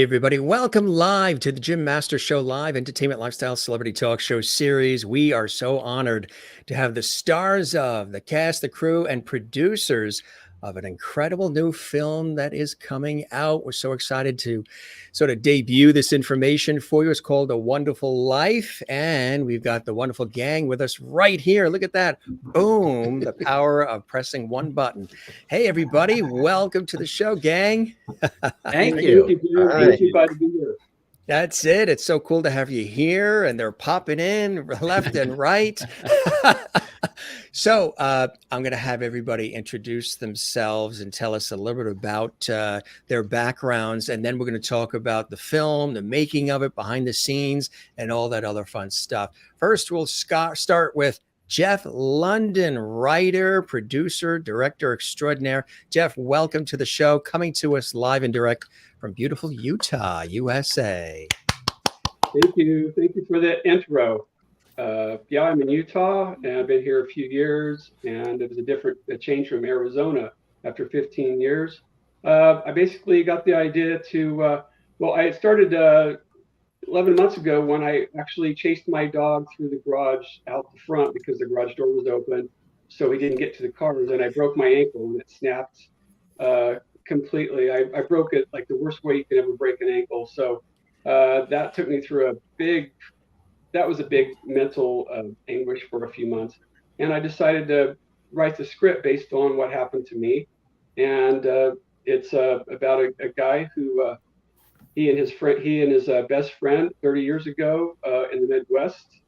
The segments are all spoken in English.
everybody. Welcome live to the Jim Master Show Live Entertainment Lifestyle Celebrity Talk Show series. We are so honored to have the stars of the cast, the crew, and producers of an incredible new film that is coming out. We're so excited to sort of debut this information for you. It's called A Wonderful Life, and we've got the wonderful gang with us right here. Look at that. Boom, the power of pressing one button. Hey, everybody. Welcome to the show, gang. Thank you. Thank you. Glad to be here. That's it. It's so cool to have you here, and they're popping in left and right. So I'm going to have everybody introduce themselves and tell us a little bit about their backgrounds, and then we're going to talk about the film, the making of it, behind the scenes, and all that other fun stuff. First, we'll start with Jeff London, writer, producer, director extraordinaire. Jeff, welcome to the show, coming to us live and direct from beautiful Utah, USA. Thank you. Thank you for that intro. Yeah, I'm in Utah, and I've been here a few years, and it was a change from Arizona after 15 years. I basically got the idea to, I started 11 months ago when I actually chased my dog through the garage out the front because the garage door was open, so he didn't get to the cars, and I broke my ankle and it snapped completely. I broke it like the worst way you can ever break an ankle. So that took me through a big mental anguish for a few months, and I decided to write the script based on what happened to me. And it's about a guy who he and his best friend 30 years ago in the Midwest,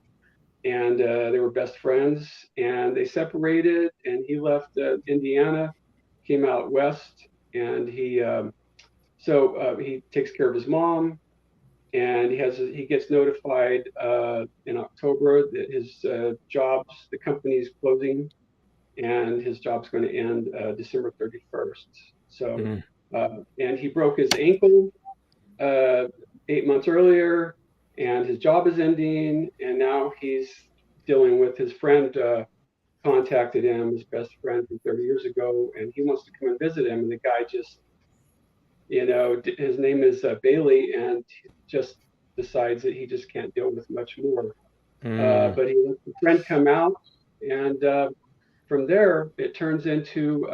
and they were best friends, and they separated, and he left Indiana, came out west, and he takes care of his mom, and he gets notified in October that his the company's closing, and his job's going to end December 31st. So and he broke his ankle 8 months earlier, and his job is ending, and now he's dealing with his friend contacted him, his best friend from 30 years ago, and he wants to come and visit him, and the guy just, his name is Bailey, and just decides that he just can't deal with much more. But he lets the friend come out, and from there it turns into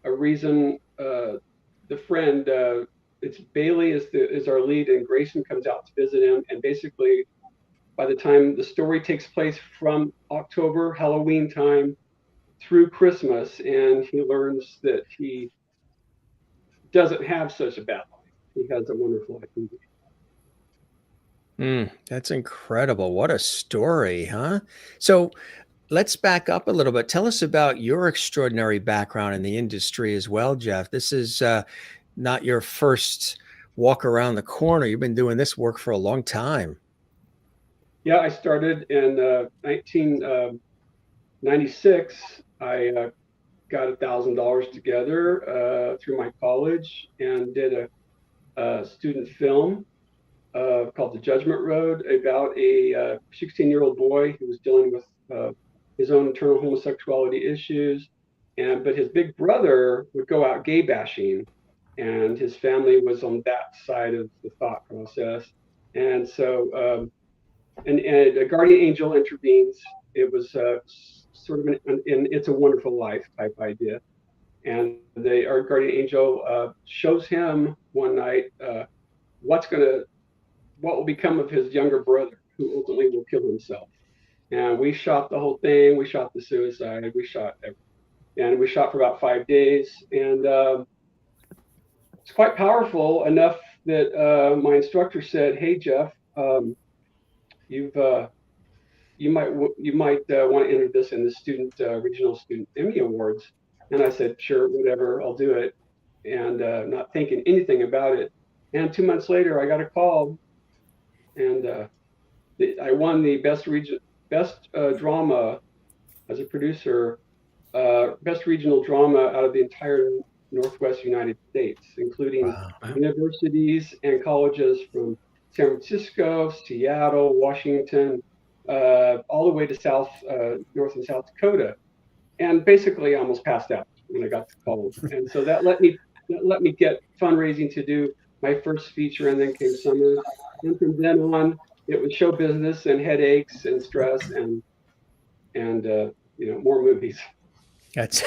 a reason. The friend, it's Bailey is our lead, and Grayson comes out to visit him, and basically by the time the story takes place from October, Halloween time, through Christmas, and he learns that he doesn't have such a bad life. He has a wonderful life. That's incredible. What a story, huh? So let's back up a little bit. Tell us about your extraordinary background in the industry as well, Jeff. This is not your first walk around the corner. You've been doing this work for a long time. Yeah, I started in 1996. I got $1,000 together through my college and did a student film called The Judgment Road about a 16-year-old boy who was dealing with his own internal homosexuality issues, but his big brother would go out gay bashing, and his family was on that side of the thought process, and so and a guardian angel intervenes. It was sort of an It's a Wonderful Life type idea, and our guardian angel shows him one night what will become of his younger brother, who ultimately will kill himself. And we shot the whole thing. We shot the suicide. We shot everything, and we shot for about 5 days, and it's quite powerful enough that my instructor said, "Hey, Jeff, you might want to enter this in the regional student Emmy Awards." And I said, "Sure, whatever, I'll do it," and not thinking anything about it. And 2 months later, I got a call, and I won the best drama as a producer, best regional drama out of the entire Northwest United States, including universities and colleges from San Francisco, Seattle, Washington, all the way to North and South Dakota, and basically I almost passed out when I got the call. And so that let me get fundraising to do my first feature, and then came summer. And from then on, it was show business and headaches and stress and more movies. That's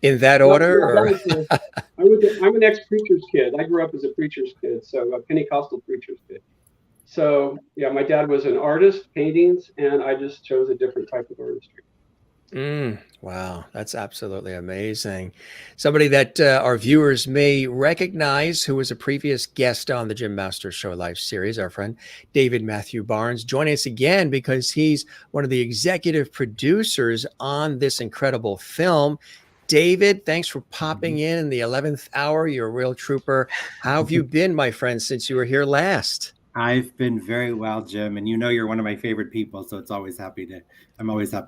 in that Well, order, yeah, or I'm an ex-preacher's kid. I grew up as a preacher's kid, so a Pentecostal preacher's kid. So yeah, my dad was an artist, paintings, and I just chose a different type of artistry. Wow, that's absolutely amazing. Somebody that our viewers may recognize, who was a previous guest on the Jim Master Show Live series, our friend David Matthew Barnes, joining us again because he's one of the executive producers on this incredible film. David, thanks for popping in the 11th hour. You're a real trooper. How have you been, my friend, since you were here last? I've been very well, Jim, and you're one of my favorite people, so I'm always happy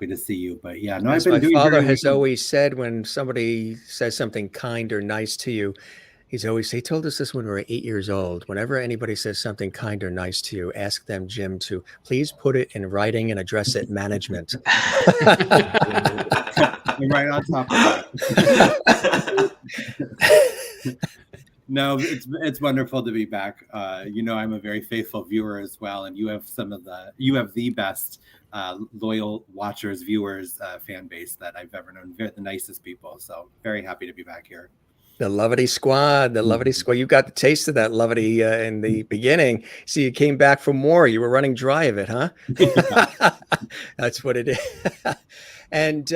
to see you. But yeah, no, I've As my been doing father very has well. always said, when somebody says something kind or nice to you, he told us this when we were 8 years old. Whenever anybody says something kind or nice to you, ask them, Jim, to please put it in writing and address it management. I'm right on top of that. No, it's wonderful to be back. I'm a very faithful viewer as well, and you have the best loyal watchers, viewers, fan base that I've ever known. The nicest people. So very happy to be back here. The Lovity Squad, the Lovity Squad. You got the taste of that Lovity in the beginning. So you came back for more. You were running dry of it, huh? That's what it is. And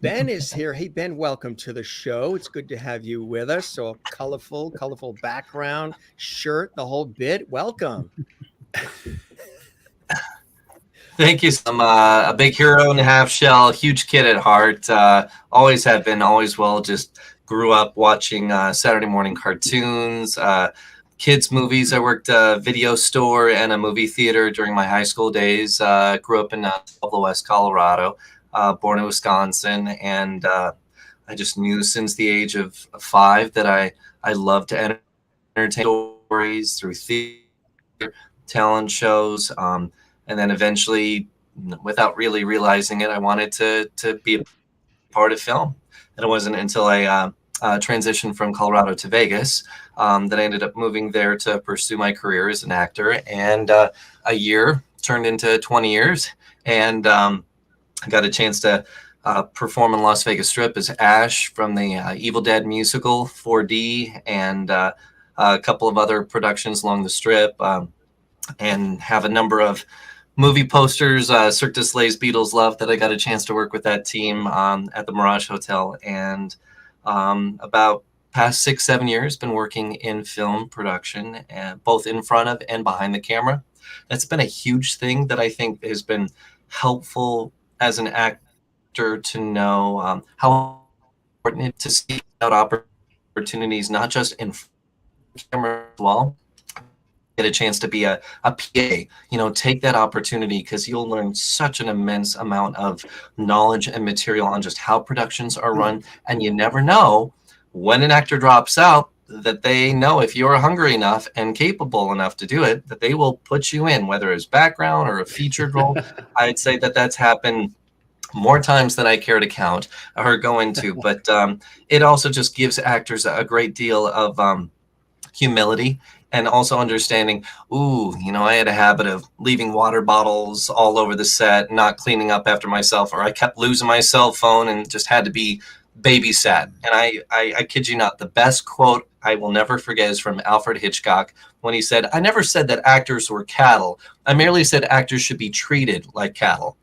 Ben is here. Hey, Ben, welcome to the show. It's good to have you with us. So a colorful background, shirt, the whole bit. Welcome. Thank you. I'm a big hero in the half shell, huge kid at heart. Always have been, always will. Just grew up watching Saturday morning cartoons, kids movies. I worked a video store and a movie theater during my high school days. Grew up in West Colorado, born in Wisconsin, and I just knew since the age of 5 that I loved to entertain stories through theater, talent shows, and then eventually, without really realizing it, I wanted to be a part of film. And it wasn't until I transitioned from Colorado to Vegas that I ended up moving there to pursue my career as an actor. And a year turned into 20 years, and I got a chance to perform in Las Vegas Strip as Ash from the Evil Dead musical 4D, and a couple of other productions along the Strip, and have a number of movie posters, Cirque du Soleil's Beatles Love, that I got a chance to work with that team at the Mirage Hotel. And about past 6-7 years, been working in film production, both in front of and behind the camera. That's been a huge thing that I think has been helpful as an actor to know how important it is to seek out opportunities, not just in camera as well. Get a chance to be a PA, take that opportunity, because you'll learn such an immense amount of knowledge and material on just how productions are run. And you never know when an actor drops out, that they know if you're hungry enough and capable enough to do it, that they will put you in, whether it's background or a featured role. I'd say that that's happened more times than I care to count or go into, but it also just gives actors a great deal of humility, and also understanding, I had a habit of leaving water bottles all over the set, not cleaning up after myself, or I kept losing my cell phone and just had to be babysat. And I kid you not, the best quote I will never forget is from Alfred Hitchcock, when he said, "I never said that actors were cattle. I merely said actors should be treated like cattle."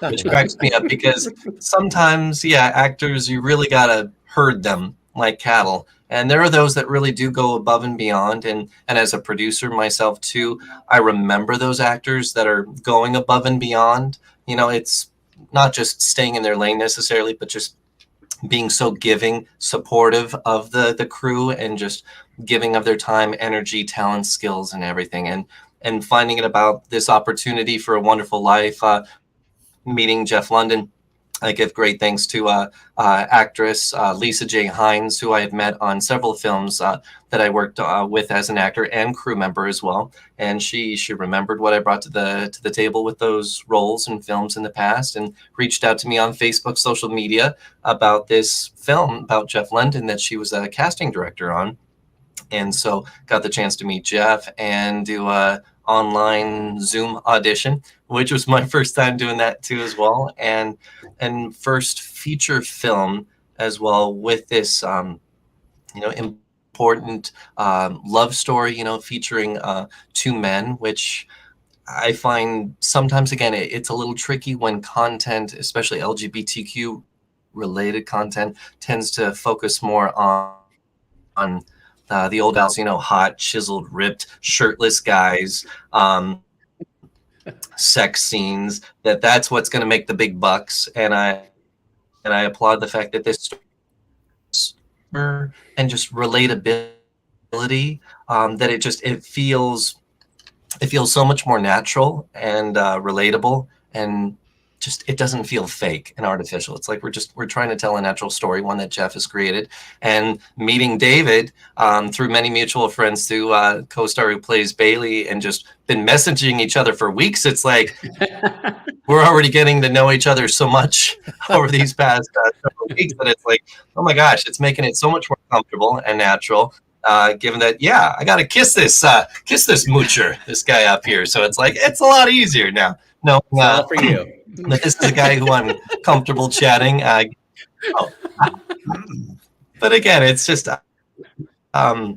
Which cracks me up, because sometimes, actors, you really got to herd them like cattle. And there are those that really do go above and beyond. And as a producer myself too, I remember those actors that are going above and beyond. It's not just staying in their lane necessarily, but just being so giving, supportive of the crew, and just giving of their time, energy, talent, skills, and everything. And finding it about this opportunity for a wonderful life, meeting Jeff London. I give great thanks to actress Lisa J. Hines, who I had met on several films that I worked with as an actor and crew member as well. And she remembered what I brought to the table with those roles and films in the past, and reached out to me on Facebook, social media, about this film about Jeff London that she was a casting director on. And so got the chance to meet Jeff and do a online Zoom audition, which was my first time doing that too as well. And first feature film as well with this, important love story, featuring two men, which I find sometimes, again, it's a little tricky when content, especially LGBTQ related content, tends to focus more on the old house, hot, chiseled, ripped, shirtless guys, sex scenes. That's what's going to make the big bucks. And I applaud the fact that this and just relatability, that it feels so much more natural and relatable, and just it doesn't feel fake and artificial. It's like we're trying to tell a natural story, one that Jeff has created. And meeting David through many mutual friends, to co-star who plays Bailey, and just been messaging each other for weeks. It's like we're already getting to know each other so much over these past several weeks that it's like, oh my gosh, it's making it so much more comfortable and natural. Given that, I got to kiss this moocher, this guy up here. So it's like, it's a lot easier now. No, all for you. But this is a guy who I'm comfortable chatting. But again, it's just, I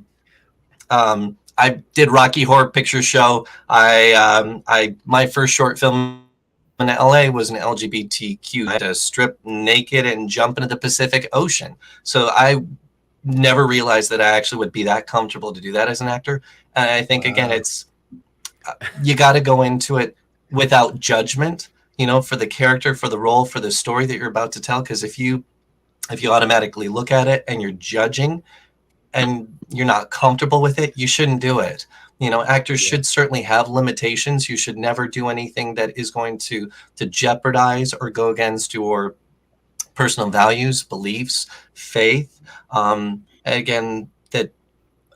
did Rocky Horror Picture Show. My first short film in LA was an LGBTQ. I had to strip naked and jump into the Pacific Ocean. So I never realized that I actually would be that comfortable to do that as an actor. And I think, again, it's, you got to go into it without judgment, for the character, for the role, for the story that you're about to tell. Because if you automatically look at it and you're judging and you're not comfortable with it, you shouldn't do it. Actors should certainly have limitations. You should never do anything that is going to jeopardize or go against your personal values, beliefs, faith. Again, that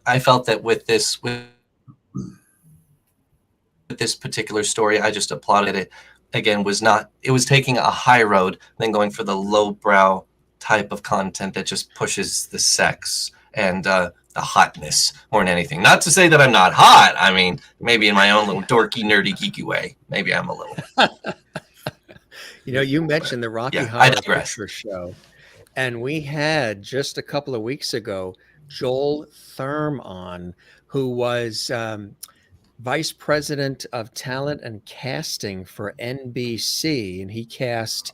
I felt that with this particular story, I just applauded it. Again, it was taking a high road than going for the lowbrow type of content that just pushes the sex and the hotness more than anything. Not to say that I'm not hot. I mean, maybe in my own little dorky, nerdy, geeky way, maybe I'm a little. You mentioned the Rocky Horror Picture Show, and we had just a couple of weeks ago Joel Thurm on, who was Vice President of Talent and Casting for NBC, and he cast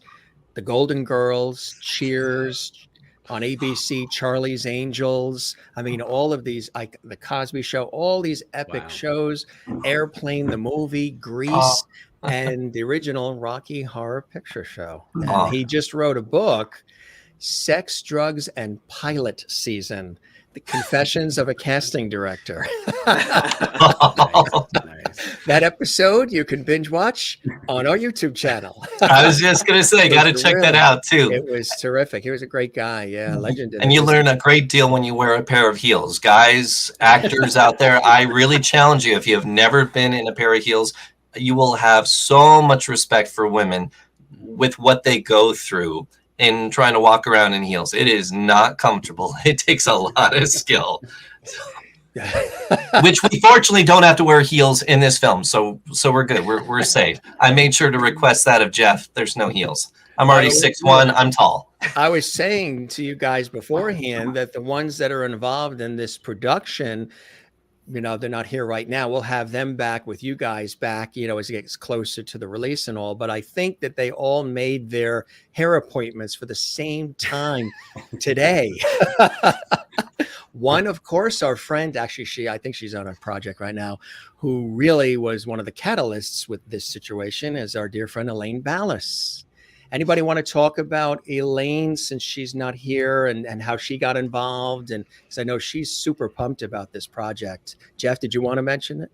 The Golden Girls, Cheers, on ABC, Charlie's Angels. I mean, all of these, like The Cosby Show, all these epic shows, Airplane, the movie, Grease, and the original Rocky Horror Picture Show. And he just wrote a book, Sex, Drugs, and Pilot Season, The Confessions of a Casting Director. Nice. That episode you can binge watch on our YouTube channel. I was just going to say, got to check that out too. It was terrific. He was a great guy. Yeah, legend. And you learn a great deal when you wear a pair of heels. Guys, actors out there, I really challenge you. If you have never been in a pair of heels, you will have so much respect for women with what they go through in trying to walk around in heels. It is not comfortable. It takes a lot of skill. Which we fortunately don't have to wear heels in this film, so we're good. We're safe. I made sure to request that of Jeff. There's no heels. I'm already 6'1". I'm tall. I was saying to you guys beforehand that the ones that are involved in this production, they're not here right now. We'll have them back with you guys back, as it gets closer to the release and all. But I think that they all made their hair appointments for the same time today. One, of course, our friend, actually, I think she's on a project right now, who really was one of the catalysts with this situation, is our dear friend Elaine Ballas. Anybody want to talk about Elaine, since she's not here, and how she got involved? And because I know she's super pumped about this project. Jeff, did you want to mention it?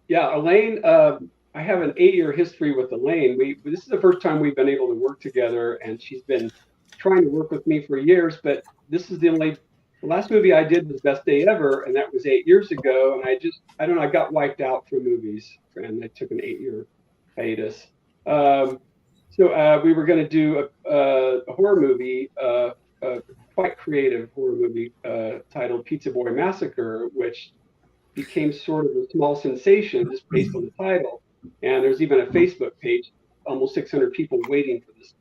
Yeah, Elaine, I have an 8-year history with Elaine. This is the first time we've been able to work together, and she's been trying to work with me for years, but this is the last movie I did was Best Day Ever, and that was 8 years ago. And I don't know, I got wiped out from movies, and I took an 8-year hiatus. So we were going to do a horror movie quite creative horror movie titled Pizza Boy Massacre, which became sort of a small sensation just based on the title. And there's even a Facebook page, almost 600 people waiting for this,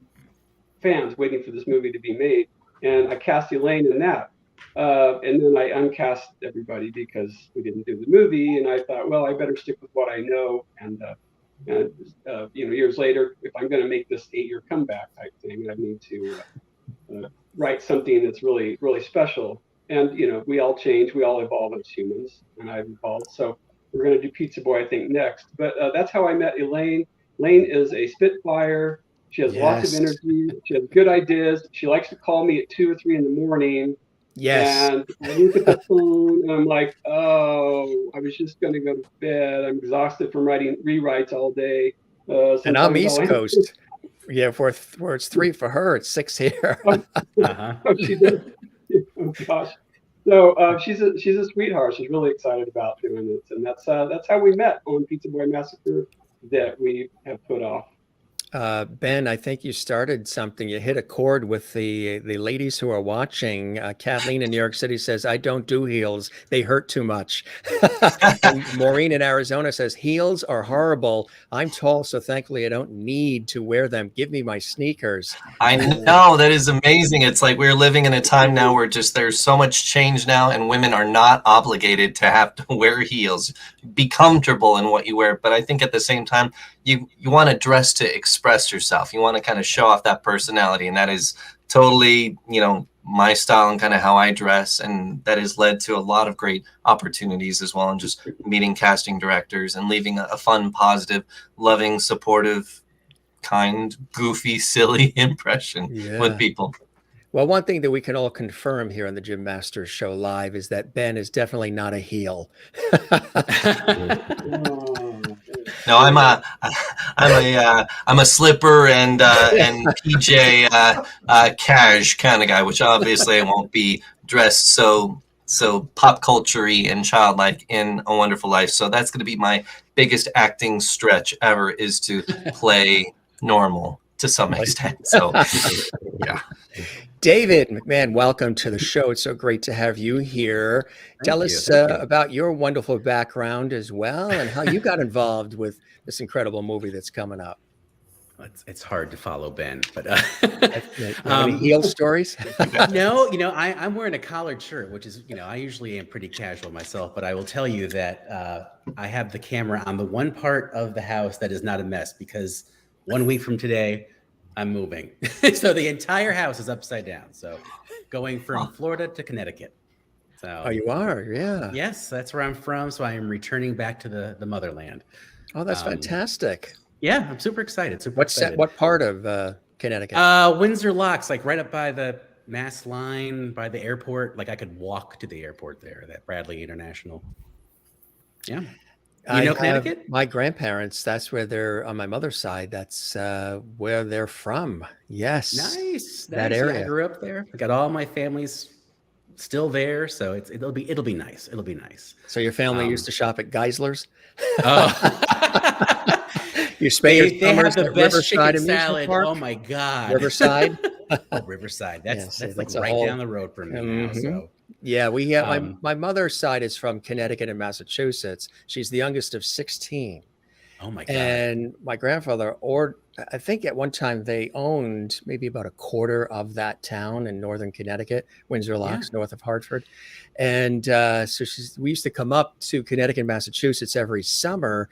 fans waiting for this movie to be made. And I cast Elaine in that. And then I uncast everybody because we didn't do the movie. And I thought, well, I better stick with what I know. And years later, if I'm going to make this 8-year comeback type thing, I need to write something that's really, really special. And, we all change, we all evolve as humans, and I've evolved. So we're going to do Pizza Boy, I think, next. But that's how I met Elaine. Elaine is a spitfire. She has lots of energy. She has good ideas. She likes to call me at 2 or 3 in the morning. Yes. And I look at the phone and I'm like, oh, I was just going to go to bed. I'm exhausted from writing rewrites all day. And I'm East Coast. Yeah, where it's 3 for her, it's 6 here. Oh, she does. Oh gosh. So she's a sweetheart. She's really excited about doing this, and that's how we met on Pizza Boy Massacre that we have put off. Ben, I think you started something. You hit a chord with the ladies who are watching. Kathleen in New York City says, I don't do heels. They hurt too much. And Maureen in Arizona says, heels are horrible. I'm tall, so thankfully I don't need to wear them. Give me my sneakers. I know, that is amazing. It's like we're living in a time now where just there's so much change now, and women are not obligated to have to wear heels. Be comfortable in what you wear. But I think at the same time, you want to dress to express yourself. You want to kind of show off that personality, and that is totally, my style and kind of how I dress, and that has led to a lot of great opportunities as well, and just meeting casting directors and leaving a fun, positive, loving, supportive, kind, goofy, silly impression with people. Well, one thing that we can all confirm here on the Jim Masters Show Live is that Ben is definitely not a heel. No, I'm a slipper and PJ cash kind of guy, which obviously I won't be dressed so pop culture-y and childlike in A Wonderful Life. So that's going to be my biggest acting stretch ever, is to play normal to some extent. So yeah. David McMahon, welcome to the show. It's so great to have you here. Tell us about your wonderful background as well, and how you got involved with this incredible movie that's coming up. It's hard to follow Ben, but any heel stories? No, I'm wearing a collared shirt, which is, I usually am pretty casual myself, but I will tell you that I have the camera on the one part of the house that is not a mess, because 1 week from today, I'm moving. So the entire house is upside down. So going from Florida to Connecticut. So, oh, you are? Yeah. Yes, that's where I'm from. So I am returning back to the motherland. Oh, that's fantastic. Yeah, I'm super excited. What part of Connecticut? Windsor Locks, like right up by the Mass line, by the airport. Like I could walk to the airport there, that Bradley International. Yeah. Connecticut? My grandparents, that's where they're on my mother's side. That's where they're from. Yes. Nice. That area. I grew up there. I got all my family's still there. So it'll be nice. It'll be nice. So your family used to shop at Geisler's? Oh. You spend they have the best Riverside chicken salad. Park? Oh my God. Riverside? Oh, Riverside. That's like that's right down the road from me now. So yeah, we have my mother's side is from Connecticut and Massachusetts. She's the youngest of 16. Oh my God. And my grandfather, or I think at one time they owned maybe about a quarter of that town in northern Connecticut, Windsor Locks, north of Hartford. And so we used to come up to Connecticut and Massachusetts every summer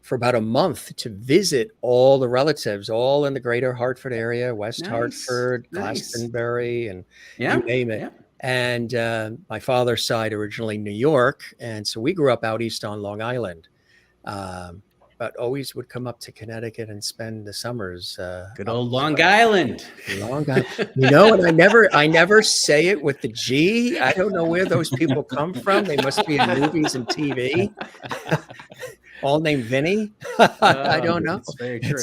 for about a month to visit all the relatives, all in the greater Hartford area, West Hartford, Glastonbury, and you name it. Yeah. And my father's side, originally New York. And so we grew up out east on Long Island, but always would come up to Connecticut and spend the summers. Good old Long Island. Long Island. And I never say it with the G. I don't know where those people come from. They must be in movies and TV. All named Vinny? I don't know. It's very true.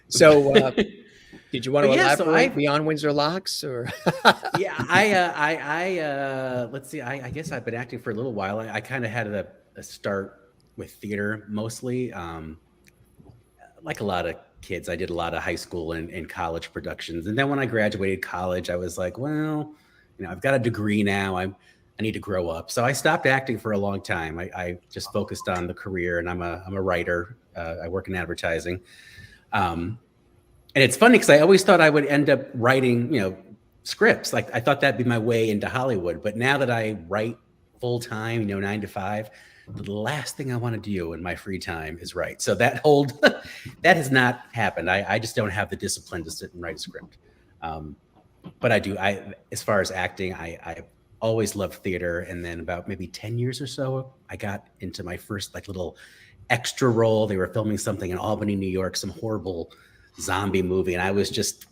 So, did you want to elaborate beyond Windsor Locks, or? Yeah, I let's see. I guess I've been acting for a little while. I kind of had a start with theater mostly, like a lot of kids. I did a lot of high school and college productions. And then when I graduated college, I was like, well, I've got a degree now. I need to grow up. So I stopped acting for a long time. I just focused on the career, and I'm a writer. I work in advertising. And it's funny because I always thought I would end up writing, scripts. Like I thought that'd be my way into Hollywood. But now that I write full time, 9 to 5, the last thing I want to do in my free time is write. So that has not happened. I just don't have the discipline to sit and write a script. But I do. As far as acting, I always loved theater. And then about maybe 10 years or so, I got into my first little extra role. They were filming something in Albany, New York, some horrible zombie movie. And I was just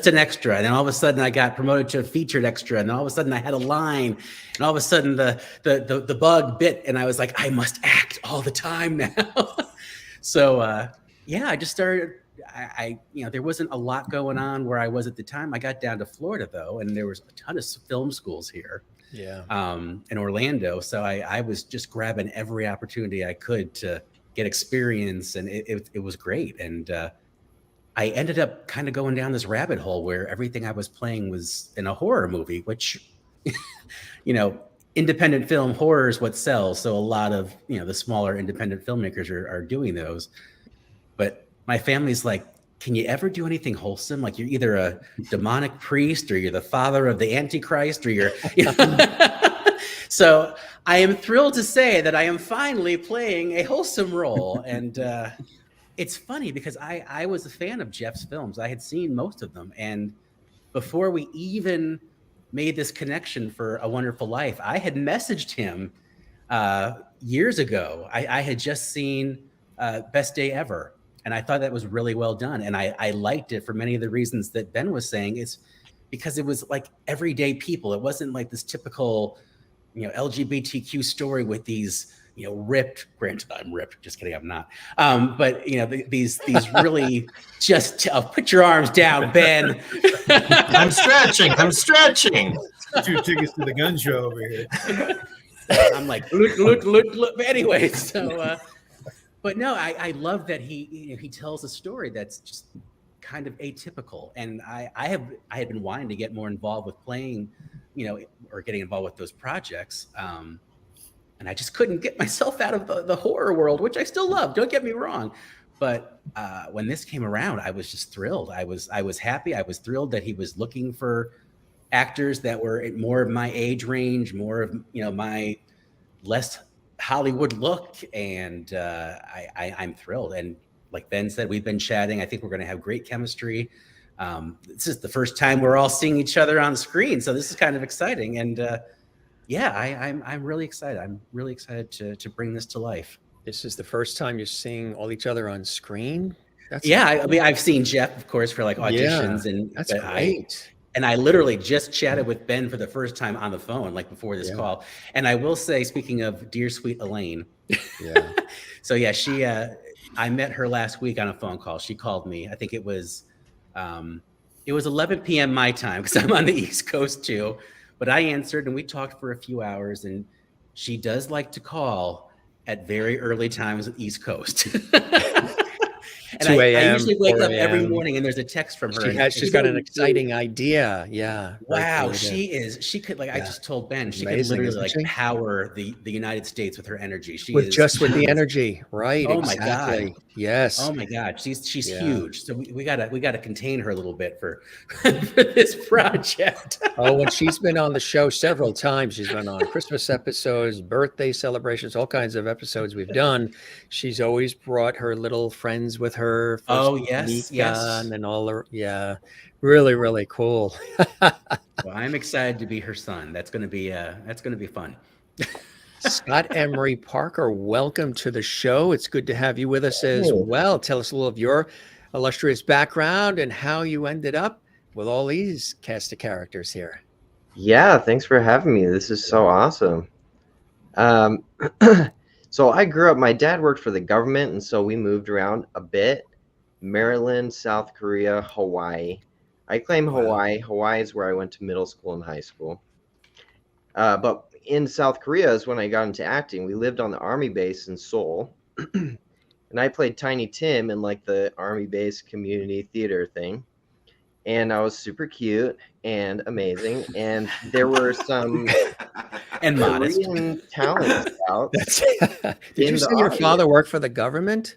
an extra. And then all of a sudden I got promoted to a featured extra. And then all of a sudden I had a line, and all of a sudden the bug bit, and I was like, I must act all the time now. So I just started. There wasn't a lot going on where I was at the time. I got down to Florida though, and there was a ton of film schools here. In Orlando. So I was just grabbing every opportunity I could to get experience, and it was great. And I ended up kind of going down this rabbit hole where everything I was playing was in a horror movie, which, independent film horror is what sells. So a lot of, the smaller independent filmmakers are doing those. But my family's like, can you ever do anything wholesome? Like you're either a demonic priest, or you're the father of the Antichrist, or you're. So I am thrilled to say that I am finally playing a wholesome role. And it's funny because I was a fan of Jeff's films. I had seen most of them. And before we even made this connection for A Wonderful Life, I had messaged him years ago. I had just seen Best Day Ever. And I thought that was really well done. And I liked it for many of the reasons that Ben was saying. It's because it was like everyday people. It wasn't like this typical, LGBTQ story with these, ripped, granted I'm ripped, just kidding, I'm not. But, these really just, put your arms down, Ben. I'm stretching. 2 tickets to the gun show over here. I'm like, look. Anyway, so... But no, I love that he tells a story that's just kind of atypical. And I had been wanting to get more involved with playing, or getting involved with those projects. And I just couldn't get myself out of the horror world, which I still love. Don't get me wrong. But when this came around, I was just thrilled. I was happy. I was thrilled that he was looking for actors that were more of my age range, more of my less Hollywood look, and I'm thrilled. And like Ben said, we've been chatting. I think we're going to have great chemistry. This is the first time we're all seeing each other on screen, so this is kind of exciting. And I'm really excited. I'm really excited to bring this to life. This is the first time you're seeing all each other on screen? I mean, I've seen Jeff, of course, for auditions, and that's great. And I literally just chatted with Ben for the first time on the phone, before this call. And I will say, speaking of dear sweet Elaine, so she, I met her last week on a phone call. She called me. I think it was 11 p.m. my time, because I'm on the East Coast too. But I answered, and we talked for a few hours. And she does like to call at very early times on the East Coast. And 2 a.m. I usually wake up every 4 morning and there's a text from her. She's got an exciting idea. Yeah. Wow. She could I just told Ben, she could literally power the United States with her energy. With the energy. Right. Oh my God. Yes. Oh my God. She's huge. So we gotta contain her a little bit for this project. And she's been on the show several times. She's been on Christmas episodes, birthday celebrations, all kinds of episodes we've done. She's always brought her little friends with her. Yes. And then all her, really, really cool. Well, I'm excited to be her son. That's gonna be fun. Scott Emory Parker, welcome to the show. It's good to have you with us as well. Tell us a little of your illustrious background and how you ended up with all these cast of characters here. Yeah, thanks for having me. This is so awesome. So I grew up, my dad worked for the government, and so we moved around a bit. Maryland, South Korea, Hawaii. I claim Hawaii. Hawaii is where I went to middle school and high school. But in South Korea is when I got into acting. We lived on the army base in Seoul. And and I played Tiny Tim in like the army-based community theater thing. And I was super cute and amazing. And there were some And modest. Korean talent scouts Did you in say the your audience. father worked for the government?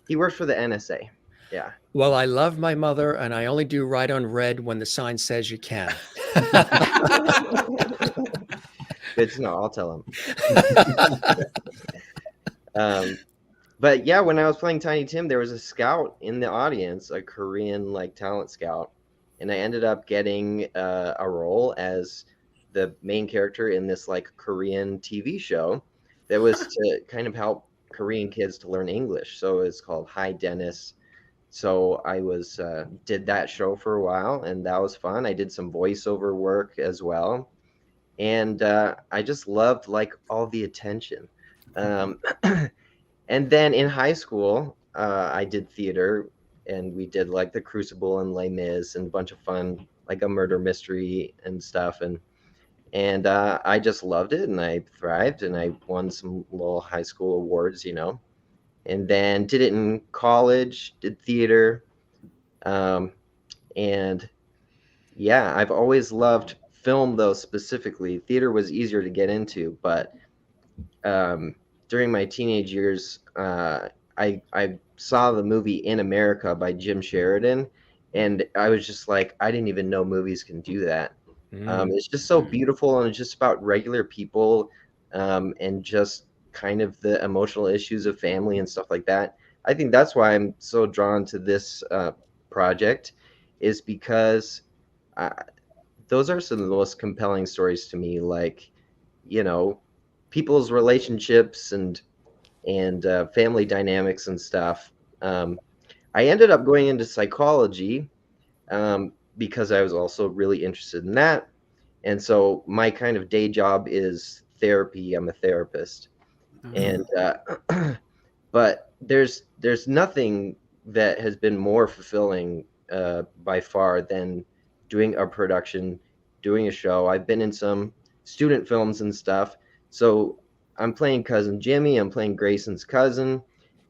He worked for the NSA. Yeah. Well, I love my mother, and I only do right on red when the sign says you can. Good to know. I'll tell him. But yeah, when I was playing Tiny Tim, there was a scout in the audience, a Korean like talent scout, and I ended up getting a role as the main character in this like Korean TV show that was to kind of help Korean kids to learn English. So it's called Hi Dennis. So I was did that show for a while, and that was fun. I did some voiceover work as well, and I just loved like all the attention. And then in high school, I did theater, and we did like the Crucible and Les Mis and a bunch of fun, like a murder mystery and stuff. And I just loved it, and I thrived, and I won some little high school awards, you know. And then did it in college, did theater, and yeah, I've always loved film though. Specifically, theater was easier to get into, but during my teenage years, I saw the movie In America by Jim Sheridan, and I was just like, I didn't even know movies can do that. It's just so beautiful, and it's just about regular people, and just kind of the emotional issues of family and stuff like that. I think that's why I'm so drawn to this project, is because those are some of the most compelling stories to me. Like, you know, people's relationships and family dynamics and stuff. I ended up going into psychology because I was also really interested in that. And so my kind of day job is therapy. I'm a therapist. And but there's nothing that has been more fulfilling by far than doing a production, doing a show. I've been in some student films and stuff. So I'm playing Cousin Jimmy. I'm playing Grayson's cousin.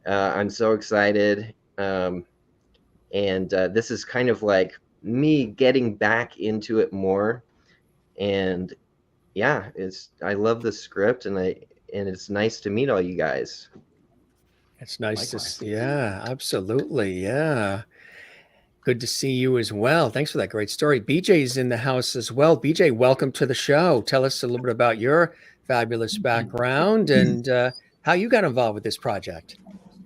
I'm so excited. And this is kind of like me getting back into it more. And yeah, I love the script, and it's nice to meet all you guys. It's nice Likewise. to, yeah, absolutely. Yeah. Good to see you as well. Thanks for that great story. BJ's in the house as well. BJ, welcome to the show. Tell us a little bit about your fabulous background and how you got involved with this project.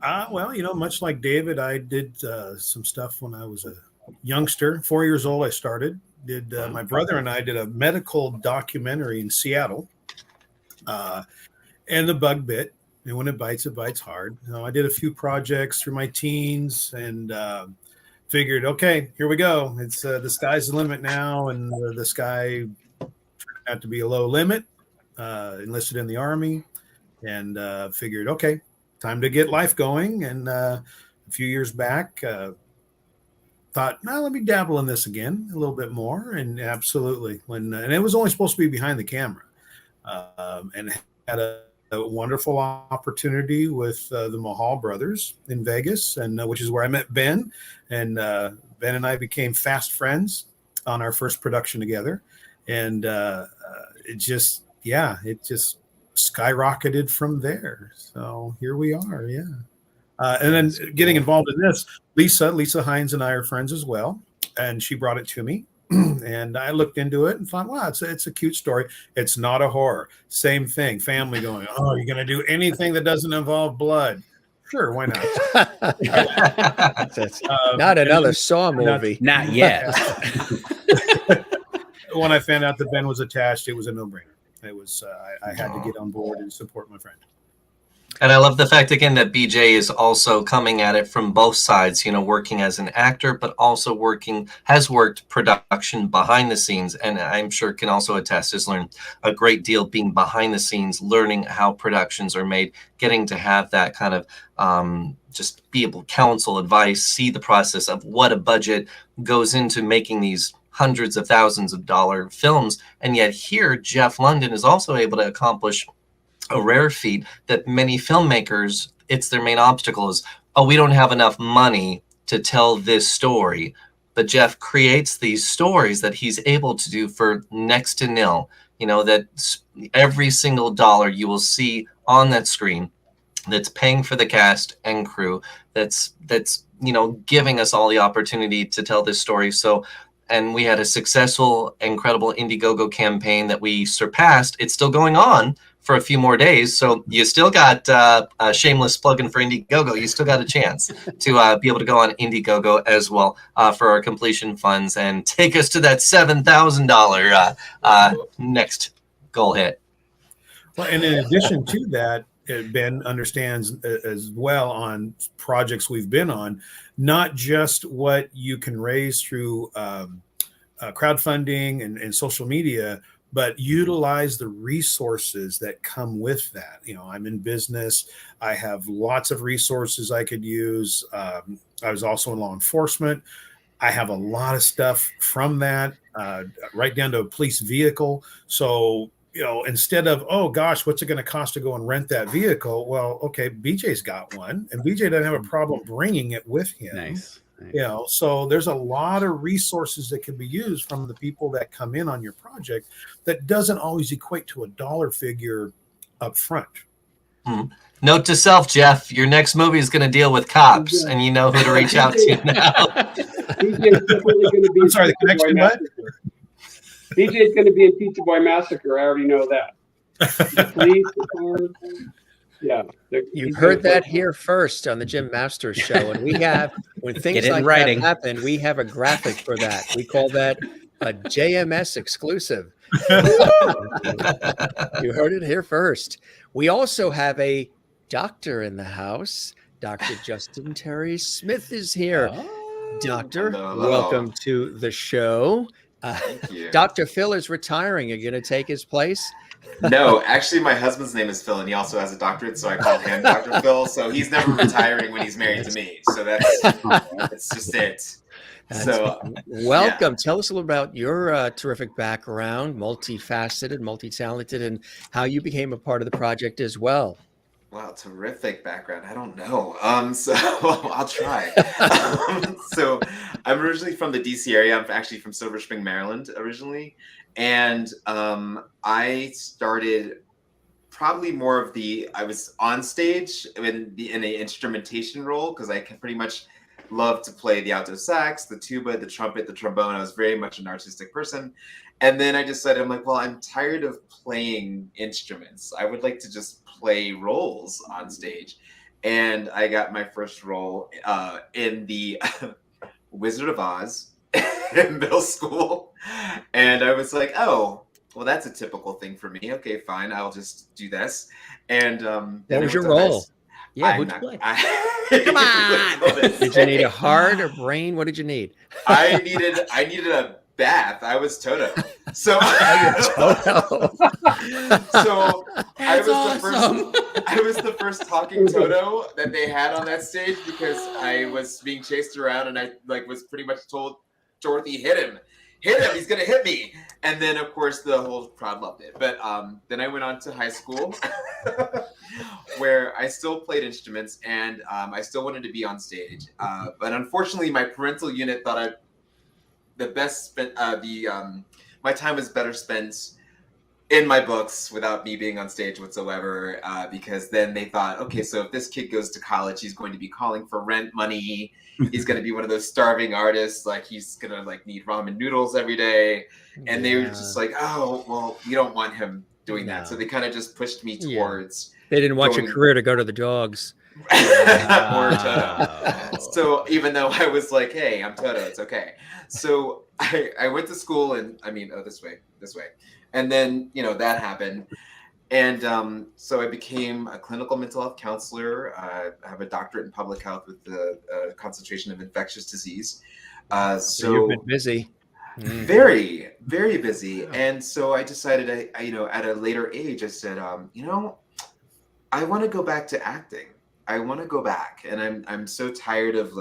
Well, you know, much like David, I did some stuff when I was a youngster. 4 years old, I started. My brother and I did a medical documentary in Seattle, and the bug bit. And when it bites hard. I did a few projects through my teens, and figured, okay, here we go. It's the sky's the limit now, and the sky turned out to be a low limit. Enlisted in the Army, and figured, okay, time to get life going. And a few years back, thought, well, let me dabble in this again a little bit more. And absolutely, and it was only supposed to be behind the camera, and had a wonderful opportunity with the Mahal brothers in Vegas, and which is where I met Ben. And Ben and I became fast friends on our first production together. And it just skyrocketed from there. So here we are. Yeah. And then getting involved in this, Lisa Hines and I are friends as well. And she brought it to me. And I looked into it and thought, wow, it's a cute story. It's not a horror. Same thing. Family going, oh, you're going to do anything that doesn't involve blood? Sure, why not? Not another Saw movie. Not yet. When I found out that Ben was attached, it was a no-brainer. It was I had to get on board and support my friend. And I love the fact, again, that BJ is also coming at it from both sides, you know, working as an actor, but also has worked production behind the scenes. And I'm sure can also attest, has learned a great deal being behind the scenes, learning how productions are made, getting to have that kind of just be able to counsel, advice, see the process of what a budget goes into making these hundreds of thousands of dollar films. And yet here, Jeff London is also able to accomplish a rare feat that many filmmakers it's their main obstacle is, oh, we don't have enough money to tell this story. But Jeff creates these stories that he's able to do for next to nil. You know, that every single dollar you will see on that screen that's paying for the cast and crew, that's you know, giving us all the opportunity to tell this story. So, and we had a successful, incredible Indiegogo campaign that we surpassed. It's still going on for a few more days. So you still got a shameless plug-in for Indiegogo. You still got a chance to be able to go on Indiegogo as well for our completion funds and take us to that $7,000 next goal hit. Well, and in addition to that, Ben understands as well on projects we've been on, not just what you can raise through crowdfunding and social media, but utilize the resources that come with that. You know, I'm in business. I have lots of resources I could use. I was also in law enforcement. I have a lot of stuff from that, right down to a police vehicle. So, you know, instead of, oh gosh, what's it going to cost to go and rent that vehicle? Well, okay, BJ's got one, and BJ doesn't have a problem bringing it with him. Nice. You know, so there's a lot of resources that can be used from the people that come in on your project that doesn't always equate to a dollar figure up front. Note to self, Jeff, your next movie is going to deal with cops, and you know who to reach out to now. I'm sorry, the connection, bud? BJ's going to be in Pizza Boy Massacre. I already know that. The police, the cars, yeah. You've heard that here first on the Jim Masters Show. And we have, when things like that happen, we have a graphic for that. We call that a JMS exclusive. You heard it here first. We also have a doctor in the house. Dr. Justin Terry Smith is here. Doctor, welcome to the show. Dr. Phil is retiring. You're going to take his place? No, actually, my husband's name is Phil, and he also has a doctorate, so I call him Dr. Phil. So he's never retiring when he's married to me. So that's just it. Welcome. Yeah. Tell us a little about your terrific background, multifaceted, multi-talented, and how you became a part of the project as well. Wow, terrific background. I don't know. So I'll try. So I'm originally from the DC area. I'm actually from Silver Spring, Maryland, originally. And I started probably more of I was on stage in an instrumentation role, because I can pretty much love to play the alto sax, the tuba, the trumpet, the trombone. I was very much an artistic person. And then I decided, I'm like, well, I'm tired of playing instruments. I would like to just play roles on stage. And I got my first role in the Wizard of Oz in middle school. And I was like, oh, well, that's a typical thing for me. Okay, fine. I'll just do this. And what was your role? Yeah, who'd you play? Come on! Did you need a heart or brain? What did you need? I needed a bath. I was Toto. So, I was the first talking Toto that they had on that stage, because I was being chased around, and I was pretty much told, Dorothy, hit him, he's gonna hit me. And then of course the whole crowd loved it. But then I went on to high school where I still played instruments, and I still wanted to be on stage. But unfortunately my parental unit thought my time was better spent in my books without me being on stage whatsoever, because then they thought, okay, so if this kid goes to college, he's going to be calling for rent money. He's going to be one of those starving artists. He's going to need ramen noodles every day. And they were just like, oh, well, we don't want him doing that. So they kind of just pushed me towards. They didn't want your career to go to the dogs. Or Toto. So even though I was like, hey, I'm Toto, it's okay. So I went to school, and this way. And then, that happened. And so I became a clinical mental health counselor. I have a doctorate in public health with the concentration of infectious disease. So you've been busy. Very, very busy. And so I decided, at a later age, I said, I want to go back to acting. I want to go back. And I'm so tired of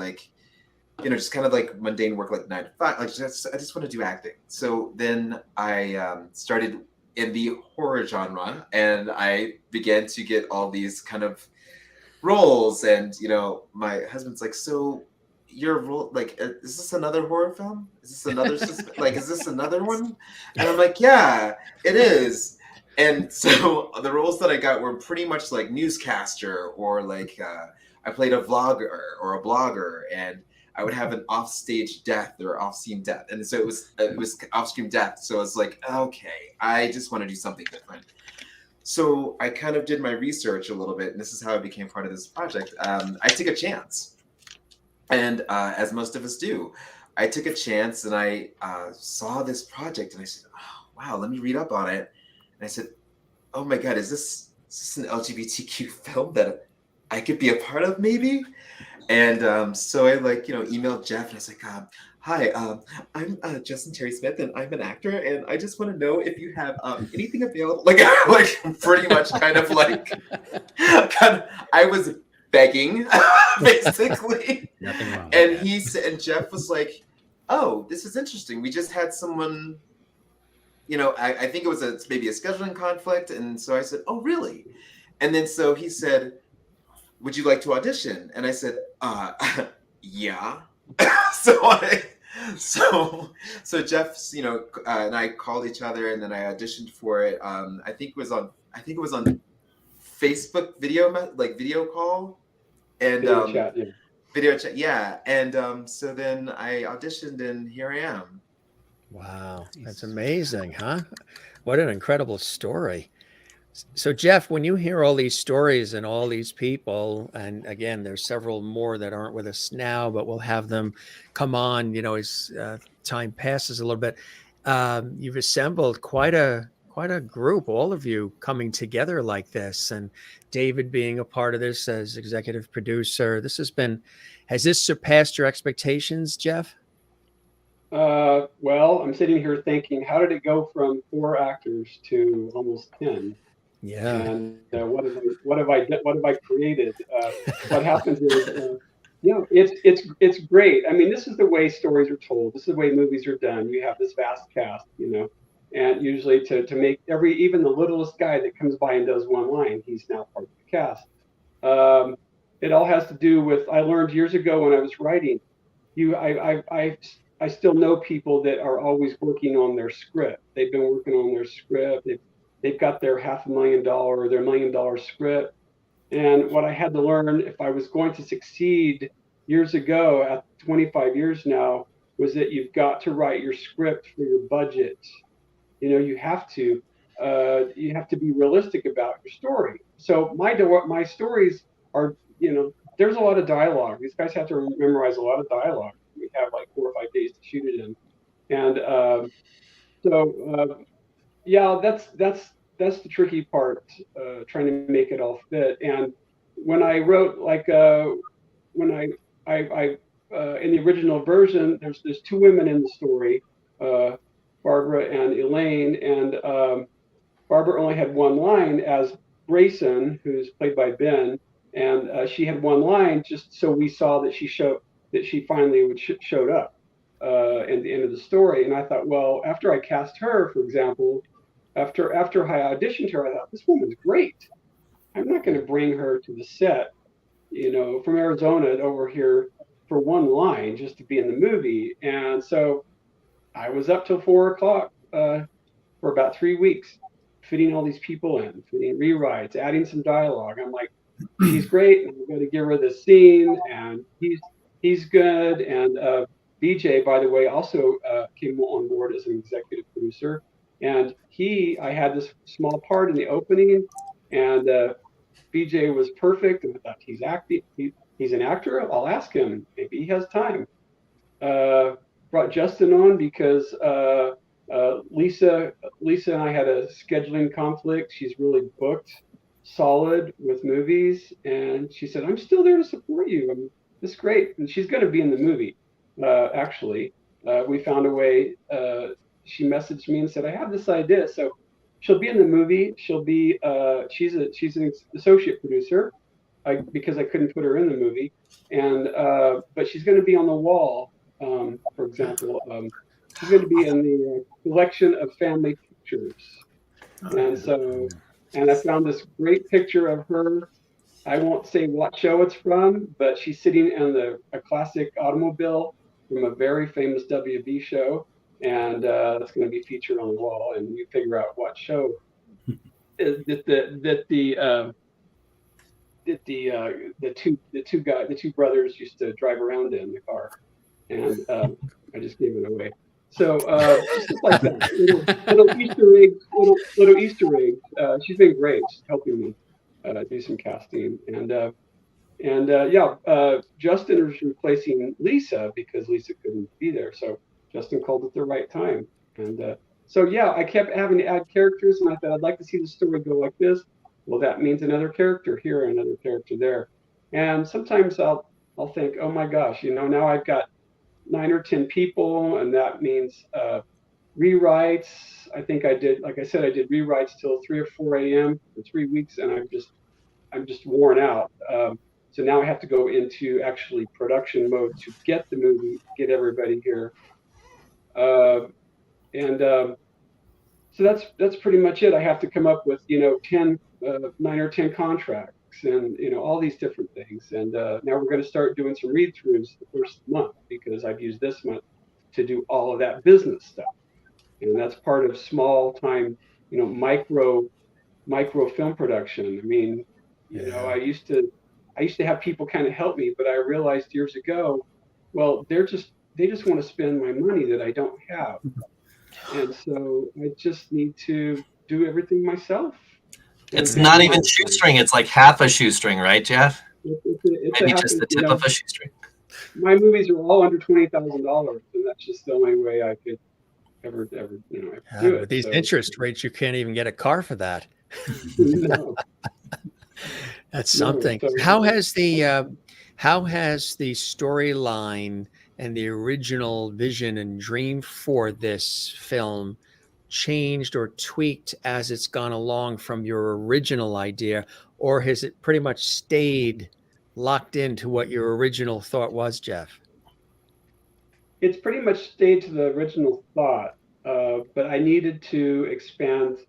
just kind of mundane work, 9 to 5. I just want to do acting. So then I started in the horror genre, and I began to get all these kind of roles, and my husband's like, so your role, like, is this another horror film? Is this another like, is this another one? And I'm like, yeah, it is. And so the roles that I got were pretty much like newscaster, or like I played a vlogger or a blogger, and I would have an offstage death or off-scene death, and so it was off-screen death. So it's like, okay, I just want to do something different. So I kind of did my research a little bit, and this is how I became part of this project. I took a chance, and as most of us do, I took a chance, and I saw this project, and I said, oh, wow, let me read up on it. And I said, oh my God, is this an LGBTQ film that I could be a part of, maybe? And so I emailed Jeff, and I was like, hi, I'm Justin Terry Smith, and I'm an actor, and I just want to know if you have anything available. Like pretty much I was begging, basically. Nothing wrong. And Jeff was like, oh, this is interesting. We just had someone, I think it was maybe a scheduling conflict. And so I said, oh, really? And then so he said, would you like to audition? And I said, yeah. So Jeff's, and I called each other, and then I auditioned for it. I think it was on Facebook video call, and video chat, yeah. And so then I auditioned, and here I am. Wow, that's amazing, huh? What an incredible story. So, Jeff, when you hear all these stories and all these people, and again, there's several more that aren't with us now, but we'll have them come on, as time passes a little bit. You've assembled quite a group, all of you coming together like this, and David being a part of this as executive producer. Has this surpassed your expectations, Jeff? Well, I'm sitting here thinking, how did it go from 4 actors to almost 10? Yeah. And what have I created? What happens is, it's great. I mean, this is the way stories are told. This is the way movies are done. You have this vast cast, and usually to make even the littlest guy that comes by and does one line, he's now part of the cast. It all has to do with, I learned years ago when I was writing, I still know people that are always working on their script. They've been working on their script. They've got their $500,000 or their $1 million script. And what I had to learn, if I was going to succeed years ago, at 25 years now, was that you've got to write your script for your budget. You have to be realistic about your story. So my stories are, there's a lot of dialogue. These guys have to memorize a lot of dialogue. We have like 4 or 5 days to shoot it in. And yeah, that's the tricky part, trying to make it all fit. And when I wrote, when I in the original version, there's 2 women in the story, Barbara and Elaine, and Barbara only had one line as Grayson, who's played by Ben, and she had one line just so we saw that she finally showed up at the end of the story. And I thought, well, after I cast her, for example, after I auditioned her, I thought, this woman's great. I'm not going to bring her to the set, from Arizona over here for one line just to be in the movie. And so I was up till 4 o'clock for about 3 weeks, fitting all these people in, fitting rewrites, adding some dialogue. I'm like, she's great, and I'm going to give her this scene, and he's good. And BJ, by the way, also came on board as an executive producer. And I had this small part in the opening, and BJ was perfect. And I thought, he's acting. He's an actor. I'll ask him. Maybe he has time. Brought Justin on because Lisa and I had a scheduling conflict. She's really booked solid with movies, and she said, I'm still there to support you. I mean, this is great. And she's going to be in the movie. Actually, we found a way. She messaged me and said, I have this idea. So she'll be in the movie. She'll be she's an associate producer because I couldn't put her in the movie. And but she's going to be on the wall, for example. She's going to be in the collection of family pictures. And I found this great picture of her I won't say what show it's from, but she's sitting in a classic automobile from a very famous WB show, and that's going to be featured on the wall. And you figure out what show the two brothers used to drive around in the car, and I just gave it away. So just stuff like that, little Easter eggs, little Easter eggs. She's been great, helping me do some casting, and Justin is replacing Lisa because Lisa couldn't be there, so Justin called at the right time, and so yeah, I kept having to add characters, and I thought I'd like to see the story go like this. Well, that means another character here, another character there, and sometimes I'll think, oh my gosh, now I've got 9 or 10 people, and that means rewrites. I think I did, like I said, I did rewrites till 3 or 4 a.m. for 3 weeks, and I'm just worn out. So now I have to go into actually production mode to get the movie, get everybody here, and so that's pretty much it. I have to come up with 9 or 10 contracts, and all these different things. And now we're going to start doing some read-throughs the first month, because I've used this month to do all of that business stuff, and that's part of small time, micro film production. I mean, I used to have people kind of help me, but I realized years ago, well, they just want to spend my money that I don't have, and so I just need to do everything myself. It's not even shoestring. It's like half a shoestring, right, Jeff? It's Maybe just the tip of a shoestring. My movies are all under $20,000, and that's just the only way I could ever do it. With these interest rates, you can't even get a car for that. No. That's something. So, how has the storyline and the original vision and dream for this film changed or tweaked as it's gone along from your original idea, or has it pretty much stayed locked into what your original thought was, Jeff? it's pretty much stayed to the original thought, but I needed to expand,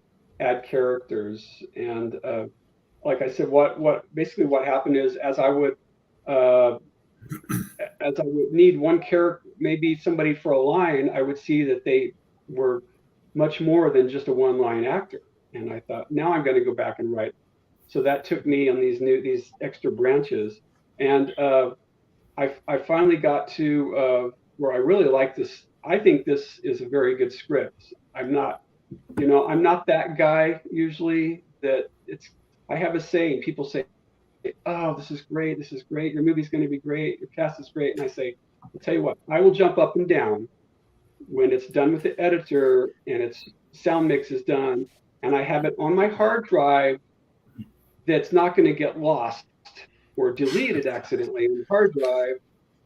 add characters, and like I said, what happened is, as I would need one character, maybe somebody for a line, I would see that they were much more than just a one-line actor, and I thought, now I'm going to go back and write. So that took me on these extra branches, and I finally got to where I really like this. I think this is a very good script. I'm not that guy usually that I have a saying. People say, oh, this is great. Your movie's going to be great. Your cast is great. And I say, I'll tell you what, I will jump up and down when it's done with the editor and its sound mix is done, and I have it on my hard drive that's not going to get lost or deleted accidentally on the hard drive.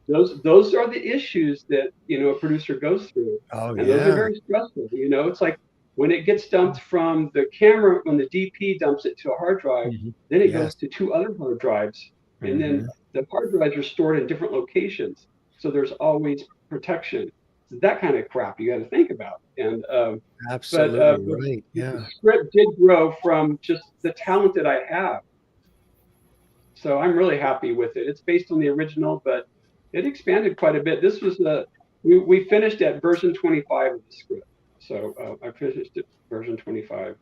Those are the issues that a producer goes through. Oh, and those are very stressful. It's like when it gets dumped from the camera, when the DP dumps it to a hard drive, then it goes to 2 other hard drives, and then the hard drives are stored in different locations. So there's always protection. So that kind of crap you got to think about. And absolutely right. Yeah. The script did grow from just the talent that I have. So I'm really happy with it. It's based on the original, but it expanded quite a bit. This was we finished at version 25 of the script. So I finished at version 25.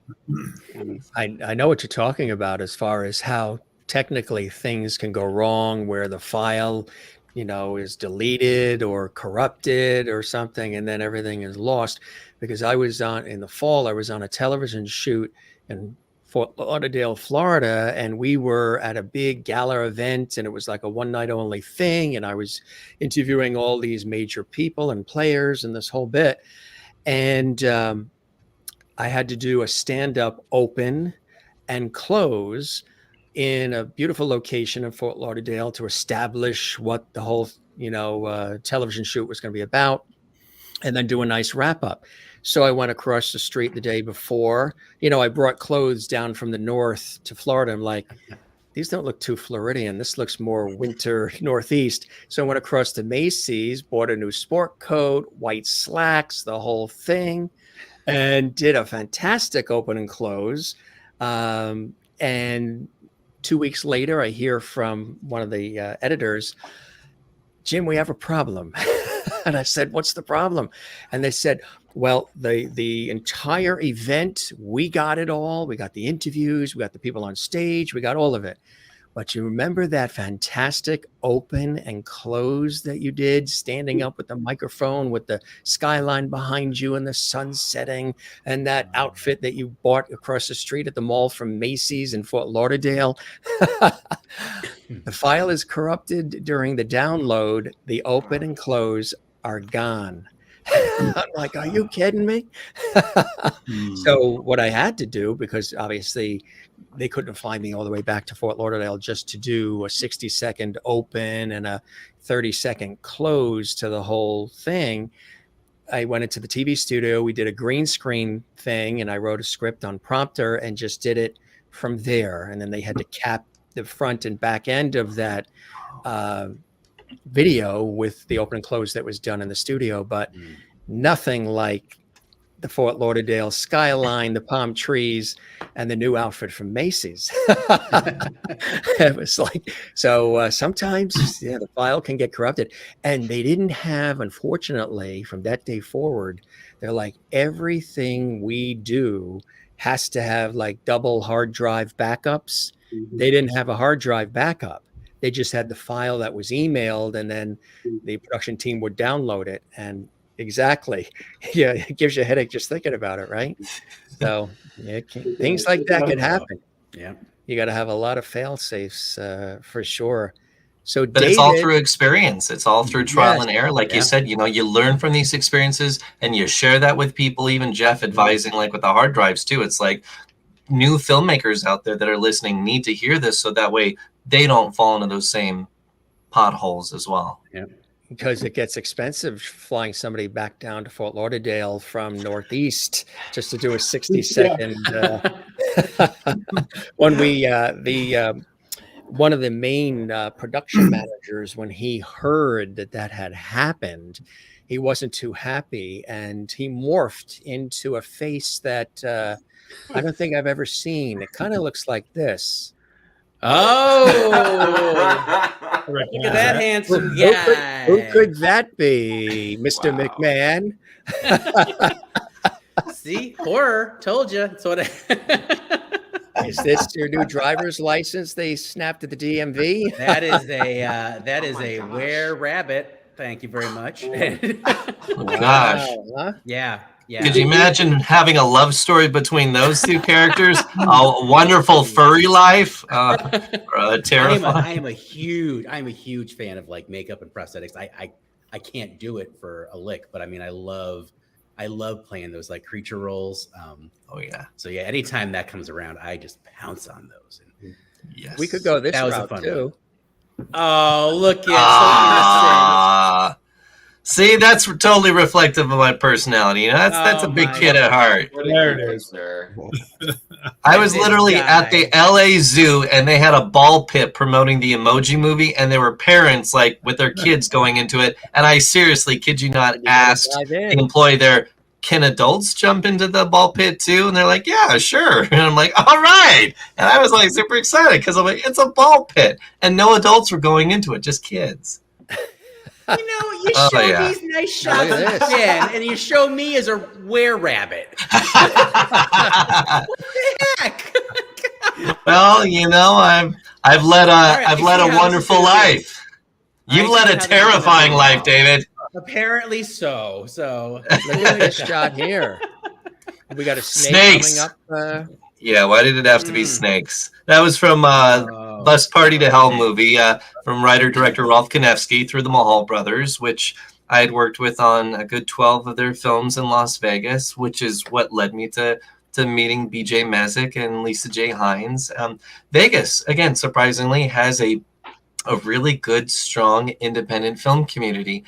And I know what you're talking about as far as how technically things can go wrong, where the file, is deleted or corrupted or something, and then everything is lost. Because in the fall, I was on a television shoot in Fort Lauderdale, Florida, and we were at a big gala event, and it was like a one night only thing. And I was interviewing all these major people and players and this whole bit. And I had to do a stand-up open and close in a beautiful location in Fort Lauderdale to establish what the whole, television shoot was going to be about, and then do a nice wrap-up. So I went across the street the day before. I brought clothes down from the north to Florida. I'm like, these don't look too Floridian. This looks more winter northeast. So I went across to Macy's, bought a new sport coat, white slacks, the whole thing, and did a fantastic open and close. And 2 weeks later, I hear from one of the editors, Jim, we have a problem. And I said, what's the problem? And they said, well, the entire event, we got it all. We got the interviews, we got the people on stage, we got all of it. But you remember that fantastic open and close that you did, standing up with the microphone with the skyline behind you and the sun setting, and that outfit that you bought across the street at the mall from Macy's in Fort Lauderdale? The file is corrupted during the download. The open and close are gone. I'm like, are you kidding me? So what I had to do, because obviously they couldn't fly me all the way back to Fort Lauderdale just to do a 60-second open and a 30-second close to the whole thing, I went into the TV studio. We did a green screen thing, and I wrote a script on prompter and just did it from there. And then they had to cap the front and back end of that video with the open and close that was done in the studio, but nothing like the Fort Lauderdale skyline, the palm trees, and the new outfit from Macy's. It was like, so sometimes the file can get corrupted. And they didn't have, unfortunately, from that day forward, they're like, everything we do has to have like double hard drive backups. They didn't have a hard drive backup. They just had the file that was emailed, and then the production team would download it. And exactly. Yeah, it gives you a headache just thinking about it, right? So things like that can happen. Yeah. You got to have a lot of fail safes for sure. So but it's all through experience. It's all through trial and error. Like you said, you learn from these experiences and you share that with people. Even Jeff advising, like with the hard drives too. It's like new filmmakers out there that are listening need to hear this, so that way they don't fall into those same potholes as well. Yeah. Because it gets expensive flying somebody back down to Fort Lauderdale from Northeast just to do a 60-second. When we, one of the main production managers, when he heard that had happened, he wasn't too happy, and he morphed into a face that I don't think I've ever seen. It kind of looks like this. Oh, look at that handsome guy. Who could that be, Mr. McMahon? See, horror. Told you. That's what Is this your new driver's license they snapped at the DMV? That is a were rabbit. Thank you very much. Oh gosh. Huh? Yeah. Could you imagine having a love story between those two characters? A wonderful furry life, terrifying. I'm a huge fan of like makeup and prosthetics. I can't do it for a lick, but I mean, I love playing those like creature roles. Oh yeah. So yeah, anytime that comes around, I just pounce on those. And yes. We could go this that was a route fun too. one. Oh, look at see, that's totally reflective of my personality. That's a big kid at heart. There it is. I was literally at the LA Zoo, and they had a ball pit promoting the Emoji Movie, and there were parents like with their kids going into it. And I seriously, kid you not, asked the employee there, "Can adults jump into the ball pit too?" And they're like, "Yeah, sure." And I'm like, "All right." And I was like super excited because I'm like, it's a ball pit, and no adults were going into it, just kids. You show these nice shots of Ben, and you show me as a were-rabbit. What the heck? Well, I've led a wonderful life. You've led a terrifying life, David. Apparently so. Look at this shot here. We got a snake coming up. Yeah, why did it have to be snakes? That was from Bus Party to Hell movie from writer-director Rolf Konevsky through the Mahal brothers, which I had worked with on a good 12 of their films in Las Vegas, which is what led me to meeting BJ Mazik and Lisa J. Hines. Vegas, again, surprisingly, has a really good, strong, independent film community.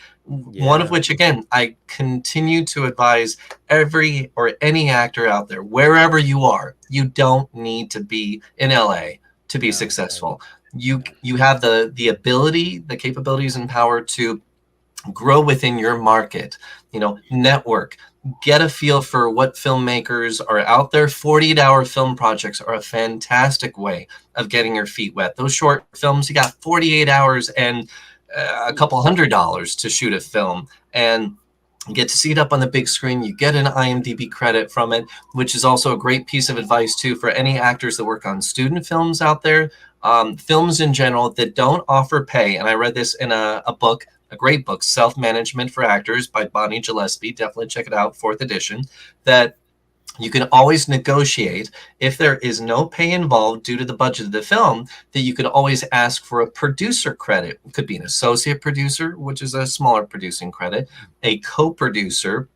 Yeah. One of which, again, I continue to advise any actor out there, wherever you are, you don't need to be in LA to be successful. You have the ability, the capabilities and power to grow within your market, network, get a feel for what filmmakers are out there. 48-hour film projects are a fantastic way of getting your feet wet. Those short films, you got 48 hours and a couple $100 to shoot a film, and you get to see it up on the big screen. You get an IMDb credit from it, which is also a great piece of advice too for any actors that work on student films out there. Films in general that don't offer pay. And I read this in a book, a great book, Self-Management for Actors by Bonnie Gillespie. Definitely check it out, 4th edition. That you can always negotiate if there is no pay involved due to the budget of the film, that you could always ask for a producer credit. It could be an associate producer, which is a smaller producing credit, a co-producer,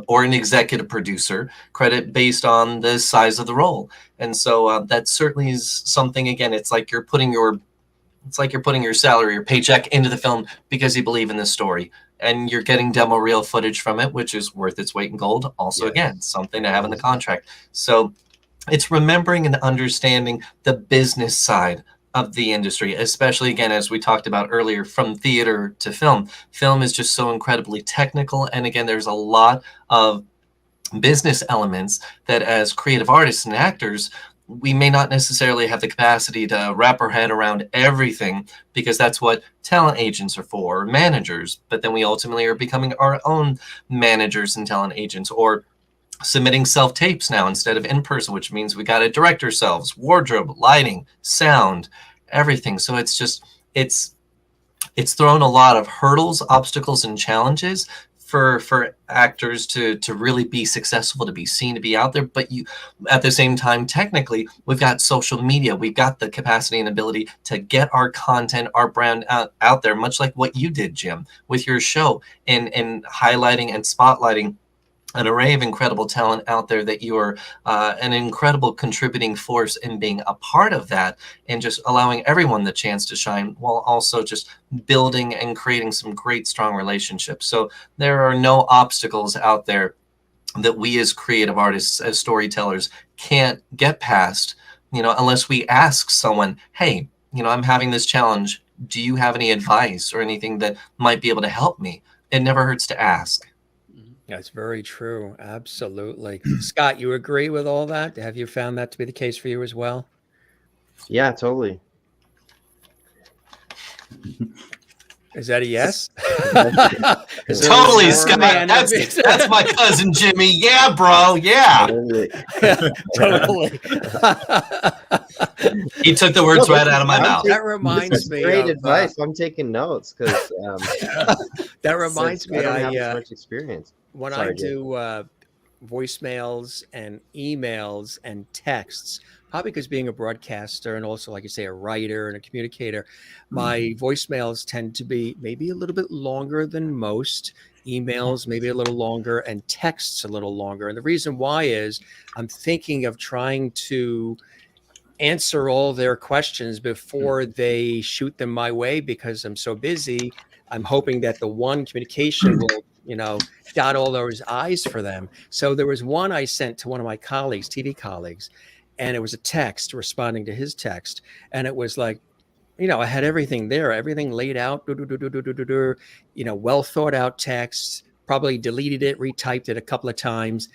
or an executive producer credit based on the size of the role. And so that certainly is something. Again, it's like you're putting your salary, your paycheck into the film because you believe in the story, and you're getting demo reel footage from it, which is worth its weight in gold. Also, yes, again, something to have in the contract. So it's remembering and understanding the business side of the industry, especially, again, as we talked about earlier, from theater to film. Film is just so incredibly technical. And again, there's a lot of business elements that as creative artists and actors, we may not necessarily have the capacity to wrap our head around everything, because that's what talent agents are for, or managers. But then we ultimately are becoming our own managers and talent agents, or submitting self-tapes now instead of in person, which means we got to direct ourselves, wardrobe, lighting, sound, everything. So it's just, it's thrown a lot of hurdles, obstacles, and challenges for actors to really be successful, to be seen, to be out there. But you, at the same time, technically, we've got social media. We've got the capacity and ability to get our content, our brand out there, much like what you did, Jim, with your show, and highlighting and spotlighting an array of incredible talent out there, that you are an incredible contributing force in being a part of that, and just allowing everyone the chance to shine, while also just building and creating some great, strong relationships. So there are no obstacles out there that we as creative artists, as storytellers, can't get past, unless we ask someone, hey, I'm having this challenge. Do you have any advice or anything that might be able to help me? It never hurts to ask. That's very true. Absolutely. Scott, you agree with all that? Have you found that to be the case for you as well? Yeah, totally. Is that a yes? Totally, Scott. That's my cousin Jimmy. Yeah, bro. Yeah. Totally. He took the words right out of my mouth. That reminds me. Great advice. I'm taking notes because that reminds me. I don't have much experience. When I do voicemails and emails and texts, probably because being a broadcaster and also, like you say, a writer and a communicator, my voicemails tend to be maybe a little bit longer than most. Emails maybe a little longer, and texts a little longer. And the reason why is I'm thinking of trying to answer all their questions before they shoot them my way, because I'm so busy. I'm hoping that the one communication will, dot all those I's for them. So there was one I sent to one of my colleagues, TV colleagues, and it was a text responding to his text. And it was like, I had everything there, everything laid out, well thought out text, probably deleted it, retyped it a couple of times.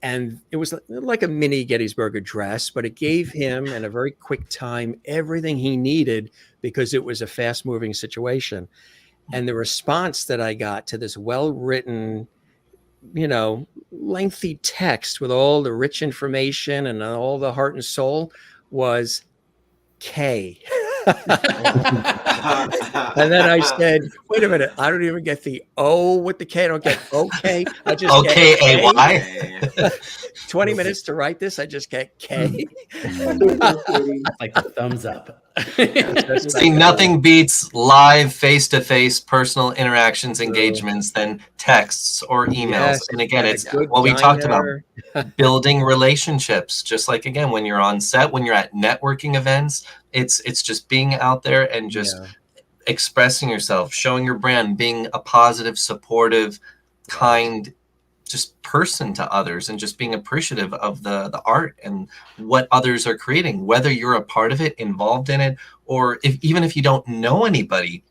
And it was like a mini Gettysburg Address, but it gave him, in a very quick time, everything he needed, because it was a fast moving situation. And the response that I got to this well-written, lengthy text with all the rich information and all the heart and soul was K. And then I said, wait a minute, I don't even get the O with the K. I don't get okay. I just O-K-A-Y. 20 minutes to write this. I just get K. Like the thumbs up. See, nothing beats live, face-to-face personal interactions, engagements than texts or emails. Yes, and again, it's what we talked about, building relationships. Just like, again, when you're on set, when you're at networking events, it's just being out there and just expressing yourself, showing your brand, being a positive, supportive, kind, just person to others, and just being appreciative of the art and what others are creating, whether you're a part of it, involved in it, or even if you don't know anybody,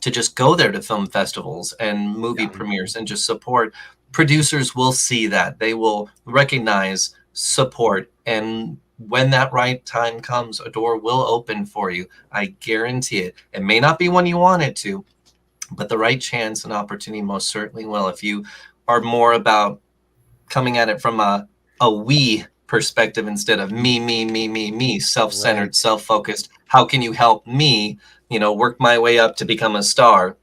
to just go there to film festivals and movie premieres and just support producers will see that. They will recognize support, and when that right time comes, a door will open for you. I guarantee it. It may not be when you want it to, but the right chance and opportunity most certainly will. If you are more about coming at it from a we perspective instead of me, self-centered, Right. self-focused, how can you help me, work my way up to become a star,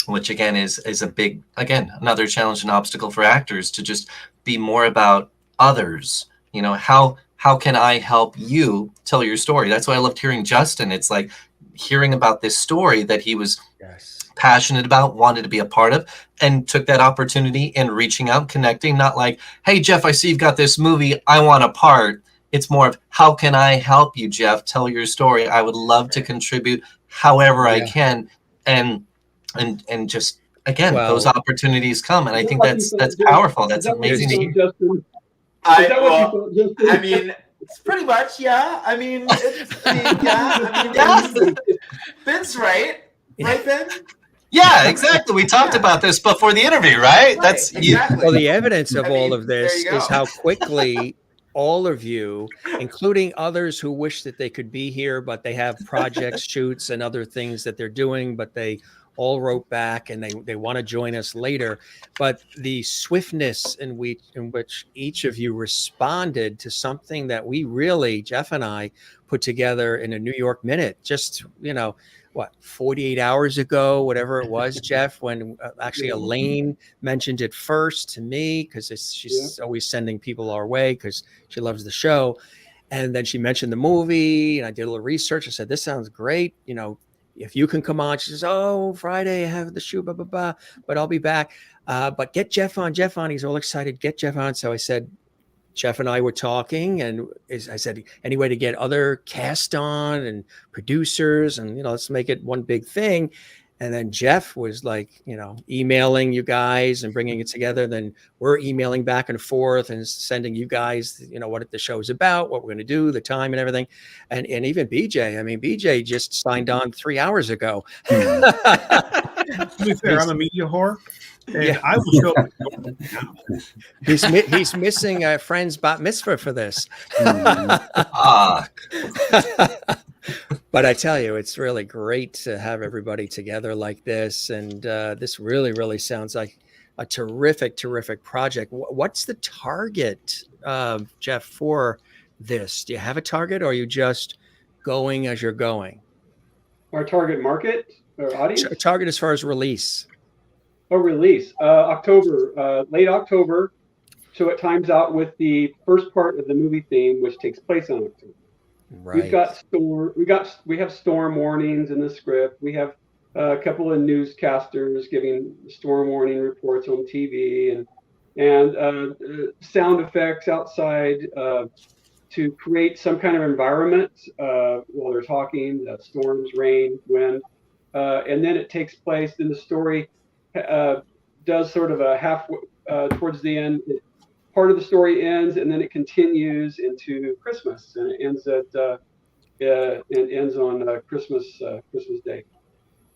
which again is a big, again, another challenge and obstacle for actors, to just be more about others. How can I help you tell your story? That's why I loved hearing Justin. It's like hearing about this story that he was Yes. passionate about, wanted to be a part of, and took that opportunity and reaching out, connecting, not like, hey, Jeff, I see you've got this movie, I want a part. It's more of, how can I help you, Jeff? Tell your story. I would love to contribute however I Yeah. can. And just, again, those Well, opportunities come. And I Is that think what you that's thought, Jeff? powerful. Is That's that what you amazing to thought, hear. Justin? Is that what you thought, Justin? I mean, it's pretty much, yeah. I mean, Ben's right. Right, Ben? Yeah, exactly. We talked about this before the interview, right? That's exactly. Well, the evidence of I all mean, of this there you is go. how quickly all of you, including others who wish that they could be here, but they have projects, shoots, and other things that they're doing, but they all wrote back and they want to join us later. But the swiftness in which each of you responded to something that we really, Jeff and I, put together in a New York Minute, just, 48 hours ago, whatever it was, Jeff, when actually Elaine mentioned it first to me, because she's always sending people our way because she loves the show. And then she mentioned the movie, and I did a little research. I said, this sounds great. If you can come on. She says, oh, Friday I have the shoot, blah, blah, blah, but I'll be back. But get Jeff on. He's all excited. Get Jeff on. So I said, Jeff and I were talking, and I said, any way to get other cast on and producers, and let's make it one big thing. And then Jeff was like, emailing you guys and bringing it together. Then we're emailing back and forth and sending you guys, what the show is about, what we're going to do, the time and everything. And even BJ, BJ just signed on 3 hours ago. To be fair, I'm a media whore. And I will show up. He's missing a friend's bat mitzvah for this. But I tell you, it's really great to have everybody together like this. And this really, really sounds like a terrific, terrific project. What's the target, Jeff, for this? Do you have a target, or are you just going as you're going? Our target market or audience? Target as far as release. Release October, late October, so it times out with the first part of the movie theme, which takes place on October. Right. We have storm warnings in the script. We have a couple of newscasters giving storm warning reports on TV, and sound effects outside to create some kind of environment while they're talking. Storms, rain, wind, and then it takes place in the story. Does sort of a half towards the end. Part of the story ends, and then it continues into Christmas, and it ends on Christmas Day.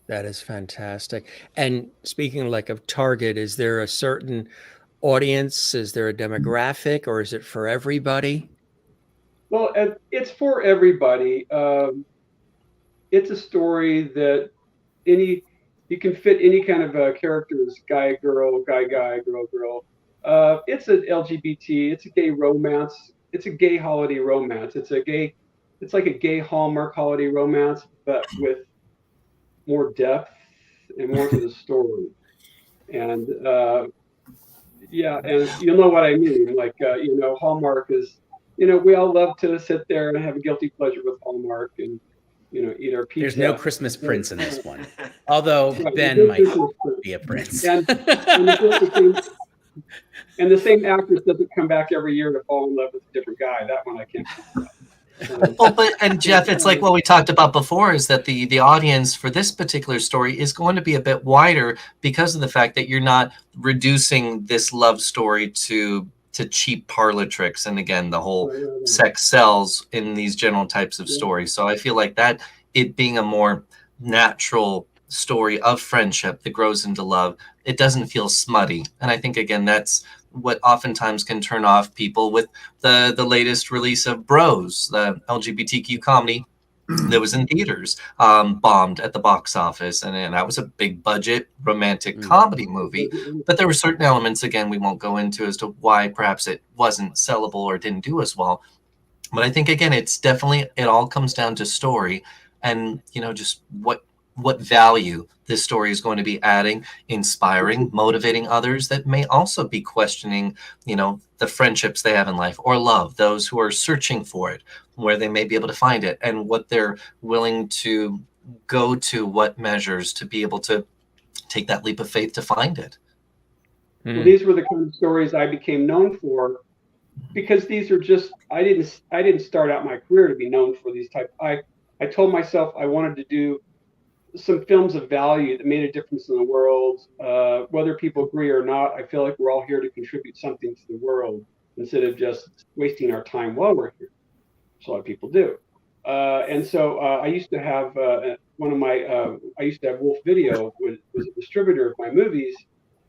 That is fantastic. And speaking of target, is there a certain audience? Is there a demographic, or is it for everybody? Well, it's for everybody. It's a story that you can fit any kind of characters: guy, girl, guy, girl. It's an LGBT. It's a gay romance. It's a gay holiday romance. It's like a gay Hallmark holiday romance, but with more depth and more to the story. And and you'll know what I mean. Hallmark is, we all love to sit there and have a guilty pleasure with Hallmark and eat our pizza. There's no Christmas prince in this one, although Ben might be a prince. And the same actress doesn't come back every year to fall in love with a different guy. That one I can't. And Jeff, it's like what we talked about before, is that the audience for this particular story is going to be a bit wider because of the fact that you're not reducing this love story to cheap parlor tricks. And again, the whole sex sells in these general types of stories. So I feel like that it being a more natural story of friendship that grows into love it doesn't feel smutty. And I think, again, that's what oftentimes can turn off people with the latest release of Bros, the LGBTQ comedy that was in theaters, bombed at the box office. And that was a big budget romantic comedy movie. But there were certain elements, again, we won't go into as to why perhaps it wasn't sellable or didn't do as well. But I think, again, it's definitely, it all comes down to story and, you know, just what value this story is going to be adding, inspiring, motivating others that may also be questioning, you know, the friendships they have in life or love, those who are searching for it, where they may be able to find it and what they're willing to go to, what measures to be able to take that leap of faith to find it. Well, these were the kind of stories I became known for, because these are just, I didn't start out my career to be known for these type. I told myself I wanted to do some films of value that made a difference in the world. Whether people agree or not, I feel like we're all here to contribute something to the world instead of just wasting our time while we're here. Which a lot of people do. And so I used to have I used to have Wolf Video, was a distributor of my movies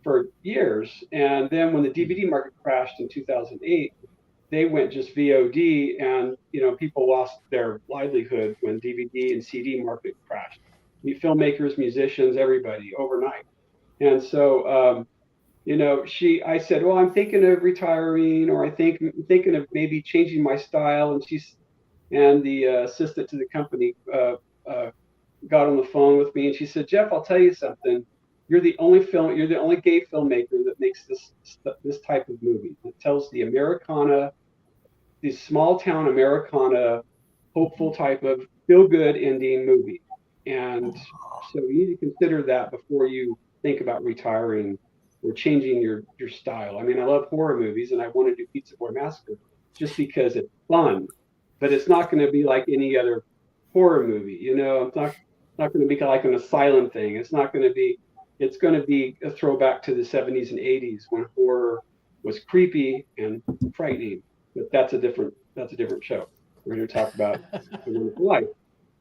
for years. And then when the DVD market crashed in 2008, they went just VOD, and you know, people lost their livelihood when DVD and CD market crashed. Filmmakers, musicians, everybody overnight. And so, you know, I said, well, I'm thinking of retiring, or I'm thinking of maybe changing my style. And the assistant to the company got on the phone with me, and she said, Jeff, I'll tell you something. You're the only gay filmmaker that makes this type of movie. It tells the Americana, the small town Americana, hopeful type of feel good ending movie. And so you need to consider that before you think about retiring or changing your style. I mean, I love horror movies, and I want to do Pizza Boy Massacre just because it's fun, but it's not going to be like any other horror movie. You know, it's not going to be like an asylum thing. It's going to be a throwback to the 70s and 80s when horror was creepy and frightening. But that's a different show. We're going to talk about A Wonderful Life.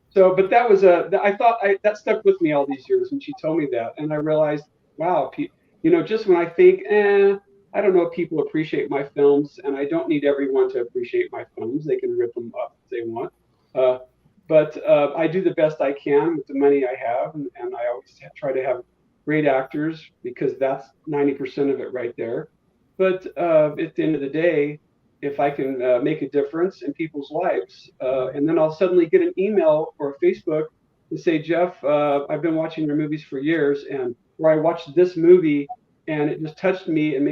So, but that was that stuck with me all these years when she told me that, and I realized, wow, you know, just when I think, I don't know if people appreciate my films, and I don't need everyone to appreciate my films. They can rip them up if they want, but I do the best I can with the money I have, and I always try to have great actors, because that's 90% of it right there. But at the end of the day, if I can make a difference in people's lives, and then I'll suddenly get an email or a Facebook and say, Jeff, I've been watching your movies for years, and where I watched this movie and it just touched me and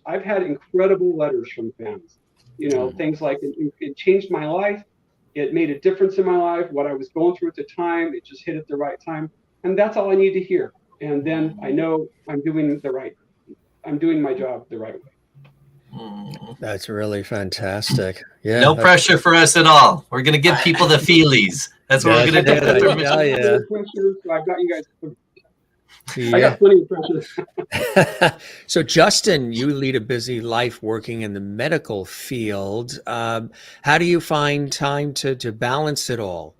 I've had incredible letters from fans, you know, things like it changed my life. It made a difference in my life. What I was going through at the time, it just hit at the right time. And that's all I need to hear. And then I know I'm doing my job the right way. That's really fantastic. Yeah. No pressure for us at all. We're going to give people the feelies. That's what we're going to do. Yeah. So I've got you guys. Yeah. I got plenty of pressure. So, Justin, you lead a busy life working in the medical field. How do you find time to balance it all?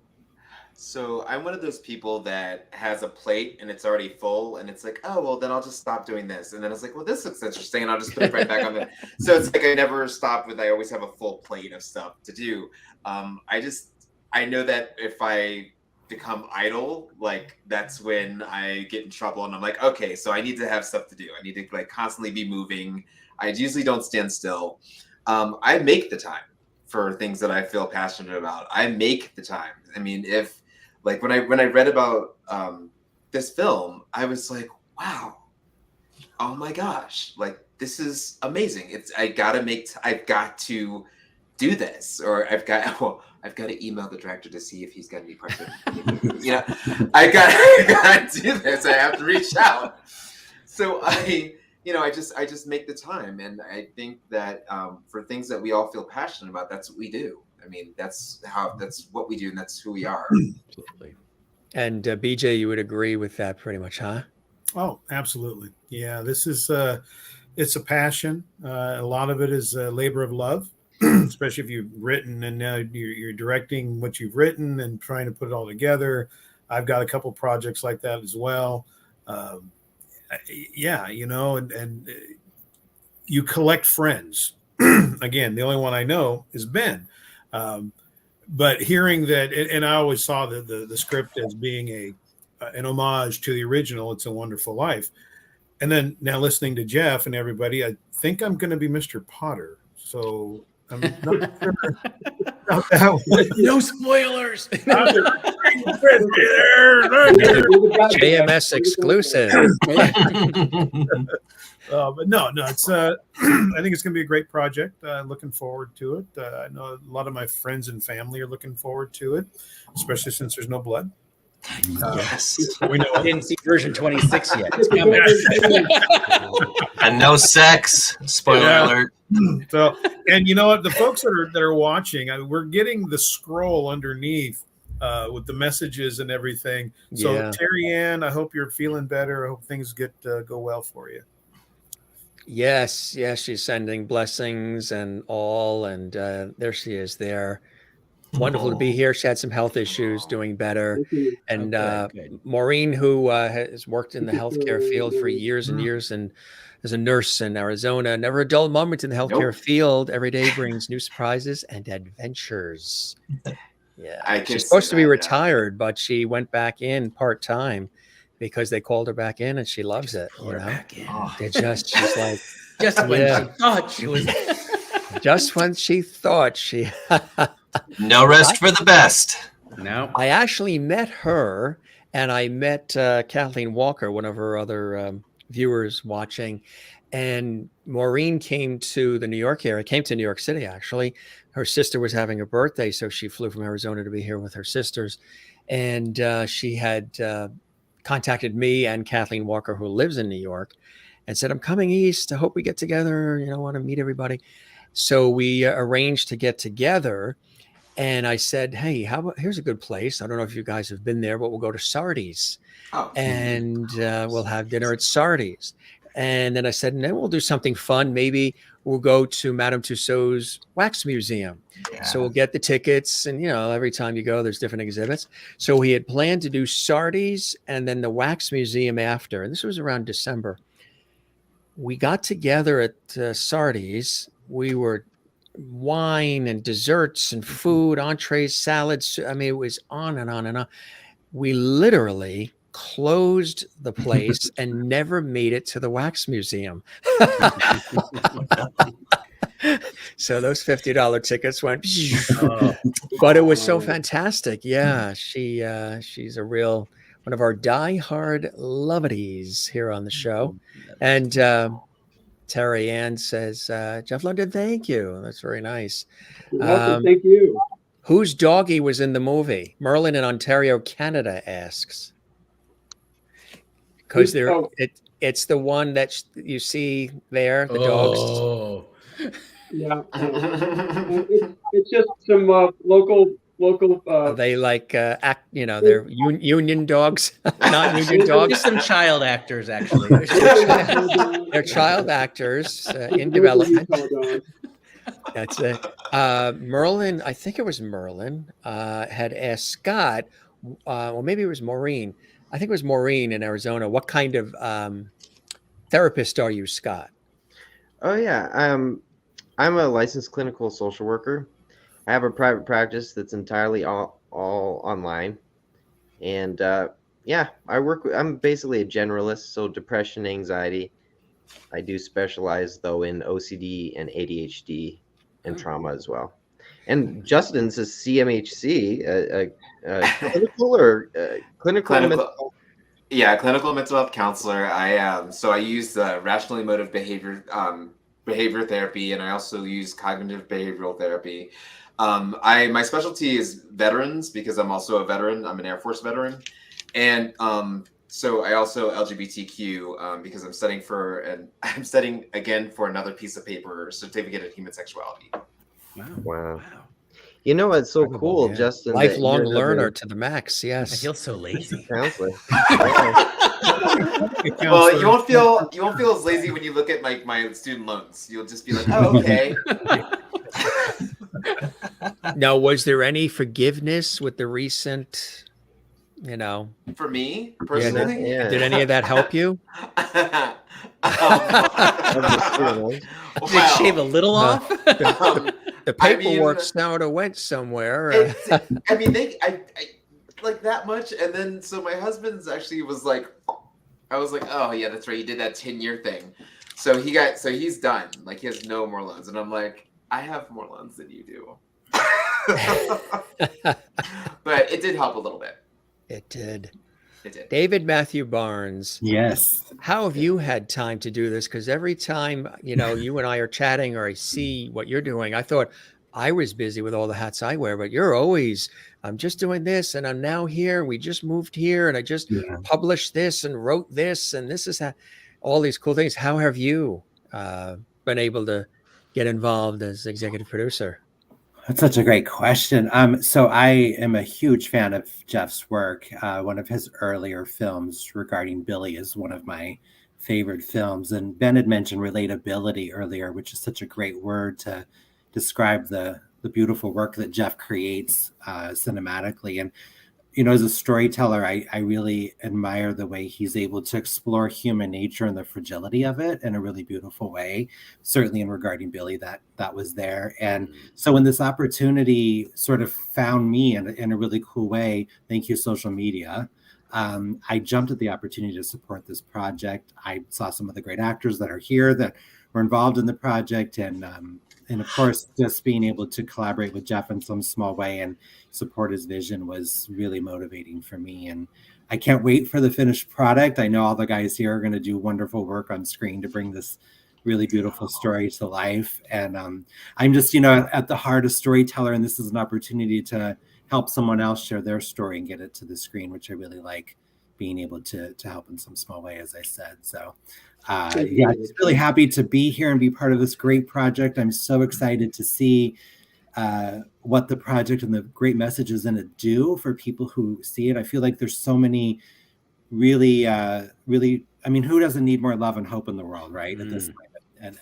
So I'm one of those people that has a plate and it's already full, and it's like, oh, well, then I'll just stop doing this. And then it's like, well, this looks interesting, and I'll just put it right back on there. So it's like I never stop I always have a full plate of stuff to do. I know that if I become idle, like that's when I get in trouble, and I'm like, okay, so I need to have stuff to do. I need to like constantly be moving. I usually don't stand still. I make the time for things that I feel passionate about. I make the time. I mean, when I read about this film, I was like, wow, oh my gosh, like this is amazing. I've got to do this, or I've got to email the director to see if he's got any parts of it. You know, I got to do this. I have to reach out. So I just make the time, and I think that for things that we all feel passionate about, that's what we do. I mean, that's what we do, and that's who we are. Absolutely. And BJ, you would agree with that pretty much, huh? Oh, absolutely. Yeah, this is it's a passion. A lot of it is a labor of love, especially if you've written and now you're directing what you've written and trying to put it all together. I've got a couple projects like that as well. yeah, and you collect friends. Again, the only one I know is Ben. But hearing that, and I always saw the script as being an homage to the original "It's a Wonderful Life," and then now listening to Jeff and everybody, I think I'm going to be Mr. Potter. So I'm not sure about that one. No spoilers. JMS exclusive. But no, it's. I think it's going to be a great project. Looking forward to it. I know a lot of my friends and family are looking forward to it, especially since there's no blood. Yes. We know. I didn't see version 26 yet. It's coming. And no sex. Spoiler Yeah. alert. So, and you know what? The folks that are watching, we're getting the scroll underneath with the messages and everything. So, Yeah. Terry Ann, I hope you're feeling better. I hope things go well for you. Yes, she's sending blessings and all, and there she is there. Wonderful to be here. She had some health issues, doing better. And Good. Maureen, who has worked in the healthcare field for years and years and as a nurse in Arizona, never a dull moment in the healthcare field. Every day brings new surprises and adventures. Yeah. She's supposed to be retired, but she went back in part-time because they called her back in and she loves it. She's like, Just when she thought she was. just when she thought she. No rest for the best. No. I actually met her, and I met Kathleen Walker, one of her other viewers watching. And Maureen came to the New York area, came to New York City, actually. Her sister was having a birthday, so she flew from Arizona to be here with her sisters. And she had contacted me and Kathleen Walker, who lives in New York, and said, I'm coming east. I hope we get together. I want to meet everybody. So we arranged to get together. And I said, hey, here's a good place. I don't know if you guys have been there, but we'll go to Sardi's and we'll have dinner at Sardi's. And then I said, and then we'll do something fun. Maybe we'll go to Madame Tussauds Wax Museum. Yeah. So we'll get the tickets. And, every time you go, there's different exhibits. So we had planned to do Sardi's and then the Wax Museum after. And this was around December. We got together at Sardi's. We were wine and desserts and food, entrees, salads. I mean, it was on and on and on. We literally closed the place and never made it to the Wax Museum. So those $50 tickets went, but it was so fantastic. Yeah, she's a real one of our diehard lovities here on the show. And Terry Ann says, Jeff London, thank you. That's very nice. Thank you. Whose doggy was in the movie? Merlin in Ontario, Canada asks. Because it's the one that you see there, the dogs. Yeah. It's just some local. They like act, they're union dogs, not union dogs. Just some child actors, actually. They're child actors in development. That's it. Merlin, I think it was Merlin, had asked Scott, or maybe it was Maureen. I think it was Maureen in Arizona. What kind of therapist are you, Scott? Oh, yeah. I'm a licensed clinical social worker. I have a private practice that's entirely all online. And I'm basically a generalist. So depression, anxiety. I do specialize, though, in OCD and ADHD and trauma as well. And Justin's a CMHC, clinical mental. Yeah, clinical mental health counselor. I use rational emotive behavior therapy, and I also use cognitive behavioral therapy. My specialty is veterans because I'm also a veteran. I'm an Air Force veteran, and so I also LGBTQ because I'm studying again for another piece of paper, certificate of human sexuality. Wow. You know what's so cool, Justin? Lifelong learner to the max. Yes. I feel so lazy. Counselor. Well, you won't feel as lazy when you look at my student loans. You'll just be like, oh, okay. Now, was there any forgiveness with the recent You know, For me yeah. personally, Did any of that help you? Of the student um, loans. Did it shave a well, little off? The I paperwork mean, sound have went somewhere. it's. I mean, I like that much, and then so my husband's actually was like, I was like, oh yeah, that's right, he did that 10-year thing, so he's done, like he has no more loans, and I'm like, I have more loans than you do, but it did help a little bit. It did. It did. David Matthew Barnes. Yes. How have you had time to do this? Because every time, you and I are chatting or I see what you're doing, I thought I was busy with all the hats I wear, but you're always, I'm just doing this and I'm now here. We just moved here and I just published this and wrote this and this is all these cool things. How have you been able to get involved as executive producer? That's such a great question. So I am a huge fan of Jeff's work. One of his earlier films regarding Billy is one of my favorite films. And Ben had mentioned relatability earlier, which is such a great word to describe the beautiful work that Jeff creates cinematically. And as a storyteller, I really admire the way he's able to explore human nature and the fragility of it in a really beautiful way. Certainly in regarding Billy, that was there. And so when this opportunity sort of found me in a really cool way, thank you, social media, I jumped at the opportunity to support this project. I saw some of the great actors that are here that were involved in the project, and of course, just being able to collaborate with Jeff in some small way and support his vision was really motivating for me. And I can't wait for the finished product. I know all the guys here are going to do wonderful work on screen to bring this really beautiful story to life. And I'm just, at the heart a storyteller, and this is an opportunity to help someone else share their story and get it to the screen, which I really like being able to help in some small way, as I said. So just really happy to be here and be part of this great project. I'm so excited to see what the project and the great messages in it do for people who see it. I feel like there's so many really, I mean, who doesn't need more love and hope in the world, right? At this time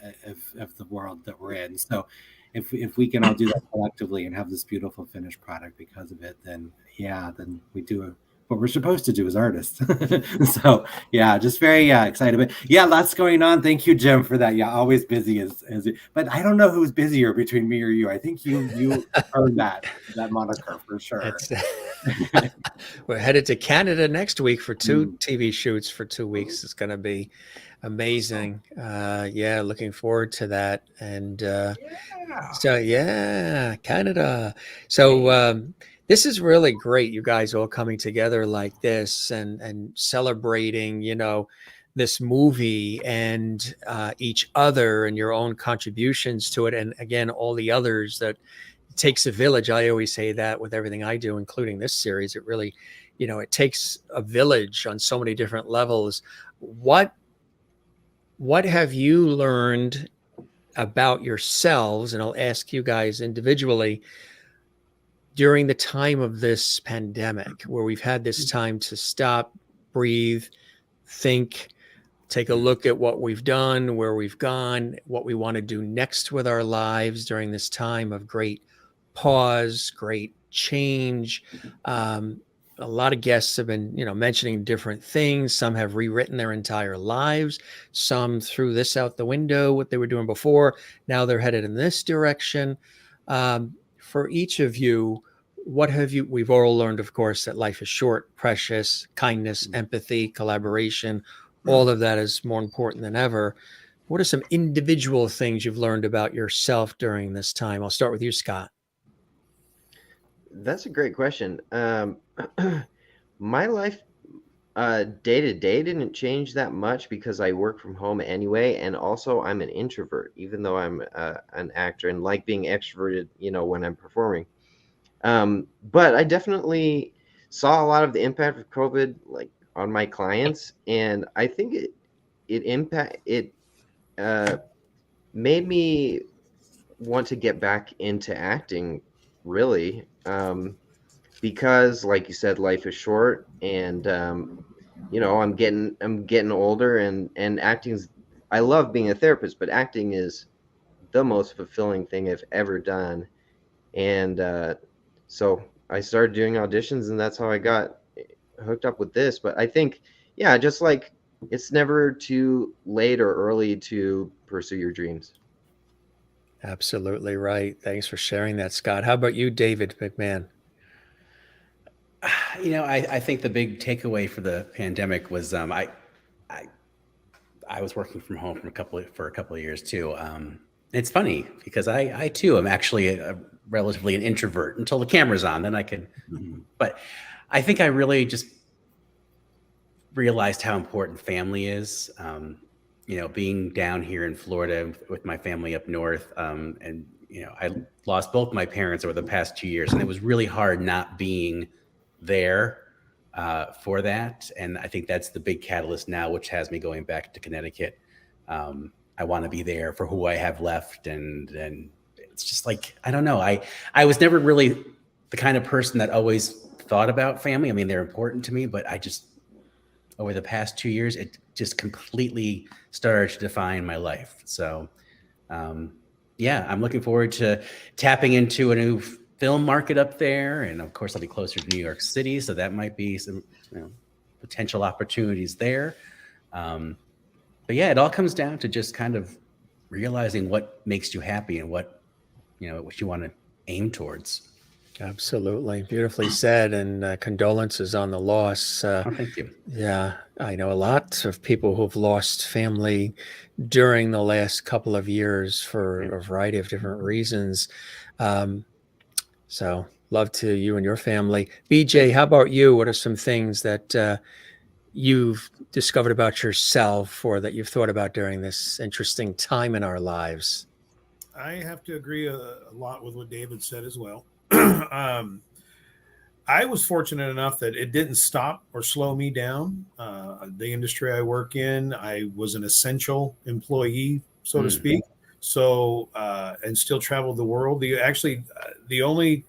of the world that we're in. So if we can all do that collectively and have this beautiful finished product because of it, then we do what we're supposed to do as artists. So just very excited. But lots going on. Thank you, Jim, for that. Always busy but I don't know who's busier between me or you. I think you earned that moniker for sure. We're headed to Canada next week for 2 TV shoots for 2 weeks. It's going to be amazing. Looking forward to that. And Canada. So this is really great. You guys all coming together like this and celebrating, this movie and each other and your own contributions to it. And again, all the others that it takes a village. I always say that with everything I do, including this series. It really, it takes a village on so many different levels. What have you learned about yourselves? And I'll ask you guys individually during the time of this pandemic, where we've had this time to stop, breathe, think, take a look at what we've done, where we've gone, what we want to do next with our lives during this time of great pause, great change. A lot of guests have been, mentioning different things. Some have rewritten their entire lives. Some threw this out the window, what they were doing before. Now they're headed in this direction. For each of you, we've all learned, of course, that life is short, precious, kindness, empathy, collaboration, all of that is more important than ever. What are some individual things you've learned about yourself during this time? I'll start with you, Scott. That's a great question. My life day to day didn't change that much because I work from home anyway, and also I'm an introvert, even though I'm an actor and like being extroverted, when I'm performing. But I definitely saw a lot of the impact of COVID, like on my clients, and I think it made me want to get back into acting, really, because, like you said, life is short, and I'm getting older, and acting's. I love being a therapist, but acting is the most fulfilling thing I've ever done, and so I started doing auditions, and that's how I got hooked up with this. But I think, yeah, just like it's never too late or early to pursue your dreams. Absolutely right. Thanks for sharing that, Scott. How about you, David McMahon? I think the big takeaway for the pandemic was I was working from home for a couple of years too. It's funny because I too am actually relatively an introvert until the camera's on. Then I can, but I think I really just realized how important family is. Being down here in Florida with my family up north, and I lost both my parents over the past 2 years, and it was really hard not being there for that. And I think that's the big catalyst now, which has me going back to Connecticut. I want to be there for who I have left, and it's just like, I don't know. I was never really the kind of person that always thought about family. I mean, they're important to me, but I just, over the past 2 years, it just completely started to define my life. So, yeah, I'm looking forward to tapping into a new film market up there. And of course, I'll be closer to New York City. So that might be some potential opportunities there. But yeah, it all comes down to just kind of realizing what makes you happy and what you want to aim towards. Absolutely. Beautifully said. And condolences on the loss. Thank you. Yeah, I know a lot of people who've lost family during the last couple of years for a variety of different reasons. So love to you and your family. BJ, how about you? What are some things that you've discovered about yourself or that you've thought about during this interesting time in our lives? I have to agree a lot with what David said as well. I was fortunate enough that it didn't stop or slow me down. The industry I work in, I was an essential employee, so to speak. So, and still traveled the world. The only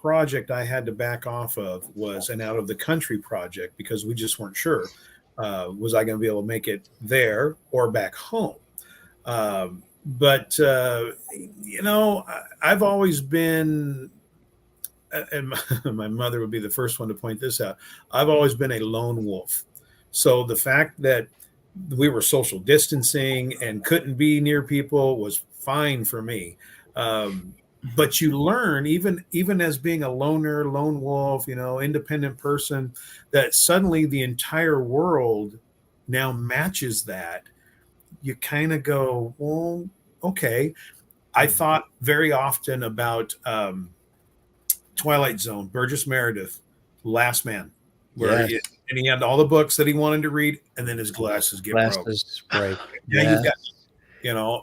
project I had to back off of was an out of the country project because we just weren't sure. Was I going to be able to make it there or back home? But I've always been, and my mother would be the first one to point this out, I've always been a lone wolf. So the fact that we were social distancing and couldn't be near people was fine for me. But you learn, even as being a lone wolf, independent person, that suddenly the entire world now matches that. You kind of go, well, okay. I thought very often about Twilight Zone, Burgess Meredith, Last Man, where Yes. and he had all the books that he wanted to read, and then his glasses get broke. Break. Yeah, you've got,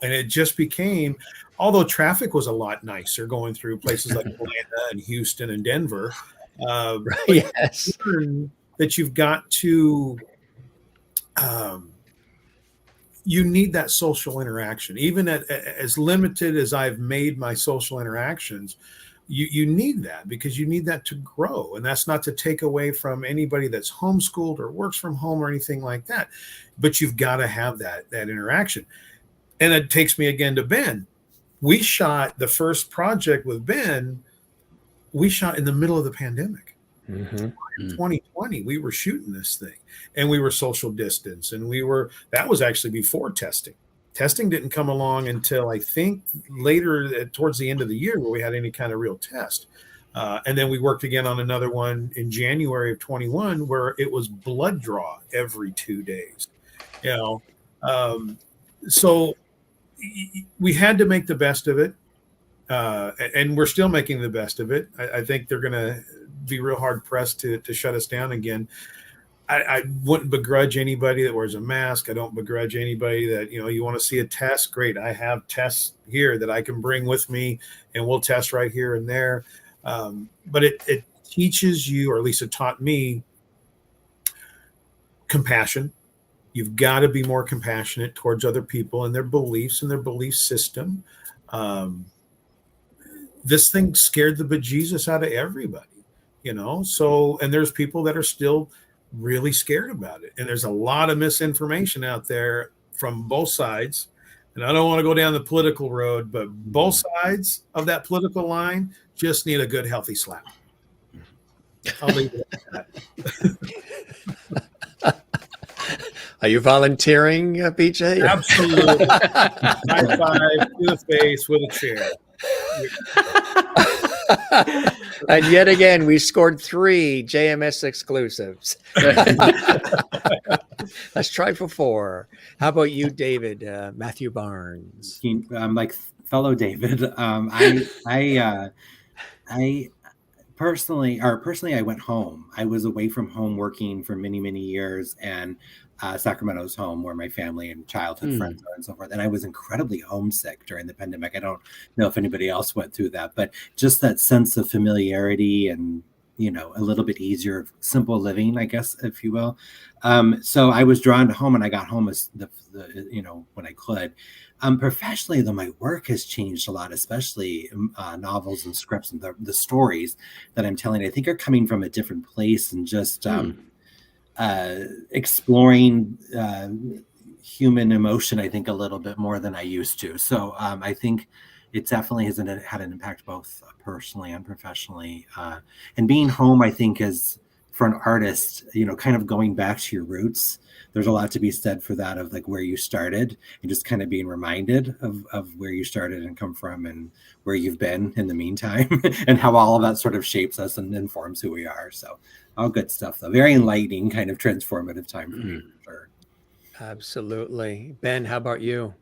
and it just became, although traffic was a lot nicer going through places like Atlanta and Houston and Denver. Yes. That you've got to, you need that social interaction. Even as limited as I've made my social interactions, you need that because you need that to grow. And that's not to take away from anybody that's homeschooled or works from home or anything like that. But you've got to have that interaction. And it takes me again to Ben. We shot the first project with Ben. We shot in the middle of the pandemic. Mm-hmm. In 2020, we were shooting this thing and we were social distance and that was actually before testing. Testing didn't come along until I think later towards the end of the year where we had any kind of real test. And then we worked again on another one in January of 21 where it was blood draw every 2 days. So we had to make the best of it. And we're still making the best of it. I think they're going to be real hard pressed to shut us down again. I wouldn't begrudge anybody that wears a mask. I don't begrudge anybody that, you want to see a test. Great. I have tests here that I can bring with me and we'll test right here and there. But it teaches you, or at least it taught me, compassion. You've got to be more compassionate towards other people and their beliefs and their belief system. This thing scared the bejesus out of everybody, So, and there's people that are still really scared about it. And there's a lot of misinformation out there from both sides. And I don't want to go down the political road, but both sides of that political line just need a good, healthy slap. I'll leave it at that. Are you volunteering, BJ? Absolutely. High five to the face with a chair. And yet again, we scored 3 JMS exclusives. Let's try for 4. How about you, David? Matthew Barnes. Like fellow David, I personally, I went home. I was away from home working for many, many years, and Sacramento's home where my family and childhood friends are and so forth. And I was incredibly homesick during the pandemic. I don't know if anybody else went through that, but just that sense of familiarity and, you know, a little bit easier, simple living, I guess, if you will. So I was drawn to home, and I got home as when I could. Professionally, though, my work has changed a lot, especially novels and scripts, and the stories that I'm telling, I think, are coming from a different place, and just exploring human emotion, I think, a little bit more than I used to. So I think it definitely has had an impact both personally and professionally. And being home, I think, is, for an artist, you know, kind of going back to your roots. There's a lot to be said for that, of like where you started, and just kind of being reminded of where you started and come from, and where you've been in the meantime, and how all of that sort of shapes us and informs who we are. So all good stuff, though. Very enlightening, kind of transformative time for me, for sure. Absolutely. Ben, how about you?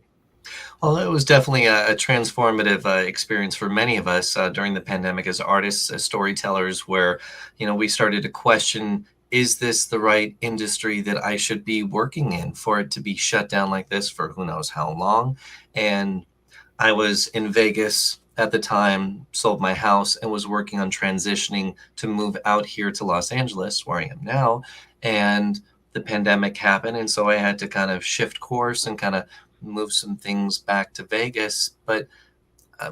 Well, it was definitely a transformative experience for many of us during the pandemic as artists, as storytellers, where, you know, we started to question, is this the right industry that I should be working in, for it to be shut down like this for who knows how long? And I was in Vegas at the time, sold my house, and was working on transitioning to move out here to Los Angeles, where I am now. And the pandemic happened, and so I had to kind of shift course and kind of move some things back to Vegas. But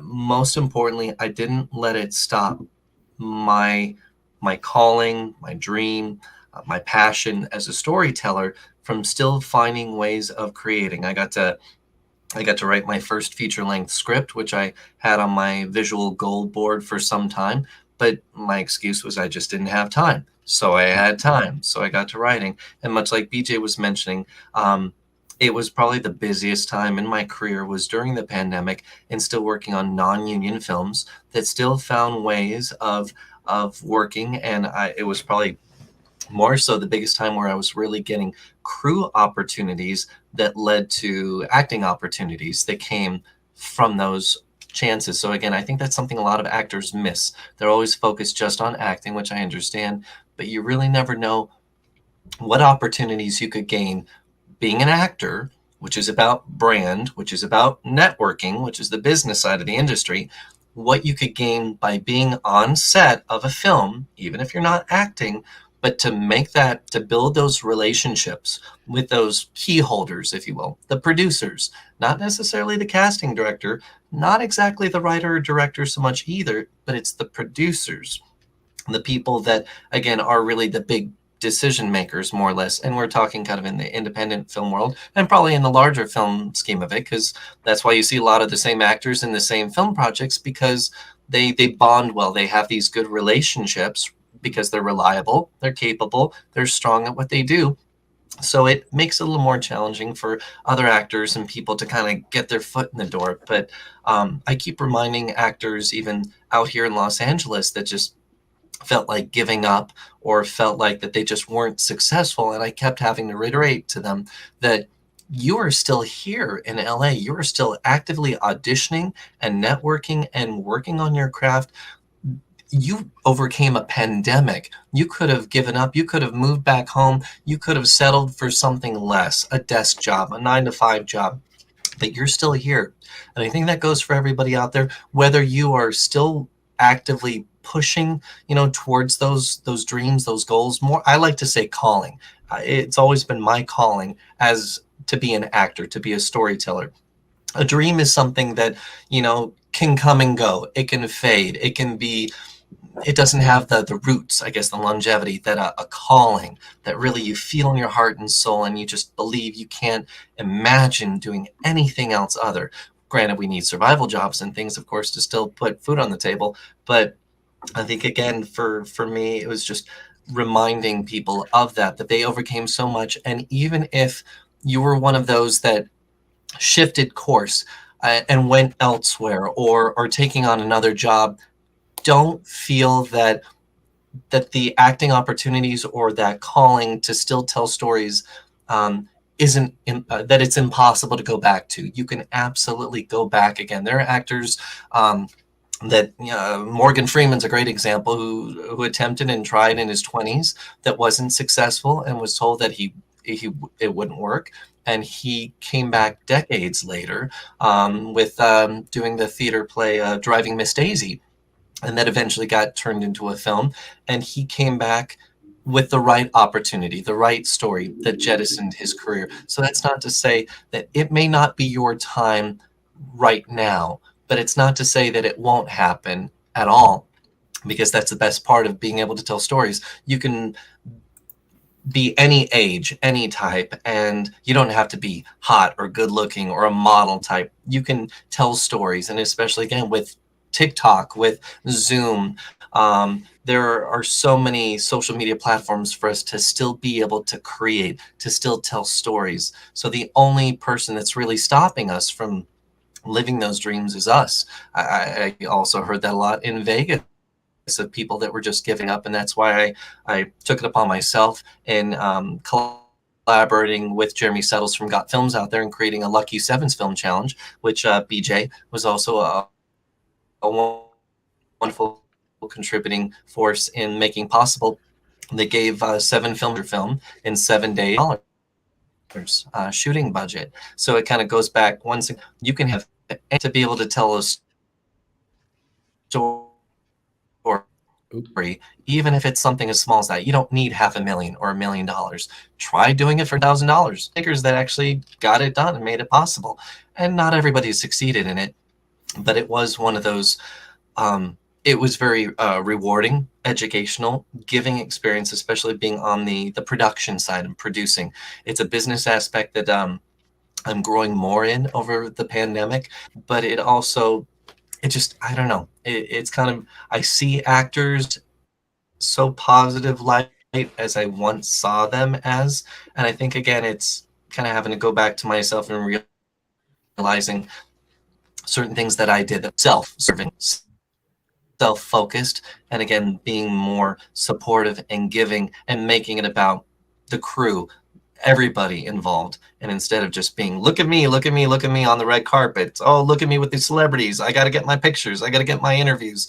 most importantly, I didn't let it stop my calling, my dream, my passion as a storyteller from still finding ways of creating. I got to write my first feature-length script, which I had on my visual goal board for some time, but my excuse was I just didn't have time. So I had time, so I got to writing. And much like BJ was mentioning, it was probably the busiest time in my career was during the pandemic, and still working on non-union films that still found ways of working. And it was probably more so the biggest time where I was really getting crew opportunities that led to acting opportunities that came from those chances. So again, I think that's something a lot of actors miss. They're always focused just on acting, which I understand, but you really never know what opportunities you could gain being an actor, which is about brand, which is about networking, which is the business side of the industry, what you could gain by being on set of a film, even if you're not acting, but to build those relationships with those key holders, if you will, the producers, not necessarily the casting director, not exactly the writer or director so much either, but it's the producers, the people that, again, are really the big decision makers, more or less. And we're talking kind of in the independent film world, and probably in the larger film scheme of it, because that's why you see a lot of the same actors in the same film projects, because they bond well. They have these good relationships because they're reliable, they're capable, they're strong at what they do. So it makes it a little more challenging for other actors and people to kind of get their foot in the door. But I keep reminding actors, even out here in Los Angeles, that just felt like giving up or felt like that they just weren't successful. And I kept having to reiterate to them that you are still here in LA. You are still actively auditioning and networking and working on your craft. You overcame a pandemic. You could have given up. You could have moved back home. You could have settled for something less, a desk job, a 9-to-5 job, but you're still here. And I think that goes for everybody out there, whether you are still actively pushing, towards those dreams, those goals. More, I like to say calling. It's always been my calling as to be an actor, to be a storyteller. A dream is something that, can come and go. It can fade. It doesn't have the roots, I guess, the longevity that a calling that really you feel in your heart and soul, and you just believe you can't imagine doing anything else other. Granted, we need survival jobs and things, of course, to still put food on the table, but I think again for me it was just reminding people of that they overcame so much, and even if you were one of those that shifted course and went elsewhere or taking on another job, don't feel that the acting opportunities or that calling to still tell stories isn't that it's impossible to go back to. You can absolutely go back again. There are actors that Morgan Freeman's a great example, who attempted and tried in his 20s, that wasn't successful and was told that it wouldn't work, and he came back decades later with doing the theater play Driving Miss Daisy, and that eventually got turned into a film, and he came back with the right opportunity, the right story that jettisoned his career. So that's not to say that it may not be your time right now, but it's not to say that it won't happen at all, because that's the best part of being able to tell stories. You can be any age, any type, and you don't have to be hot or good looking or a model type. You can tell stories, and especially again with TikTok, with Zoom, there are so many social media platforms for us to still be able to create, to still tell stories. So the only person that's really stopping us from living those dreams is us. I also heard that a lot in Vegas, of people that were just giving up, and that's why I took it upon myself in collaborating with Jeremy Settles from Got Films out there and creating a Lucky Sevens film challenge, which BJ was also a wonderful contributing force in making possible. They gave 7 film in 7 days shooting budget. So it kind of goes back, once you can have to be able to tell a story, even if it's something as small as that. You don't need $500,000 or $1 million. Try doing it for $1,000. Thinkers that actually got it done and made it possible. And not everybody succeeded in it, but it was one of those, it was very rewarding, educational, giving experience, especially being on the production side and producing. It's a business aspect that I'm growing more in over the pandemic, but it also, it just, I don't know, it's kind of, I see actors so positive light as I once saw them as, and I think again it's kind of having to go back to myself and realizing certain things that I did, self-serving, self-focused, and again being more supportive and giving and making it about the crew, everybody involved, and instead of just being look at me on the red carpet, oh look at me with these celebrities, I got to get my pictures, I got to get my interviews.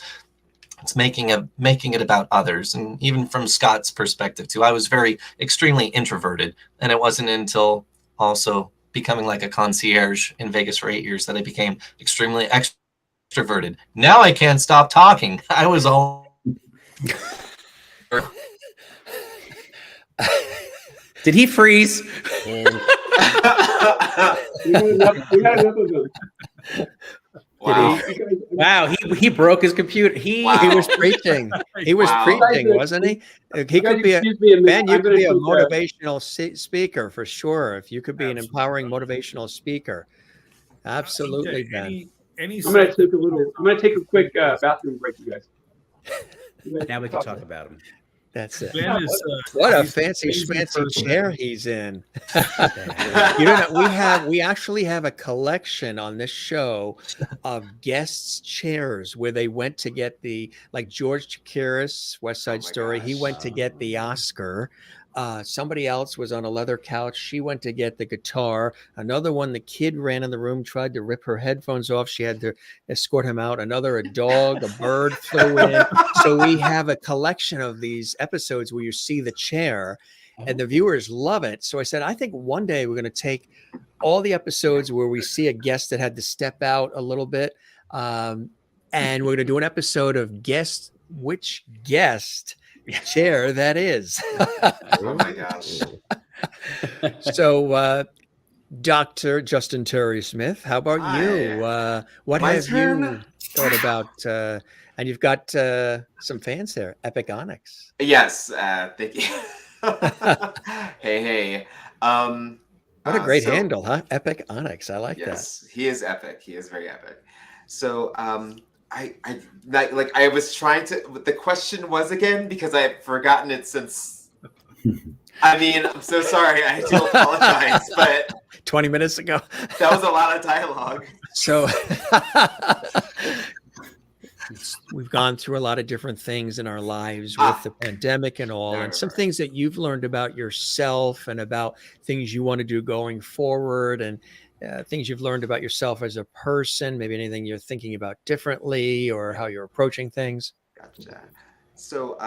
It's making it about others. And even from Scott's perspective too, I was very extremely introverted, and it wasn't until also becoming like a concierge in Vegas for 8 years that I became extremely extroverted. Now I can't stop talking. I was all Did he freeze? And We had enough of them. Wow. Wow, he broke his computer. He was preaching. He was Wow. preaching, wasn't he? He could be Ben. You could be a motivational speaker for sure. If you could be an empowering motivational speaker, absolutely, Ben. Any I'm gonna take a quick bathroom break, you guys. Now we can talk about him. That's it. Ben is, What a he's fancy an amazing schmancy person. chair he's in. We actually have a collection on this show of guests' chairs where they went to get like George Chakiris, West Side my Story. He gosh. went to get the Oscar. Somebody else was on a leather couch. She went to get the guitar. Another one, the kid ran in the room, tried to rip her headphones off. She had to escort him out. Another, a dog, a bird flew in. So we have a collection of these episodes where you see the chair, and the viewers love it. So I said, I think one day we're going to take all the episodes where we see a guest that had to step out a little bit, and we're going to do an episode of guess which guest chair that is. Oh my gosh. So, Dr. Justin Terry Smith, how about you? What My have turn? you thought about? And you've got some fans there, Epic Onyx. Yes, thank you. Hey. What a great so- handle, huh? Epic Onyx. I like Yes, he is epic. He is very epic. So I was trying to. What the question was again, because I've forgotten it since. I mean, I'm so sorry. I do apologize, but 20 minutes ago. that was a lot of dialogue. So we've gone through a lot of different things in our lives with the pandemic and all, and some things that you've learned about yourself and about things you want to do going forward, and things you've learned about yourself as a person, maybe anything you're thinking about differently or how you're approaching things. Gotcha. So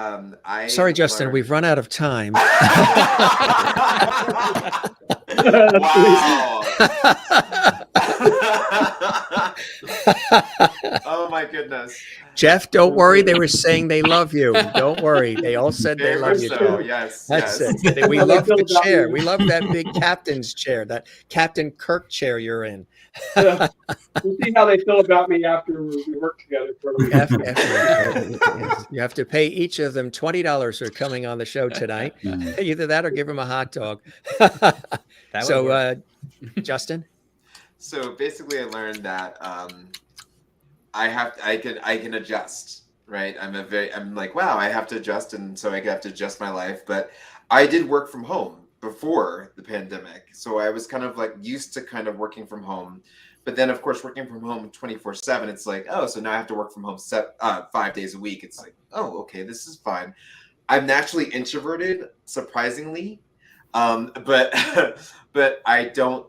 Sorry, Justin, we've run out of time. Wow. Oh my goodness. Jeff, don't worry. They were saying they love you. Don't worry. They all said they love you. So, yes. That's yes. it. We love the chair. We love that big captain's chair, that Captain Kirk chair you're in. We'll see how they feel about me after we work together for a week. You have to pay each of them $20 for coming on the show tonight. Either that or give them a hot dog. So, Justin? So basically, I learned that I can adjust, right? I'm like, wow, I have to adjust, and so I have to adjust my life. But I did work from home before the pandemic, so I was kind of like used to kind of working from home. But then, of course, working from home 24/7, it's like, oh, so now I have to work from home 5 days a week. It's like, oh, okay, this is fine. I'm naturally introverted, surprisingly, but but I don't.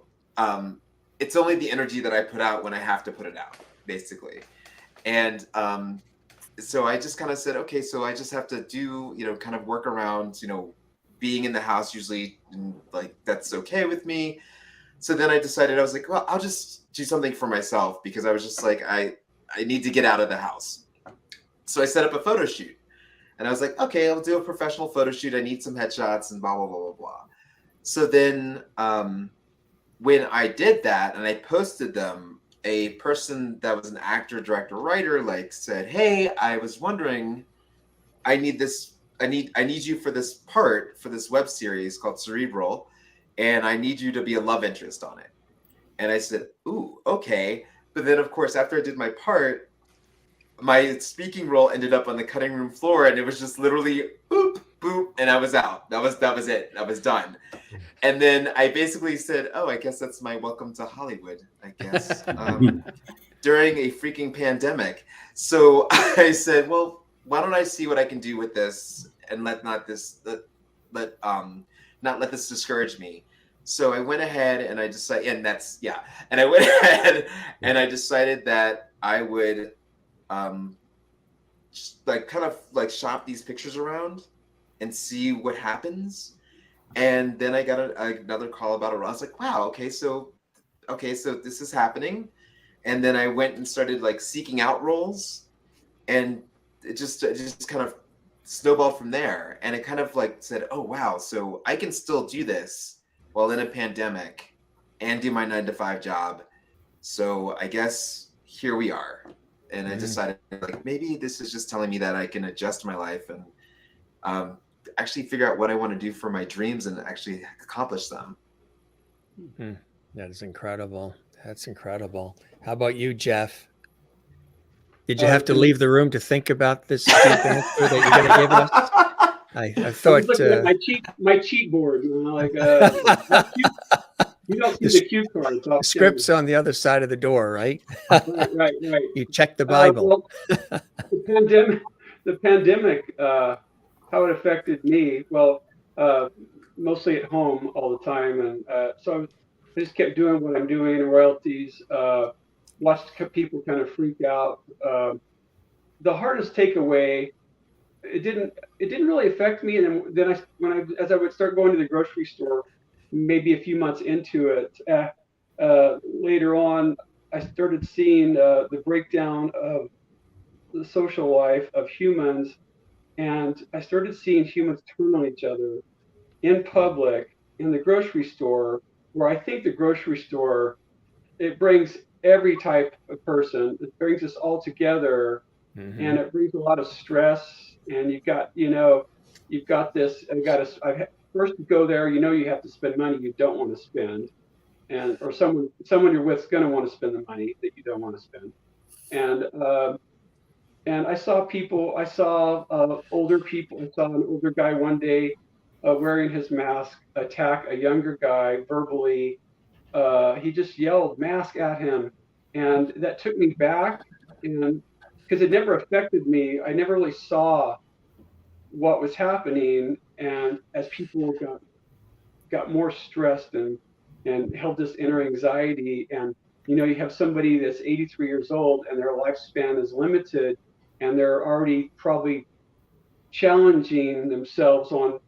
It's only the energy that I put out when I have to put it out, basically. And so I just kind of said, okay, so I just have to do, kind of work around, being in the house usually, like, that's okay with me. So then I decided, I was like, well, I'll just do something for myself, because I was just like, I need to get out of the house. So I set up a photo shoot, and I was like, okay, I'll do a professional photo shoot. I need some headshots and blah, blah, blah, blah, blah. So then when I did that and I posted them, a person that was an actor, director, writer, like, said, hey, I was wondering, I need you for this part for this web series called Cerebral, and I need you to be a love interest on it. And I said, ooh, okay. But then, of course, after I did my part, my speaking role ended up on the cutting room floor, and it was just literally boop, boop, and I was out. That was it. I was done. And then I basically said, oh, I guess that's my welcome to Hollywood, I guess, during a freaking pandemic. So I said, well, why don't I see what I can do with this and not let this discourage me. So I went ahead and I decided, and I went ahead and I decided that I would kind of shop these pictures around and see what happens. And then I got another call about it. I was like, wow, okay, so this is happening. And then I went and started seeking out roles, and it just kind of snowballed from there. And it kind of said, oh wow, so I can still do this while in a pandemic and do my 9-to-5 job. So I guess here we are. And I decided maybe this is just telling me that I can adjust my life and actually figure out what I want to do for my dreams and actually accomplish them. That is incredible. That's incredible. How about you, Jeff? Did you have to leave the room to think about this answer that you're going to give us? I thought I was looking at my cheat board, you don't see the cue cards. The script's on the other side of the door, right? Right. You check the Bible. The pandemic, how it affected me, mostly at home all the time. And so I just kept doing what I'm doing, royalties, watched people kind of freak out. The hardest takeaway, it didn't really affect me. And then as I would start going to the grocery store, maybe a few months into it, later on, I started seeing the breakdown of the social life of humans. And I started seeing humans turn on each other in public, in the grocery store, where I think the grocery store, it brings every type of person. It brings us all together, and it brings a lot of stress. And you've got this. First you go there, you have to spend money you don't want to spend, or someone you're with is going to want to spend the money that you don't want to spend. And I saw people, I saw older people. I saw an older guy one day wearing his mask attack a younger guy verbally. He just yelled mask at him. And that took me back, and because it never affected me, I never really saw what was happening. And as people got more stressed and held this inner anxiety, and you have somebody that's 83 years old and their lifespan is limited, and they're already probably challenging themselves on,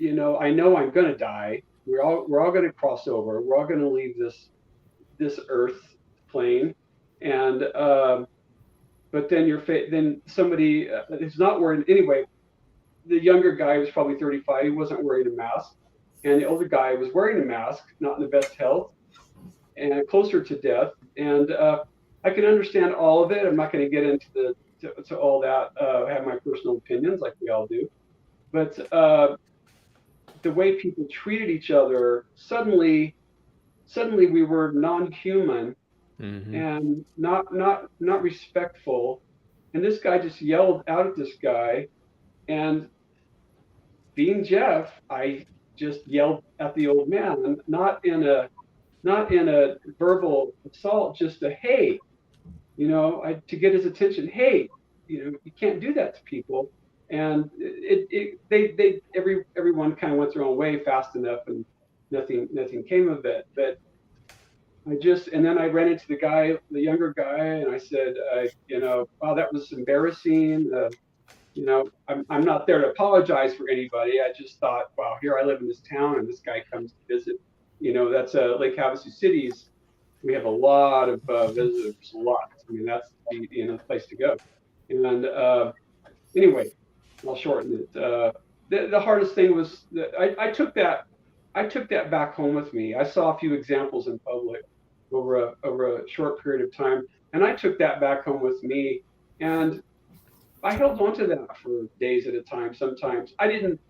I know I'm going to die. We're all going to cross over. We're all going to leave this earth plane. And but then then somebody who's not wearing, anyway, the younger guy was probably 35. He wasn't wearing a mask, and the older guy was wearing a mask, not in the best health, and closer to death. And I can understand all of it. I'm not going to get into to all that. I have my personal opinions, like we all do. But the way people treated each other, suddenly we were non-human and not respectful. And this guy just yelled out at this guy, and being Jeff, I just yelled at the old man, not in a verbal assault, just a hey, to get his attention. Hey, you can't do that to people. And everyone kind of went their own way fast enough, and nothing came of it. But and then I ran into the younger guy, and I said, wow, that was embarrassing. I'm not there to apologize for anybody. I just thought, wow, here I live in this town, and this guy comes to visit. That's Lake Havasu Cities. We have a lot of visitors, a lot. I mean, that's the place to go. And anyway, I'll shorten it. The hardest thing was that I took that back home with me. I saw a few examples in public over a short period of time, and I took that back home with me, and I held on to that for days at a time. Sometimes I didn't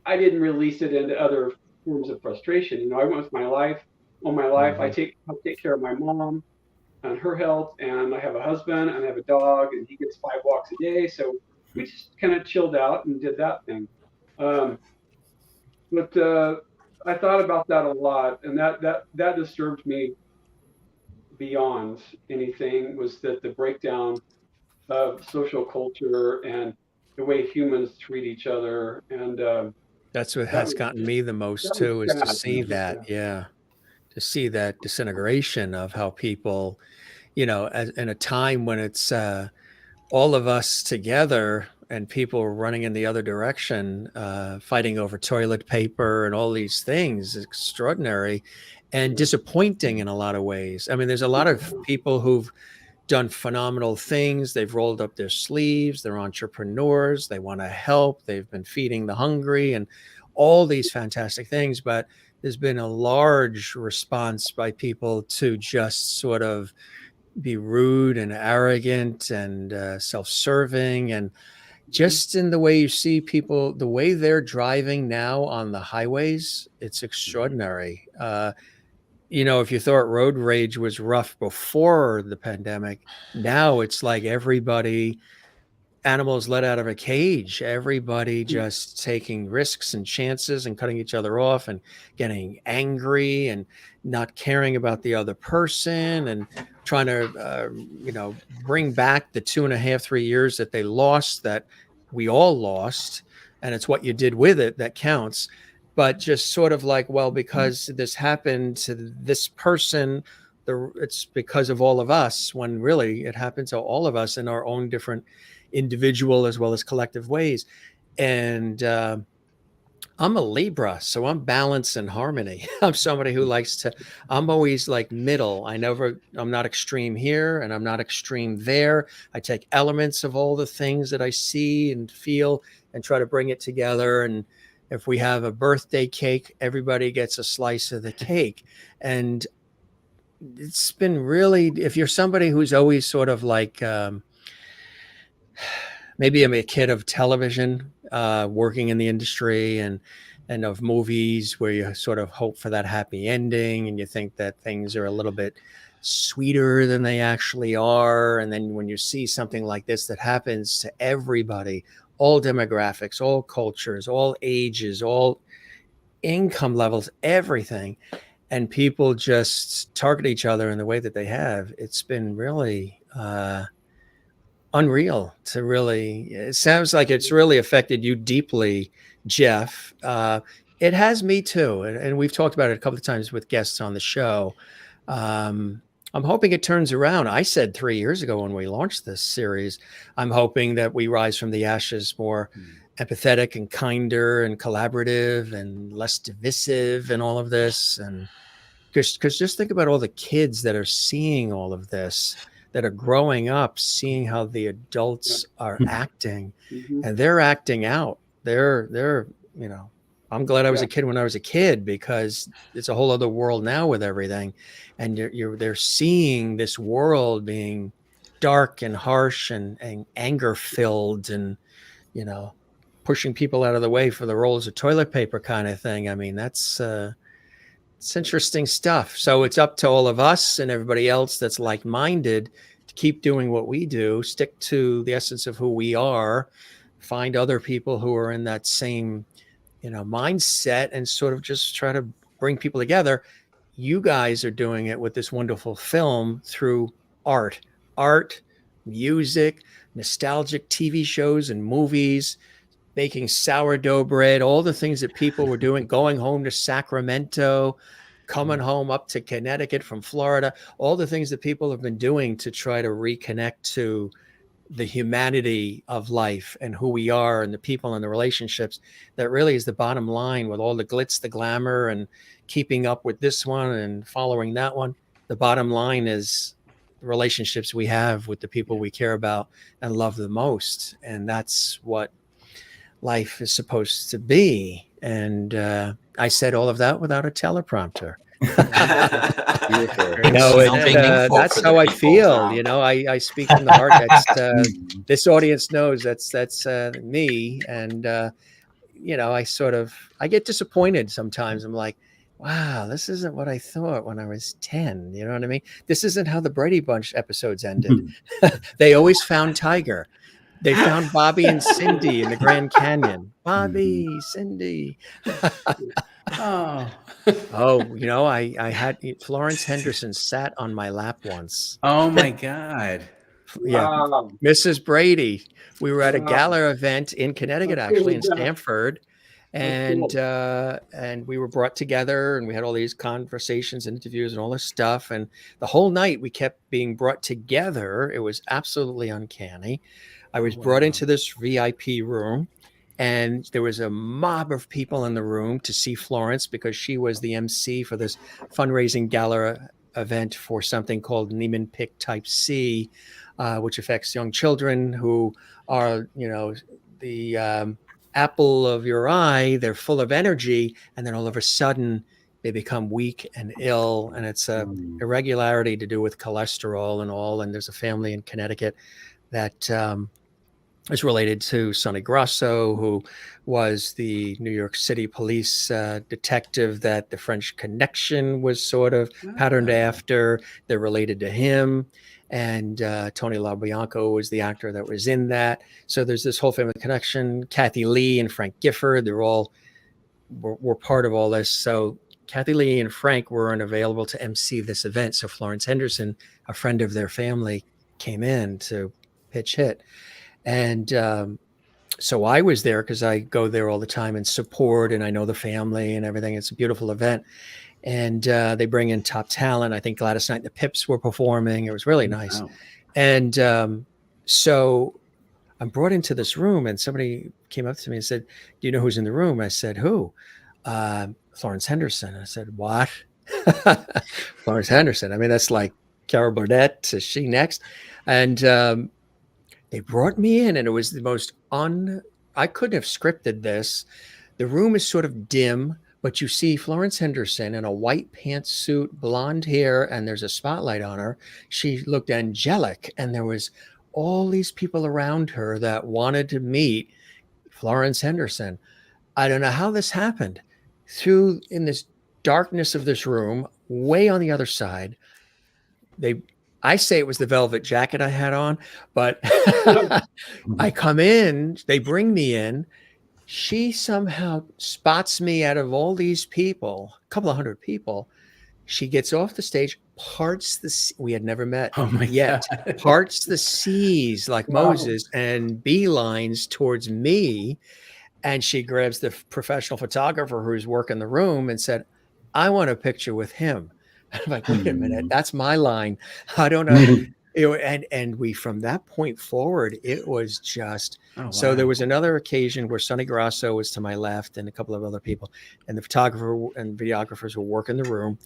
release it into other forms of frustration. I went with my life. All my life, I take care of my mom and her health, and I have a husband and I have a dog, and he gets 5 walks a day. So we just kind of chilled out and did that thing. But I thought about that a lot, and that disturbed me beyond anything. Was that the breakdown of social culture and the way humans treat each other? And that's what has gotten me the most too, is to see that, to see that disintegration of how people, as in a time when it's all of us together and people running in the other direction, fighting over toilet paper and all these things, extraordinary and disappointing in a lot of ways. I mean, there's a lot of people who've done phenomenal things. They've rolled up their sleeves. They're entrepreneurs. They want to help. They've been feeding the hungry and all these fantastic things. But there's been a large response by people to just sort of be rude and arrogant and self-serving. And just in the way you see people, the way they're driving now on the highways, it's extraordinary. If you thought road rage was rough before the pandemic, now it's like everybody, animals let out of a cage, everybody just taking risks and chances and cutting each other off and getting angry and not caring about the other person and trying to, bring back the 2.5, 3 years that they lost, that we all lost. And it's what you did with it that counts. But just sort of like, well, because this happened to this person, it's because of all of us, when really it happened to all of us in our own different individual as well as collective ways. And I'm a Libra, so I'm balance and harmony. I'm somebody who I'm always like middle. I'm not extreme here and I'm not extreme there. I take elements of all the things that I see and feel and try to bring it together. And if we have a birthday cake, everybody gets a slice of the cake. And it's been really, if you're somebody who's always sort of like, maybe I'm a kid of television, working in the industry and of movies where you sort of hope for that happy ending and you think that things are a little bit sweeter than they actually are. And then when you see something like this that happens to everybody, all demographics, all cultures, all ages, all income levels, everything, and people just target each other in the way that they have, it's been really unreal to really, it sounds like it's really affected you deeply, Jeff. It has me too. And we've talked about it a couple of times with guests on the show. Um, I'm hoping it turns around. I said 3 years ago when we launched this series, I'm hoping that we rise from the ashes more empathetic and kinder and collaborative and less divisive and all of this. And because just think about all the kids that are seeing all of this, that are growing up, seeing how the adults are acting, and they're acting out. They're I'm glad I was a kid when I was a kid, because it's a whole other world now with everything, and they're seeing this world being dark and harsh and anger filled, and pushing people out of the way for the rolls of toilet paper kind of thing. I mean, it's interesting stuff. So it's up to all of us and everybody else that's like-minded to keep doing what we do, stick to the essence of who we are, find other people who are in that same, mindset, and sort of just try to bring people together. You guys are doing it with this wonderful film through art, music, nostalgic TV shows and movies, making sourdough bread, all the things that people were doing, going home to Sacramento, coming home up to Connecticut from Florida, all the things that people have been doing to try to reconnect to the humanity of life and who we are and the people and the relationships. That really is the bottom line, with all the glitz, the glamour, and keeping up with this one and following that one. The bottom line is the relationships we have with the people we care about and love the most. And that's what life is supposed to be. And I said all of that without a teleprompter. That's how I feel. I speak from the heart. That's this audience knows that's me. And I get disappointed sometimes. I'm like, wow, this isn't what I thought when I was 10. You know what I mean? This isn't how the Brady Bunch episodes ended. They always found Tiger. They found Bobby and Cindy in the Grand Canyon. Bobby, Cindy. Oh, I had Florence Henderson sat on my lap once. oh my God. Yeah. Wow. Mrs. Brady. We were at a gala event in Connecticut, actually, in Stamford. And we were brought together, and we had all these conversations, interviews, and all this stuff. And the whole night we kept being brought together. It was absolutely uncanny. I was brought into this VIP room, and there was a mob of people in the room to see Florence, because she was the MC for this fundraising gala event for something called Neiman Pick Type C, which affects young children who are, the apple of your eye. They're full of energy, and then all of a sudden they become weak and ill, and it's a irregularity to do with cholesterol and all. And there's a family in Connecticut that is related to Sonny Grasso, who was the New York City police detective that the French Connection was sort of patterned after. They're related to him. And Tony LaBianco was the actor that was in that. So there's this whole family connection. Kathy Lee and Frank Gifford, they're all were part of all this. So Kathy Lee and Frank weren't available to MC this event. So Florence Henderson, a friend of their family, came in to pitch hit. And so I was there because I go there all the time and support, and I know the family and everything. It's a beautiful event. And they bring in top talent. I think Gladys Knight and the Pips were performing. It was really nice. Wow. And so I'm brought into this room, and somebody came up to me and said, "Do you know who's in the room?" I said, "Who?" Florence Henderson. I said, "What?" Florence Henderson. I mean, that's like Carol Burnett. Is she next? And they brought me in, and it was the most I couldn't have scripted this. The room is sort of dim, but you see Florence Henderson in a white pantsuit, blonde hair, and there's a spotlight on her. She looked angelic, and there was all these people around her that wanted to meet Florence Henderson. I don't know how this happened. In this darkness of this room, way on the other side, I say it was the velvet jacket I had on, but I come in, they bring me in. She somehow spots me out of all these people, a couple of hundred people. She gets off the stage, parts the, we had never met Oh my yet, God. parts the seas like Wow. Moses and beelines towards me. And she grabs the professional photographer who's working the room and said, I want a picture with him. I'm like, wait a minute, that's my line. I don't know. And we, from that point forward, it was just, so there was another occasion where Sonny Grasso was to my left and a couple of other people, and the photographer and videographers were working the room,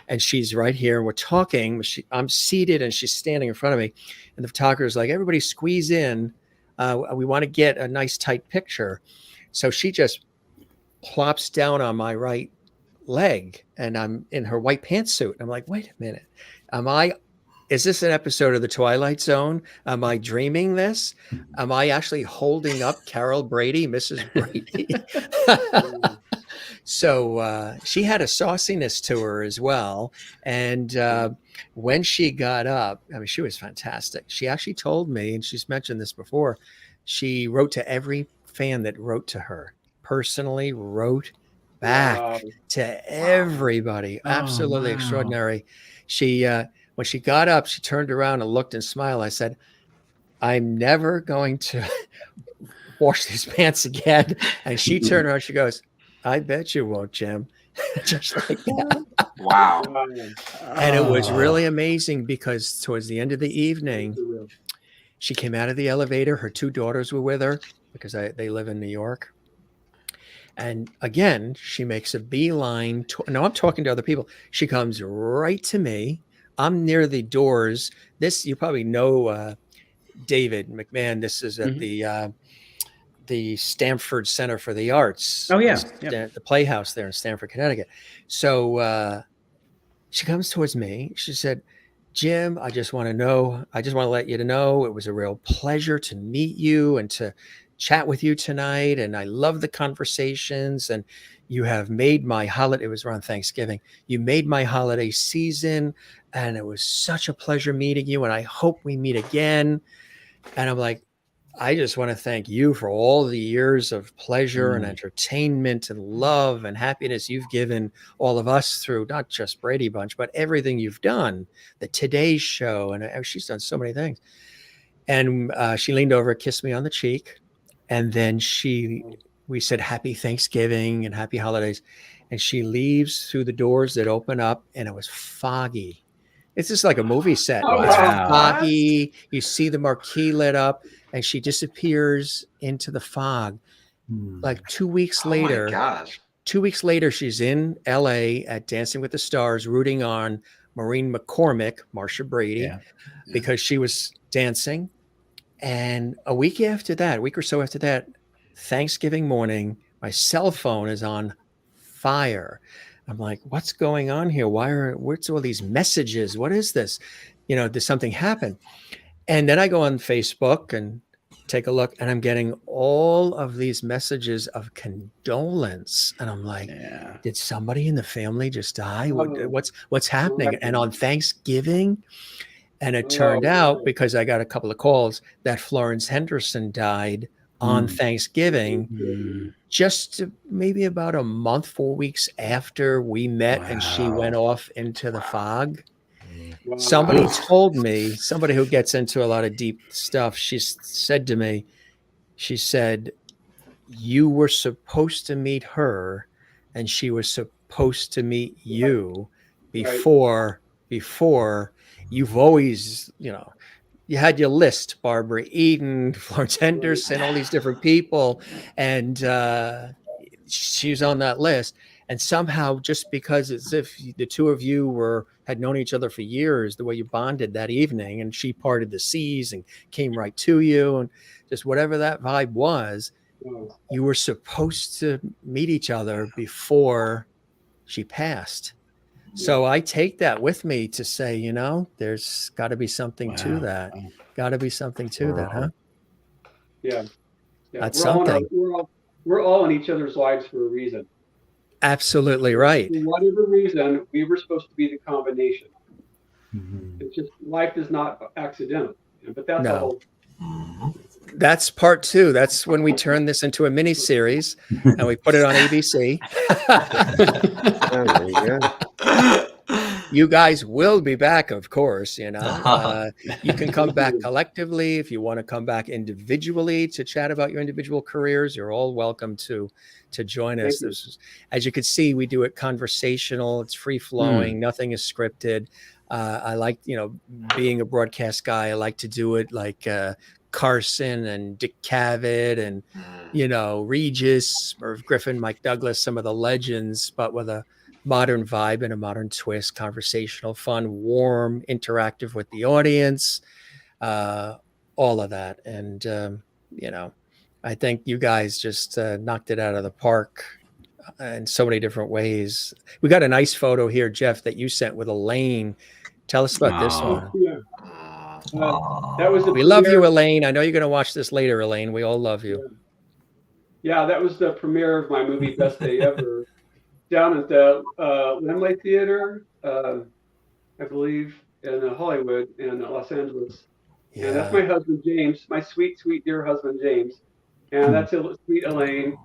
and she's right here and we're talking. I'm seated and she's standing in front of me, and the photographer's like, everybody squeeze in. We want to get a nice tight picture. So she just plops down on my right leg and I'm in her white pantsuit. I'm like, wait a minute. Is this an episode of The Twilight Zone? Am I dreaming this? Am I actually holding up Carol Brady, Mrs. Brady? So she had a sauciness to her as well. And when she got up, I mean, she was fantastic. She actually told me, and she's mentioned this before, she wrote to every fan that wrote to her, personally wrote back to everybody. Absolutely extraordinary. She, when she got up, she turned around and looked and smiled. I said, I'm never going to wash these pants again. And she turned around, she goes, I bet you won't, Jim. Just like that. Wow. And it was really amazing because towards the end of the evening, she came out of the elevator. Her two daughters were with her because they live in New York. And again, she makes a beeline. Now I'm talking to other people. She comes right to me. I'm near the doors. This, you probably know David McMahon. This is at the Stamford Center for the Arts. Oh, yeah. The Playhouse there in Stamford, Connecticut. So she comes towards me. She said, Jim, I just want to let you know it was a real pleasure to meet you and to chat with you tonight. And I love the conversations, and you have made my holiday. It was around Thanksgiving. You made my holiday season, and it was such a pleasure meeting you. And I hope we meet again. And I'm like, I just want to thank you for all the years of pleasure and entertainment and love and happiness you've given all of us through not just Brady Bunch, but everything you've done, the Today Show. And she's done so many things. And she leaned over, kissed me on the cheek. And then we said, Happy Thanksgiving and Happy Holidays. And she leaves through the doors that open up, and it was foggy. It's just like a movie set. Wow. It's foggy. You see the marquee lit up, and she disappears into the fog. Like 2 weeks later, Oh my gosh. 2 weeks later, she's in LA at Dancing with the Stars, rooting on Maureen McCormick, Marsha Brady, because she was dancing. And a week or so after that, Thanksgiving morning, my cell phone is on fire. I'm like, what's going on here? Where's all these messages? What is this? Did something happen? And then I go on Facebook and take a look, and I'm getting all of these messages of condolence. And I'm like, did somebody in the family just die? What's happening? And on Thanksgiving, and it turned out, because I got a couple of calls, that Florence Henderson died on Thanksgiving, just maybe about a month, 4 weeks after we met, and she went off into the fog. Somebody told me, somebody who gets into a lot of deep stuff, she said to me, she said, you were supposed to meet her, and she was supposed to meet you before you've always, you had your list, Barbara Eden, Florence Henderson, all these different people. And she's on that list. And somehow, just because it's if the two of you had known each other for years, the way you bonded that evening, and she parted the seas and came right to you, and just whatever that vibe was, you were supposed to meet each other before she passed. So I take that with me to say, there's got to be something to that. Got to be something to that, huh? Yeah. That's something. We're all in each other's lives for a reason. Absolutely right. For whatever reason, we were supposed to be the combination. It's just life is not accidental. But that's No. a whole. That's part 2. That's when we turn this into a mini series and we put it on ABC. Oh, there you go. You guys will be back, of course. You can come back collectively. If you want to come back individually to chat about your individual careers, you're all welcome to join us. This is, as you can see, we do it conversational. It's free flowing. Nothing is scripted. I like, being a broadcast guy, I like to do it like Carson and Dick Cavett and, Regis, Merv Griffin, Mike Douglas, some of the legends, but with a modern vibe and a modern twist, conversational, fun, warm, interactive with the audience, all of that. And, I think you guys just knocked it out of the park in so many different ways. We got a nice photo here, Jeff, that you sent with Elaine. Tell us about this one. Yeah. That was we love you, Elaine. I know you're going to watch this later, Elaine. We all love you. Yeah, that was the premiere of my movie Best Day Ever down at the Limelight Theater, I believe, in Hollywood in Los Angeles. Yeah. And that's my husband, James, my sweet, sweet, dear husband, James. And that's sweet Elaine.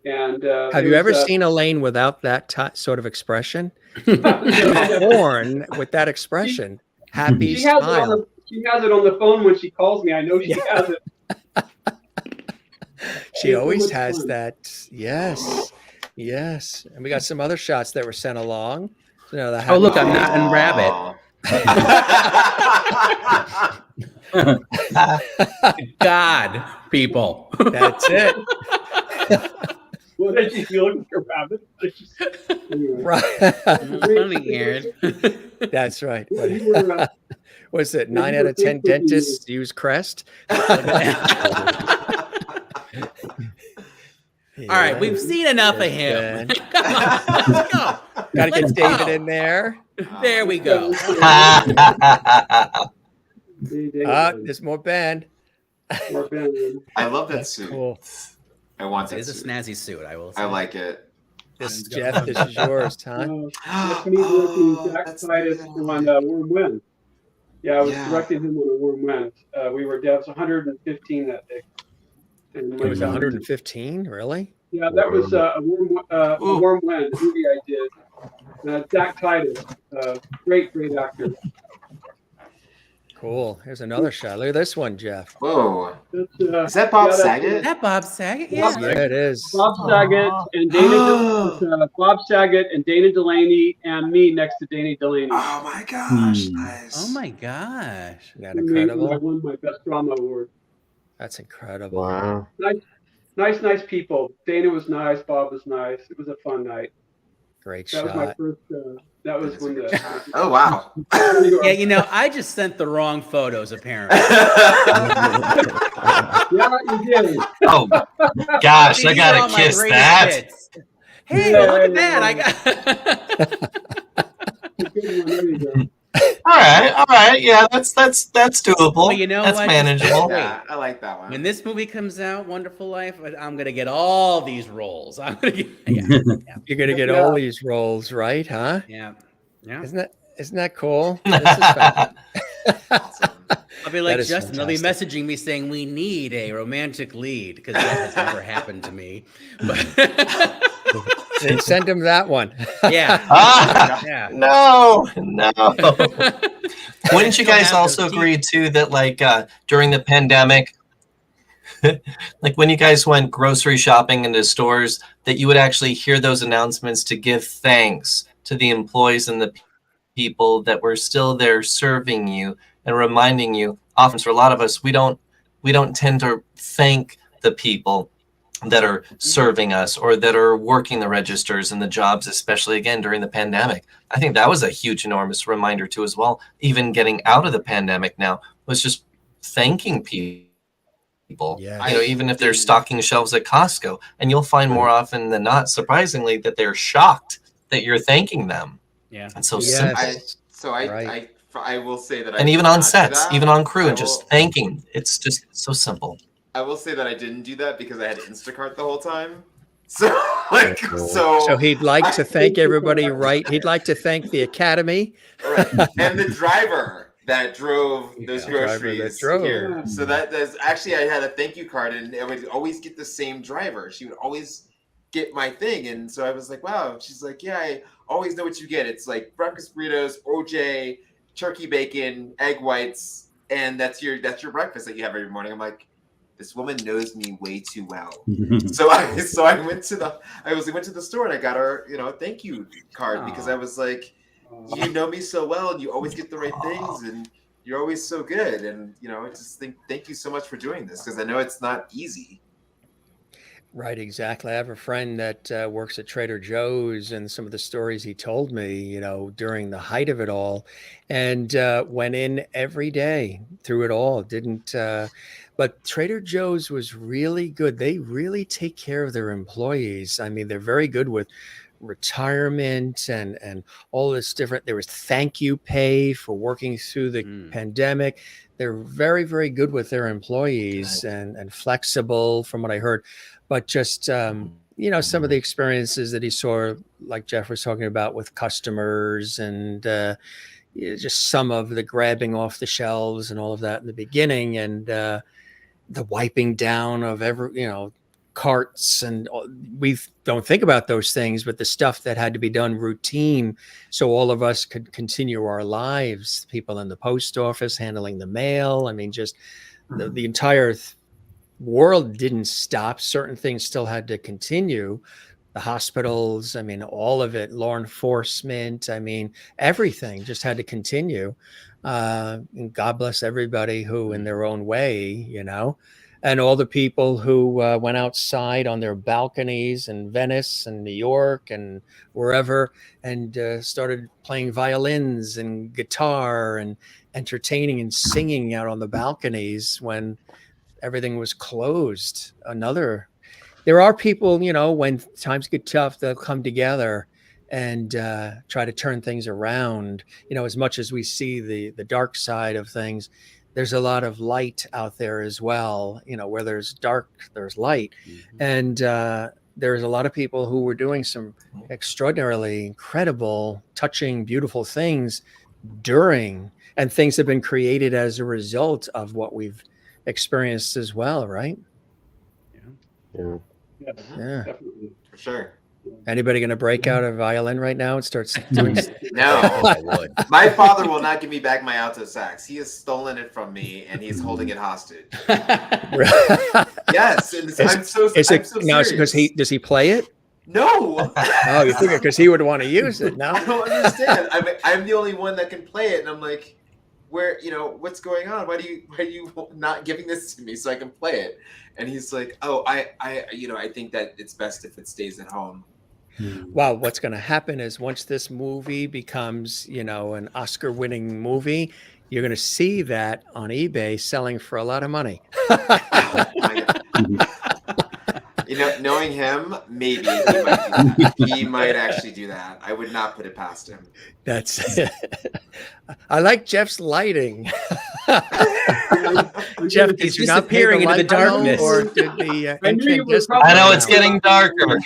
And have you ever seen Elaine without that sort of expression? Born with that expression. Happy smile. She has it on the phone when she calls me. I know she has it. She always has that. Yes. Yes. And we got some other shots that were sent along. Oh, look, I'm not in Rabbit. God, people. That's it. Well, did you feel like a rabbit? Right. Funny, Aaron. That's right. Was it 9 out of 10 dentists use Crest? All right, we've seen enough of him. Come on, let's go. Gotta get David in there. There we go. There's more Ben. I love that suit. Cool. I want that. It is a snazzy suit. I will say. I like it. This Jeff, this is yours, huh? That's me working Jack Titus on Warm Wind. Yeah, I was directing him on a Warm Wind. We were devs 115 that day. And it was 115, really? Yeah, that was a Warm Wind movie I did. Jack Titus, great actor. Cool. Here's another shot. Look at this one, Jeff. Whoa. Is that Bob Saget? Is that Bob Saget? Yeah. Yeah, it is. Bob Saget and Dana. Bob Saget and Dana Delaney and me next to Dana Delaney. Oh my gosh! Nice. Oh my gosh! Isn't that incredible? I won my best drama award. That's incredible. Wow. Nice people. Dana was nice. Bob was nice. It was a fun night. Great that shot. Was my first. That was when the. Oh wow! Yeah, I just sent the wrong photos apparently. Yeah, you did. Oh gosh, I gotta kiss that. Hits. Hey, look at that! I got. There you go. All right. Yeah, that's doable. Well, you know that's what? manageable. Yeah, I like that one. When this movie comes out, Wonderful Life, I'm gonna get all these roles. I'm gonna get, You're gonna get all these roles, right? Huh? Yeah. Isn't that cool? This is fun. Awesome. I'll be like, That is Justin, they'll be fantastic. messaging me saying we need a romantic lead because that has never happened to me. But Then send him that one. yeah. Yeah. No. Wouldn't you guys also agree too that like during the pandemic, like when you guys went grocery shopping into stores, that you would actually hear those announcements to give thanks to the employees and the people that were still there serving you and reminding you. Often for a lot of us, we don't tend to thank the people that are serving us or that are working the registers and the jobs, especially again during the pandemic. I think that was a huge, enormous reminder too as well. Even getting out of the pandemic now was just thanking people. Yes. Even if they're stocking shelves at Costco, and you'll find more often than not, surprisingly, that they're shocked that you're thanking them. Yeah. And so Yes. simple. I will say that. And I even did on not do sets, that. even on crew, I and just thanking. It's just so simple. I will say that I didn't do that because I had Instacart the whole time. So like, So he'd like to thank everybody, right? He'd like to thank the Academy. Right. And the driver that drove those The driver that groceries drove. here. So that's actually, I had a thank you card, and I would always get the same driver. She would always get my thing. And so I was like, wow. She's like, yeah, I always know what you get. It's like breakfast burritos, OJ, turkey bacon, egg whites, and that's your breakfast that you have every morning. I'm like, this woman knows me way too well. So I went to the store and I got her, a thank you card because I was like, you know me so well and you always get the right things and you're always so good. And, I just think, thank you so much for doing this because I know it's not easy. Right, exactly. I have a friend that works at Trader Joe's, and some of the stories he told me, during the height of it all, and went in every day through it all. Didn't, but Trader Joe's was really good. They really take care of their employees. I mean, they're very good with retirement and all this different. There was thank you pay for working through the pandemic. They're very, very good with their employees and flexible, from what I heard. But just, some of the experiences that he saw, like Jeff was talking about with customers and just some of the grabbing off the shelves and all of that in the beginning, and the wiping down of carts. And we don't think about those things, but the stuff that had to be done routine so all of us could continue our lives, people in the post office handling the mail. I mean, just the entire world didn't stop. Certain things still had to continue. The hospitals, I mean, all of it, law enforcement, I mean, everything just had to continue. And God bless everybody who, in their own way, and all the people who went outside on their balconies in Venice and New York and wherever and started playing violins and guitar and entertaining and singing out on the balconies when everything was closed. There are people, when times get tough, they'll come together and try to turn things around. As much as we see the dark side of things, there's a lot of light out there as well. Where there's dark, there's light. And there's a lot of people who were doing some extraordinarily incredible, touching, beautiful things and things have been created as a result of what we've experienced as well, right? Yeah, Definitely. For sure. Anybody going to break out a violin right now and start doing? No, I would. My father will not give me back my alto sax. He has stolen it from me and he's holding it hostage. Yes, and I'm so serious. Now, does he play it? No. Oh, you think because he would want to use it? No, I don't understand. I'm the only one that can play it, and I'm like, where, what's going on? Why are you not giving this to me so I can play it? And he's like, oh, I think that it's best if it stays at home. Well, what's going to happen is once this movie becomes, an Oscar-winning movie, you're going to see that on eBay selling for a lot of money. Knowing him, maybe he might do that. He might actually do that. I would not put it past him. I like Jeff's lighting. Jeff, he's disappearing into the darkness. Or did the I know it's getting darker.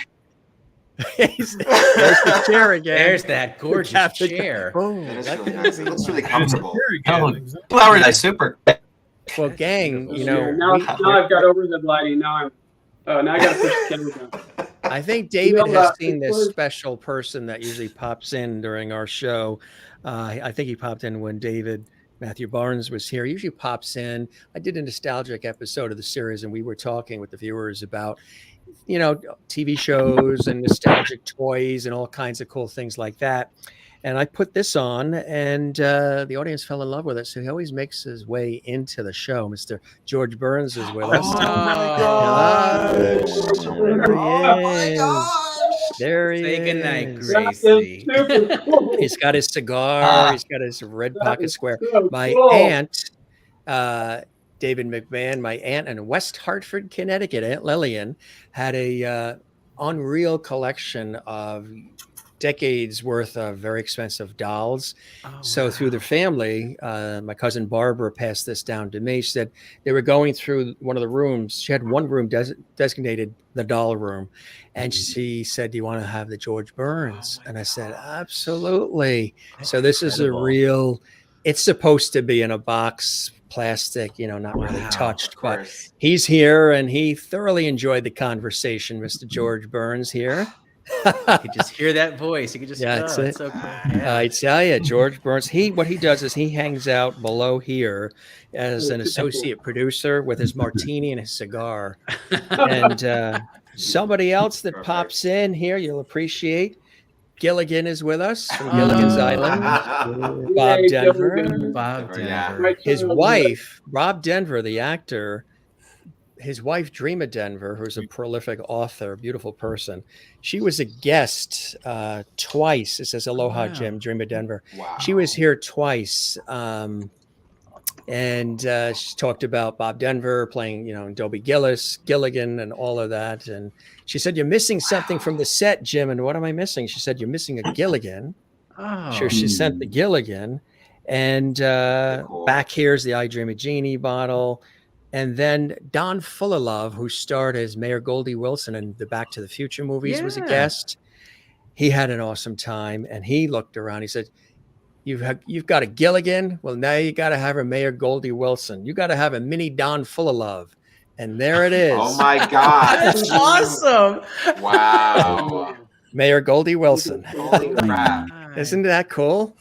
There's the chair again. There's that gorgeous chair. Boom. That is really nice. It looks really comfortable. 2 hour night, super. Well, gang, now I've got overhead lighting. Now I got to push the camera down. I think David has seen this special person that usually pops in during our show. I think he popped in when Matthew Barnes was here. He usually pops in. I did a nostalgic episode of the series, and we were talking with the viewers about, TV shows and nostalgic toys and all kinds of cool things like that. And I put this on, and the audience fell in love with it. So he always makes his way into the show. Mr. George Burns is with us. Oh my God! There he is. Say goodnight, Gracie. He's got his cigar. He's got his red pocket square. My aunt, David McMahon, my aunt in West Hartford, Connecticut, Aunt Lillian, had a unreal collection of decades worth of very expensive dolls. Oh, So through the family, my cousin Barbara passed this down to me. She said they were going through one of the rooms. She had one room designated the doll room. And she said, do you want to have the George Burns? And I said, absolutely. That's so this is a incredible. real, it's supposed to be in a box, plastic, not really touched, but he's here and he thoroughly enjoyed the conversation, Mr. George Burns here. You could just hear that voice. You could just, That's it's it. so cool. Yeah. I tell you, George Burns, what he does is he hangs out below here as an associate producer with his martini and his cigar. And somebody else that pops in here, you'll appreciate. Gilligan is with us from Gilligan's Island. Bob Yay, Denver. Gilligan. Bob Yeah. Denver. His wife, Bob Denver, the actor, his wife, Dreama Denver, who's a prolific author, beautiful person. She was a guest twice. It says, aloha, Jim, Dreama Denver. Wow. She was here twice. And she talked about Bob Denver playing, Dobie Gilligan and all of that. And she said, you're missing something from the set, Jim. And what am I missing? She said, you're missing a Gilligan. Oh. Sure, she sent the Gilligan. And Cool. back here's the I Dream of Jeannie bottle. And then Don Fullilove, who starred as Mayor Goldie Wilson in the Back to the Future movies, was a guest. He had an awesome time. And he looked around. He said, You've got a Gilligan. Well, now you got to have a Mayor Goldie Wilson. You got to have a mini Don Fullilove. And there it is. Oh my God. That's awesome. Wow. Mayor Goldie Wilson. Holy crap. Isn't that cool?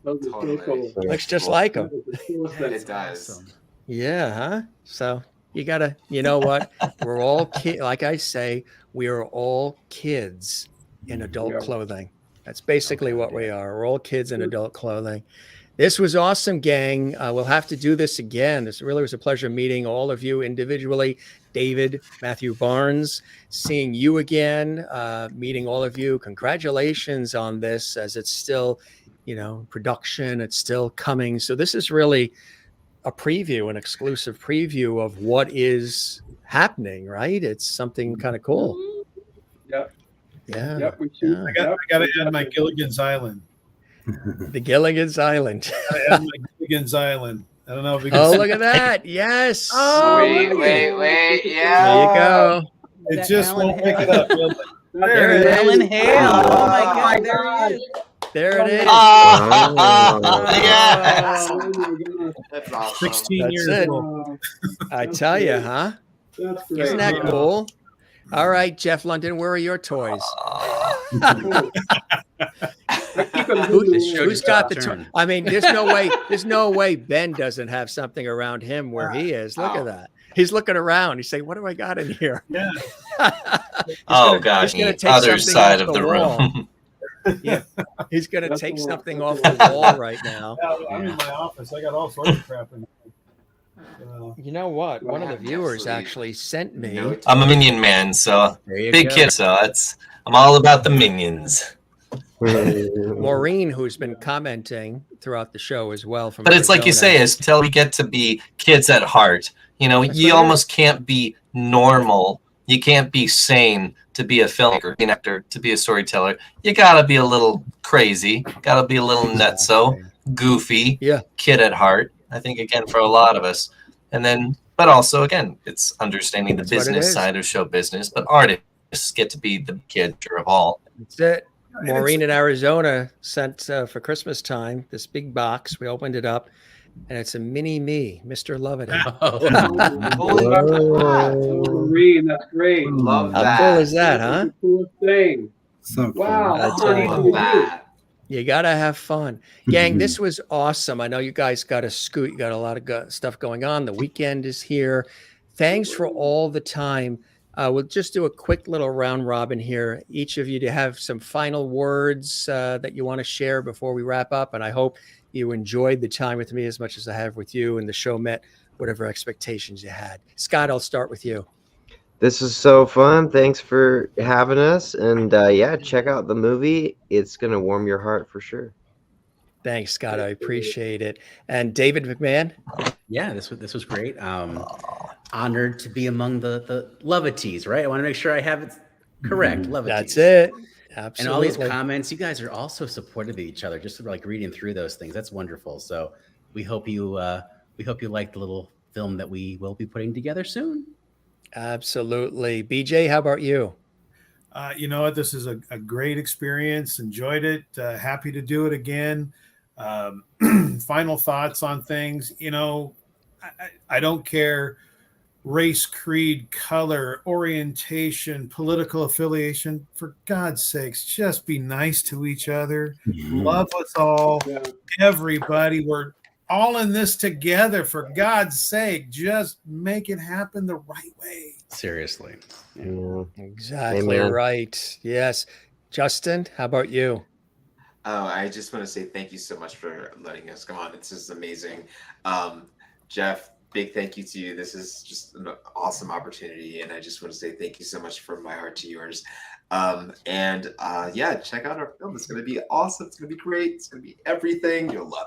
Those are Totally. so cool. Looks just like him. That is the coolest thing. It does. Awesome. Yeah, huh? So you gotta, you know what? We're all kids. Like I say, we are all kids in adult Yeah. clothing. That's basically what we are. We're all kids in adult clothing. This was awesome, gang. We'll have to do this again. This really was a pleasure meeting all of you individually. David, Matthew Barnes, seeing you again, meeting all of you. Congratulations on this, as it's still, production. It's still coming. So this is really a preview, an exclusive preview of what is happening, right? It's something kind of cool. Yep. Yeah. Yep. We should. I got to add my Gilligan's Island. The Gilligan's Island. I add my Gilligan's Island. I don't know if we can Oh, see look at that. Yes. Oh, Wait. Yeah. There you go. it. That Just Alan won't pick it up. There it is. Ellen Hale. Oh my God. There he is. There it is. Yes. Oh, my goodness. That's awesome. 16 That's years it. old. I tell you, huh? That's great. Isn't that Yeah. cool? All right, Jeff London, where are your toys? Who's got the toy? I mean, there's no way Ben doesn't have something around him where he is. Look at that. He's looking around. He's saying, what do I got in here? Yeah. Oh gosh, he's gonna the take other something side off of the wall. room. Yeah, he's going to That's take the one. something off the wall right now. I'm in my office. I got all sorts of crap in there. You know what? One of the Yeah, viewers absolutely. actually sent me. No, I'm a minion man, so There you big go. kid, so I'm all about the minions. Maureen, who's been commenting throughout the show as well. From But it's like you Arizona. say, is till we get to be kids at heart. That's You what it almost can't be normal. You can't be sane to be a filmmaker, an actor, to be a storyteller. You gotta be a little crazy, gotta be a little nutso, goofy, Yeah. kid at heart. I think again for a lot of us, and then, but also again, it's understanding the That's what it business is. side of show business. But artists get to be the kid of all. That's it. Maureen in Arizona sent for Christmas time this big box. We opened it up, and it's a mini me, Mr. Loveday. Holy crap. Maureen, that's great. Love How that. cool is that, huh? That's the coolest thing. So cool. Wow. I tell you. Love that. You gotta have fun, gang. This was awesome. I know you guys got to scoot. You got a lot of stuff going on. The weekend is here. Thanks for all the time. We'll just do a quick little round robin here. Each of you to have some final words that you want to share before we wrap up. And I hope you enjoyed the time with me as much as I have with you, and the show met whatever expectations you had. Scott, I'll start with you. This is so fun. Thanks for having us. And yeah, check out the movie. It's going to warm your heart for sure. Thanks, Scott. I appreciate it. And David McMahon. Yeah, this was great. Honored to be among the Loveties, right? I want to make sure I have it correct. Loveties. That's it. Absolutely. And all these comments, you guys are also supportive of each other. Just like reading through those things, that's wonderful. So we hope you like the little film that we will be putting together soon. Absolutely. BJ, how about you? You know what? This is a great experience. Enjoyed it. Happy to do it again. Final thoughts on things. You know, I don't care race, creed, color, orientation, political affiliation. For God's sakes, just be nice to each other. Love us all. Yeah. Everybody. We're all in this together. For God's sake, just make it happen the right way. Seriously. Yeah. Exactly Amen. right. Yes. Justin, how about you? Oh, I just want to say thank you so much for letting us come on. This is amazing. Jeff, big thank you to you. This is just an awesome opportunity. And I just want to say thank you so much from my heart to yours. Yeah, check out our film. It's going to be awesome. It's going to be great. It's going to be everything. You'll love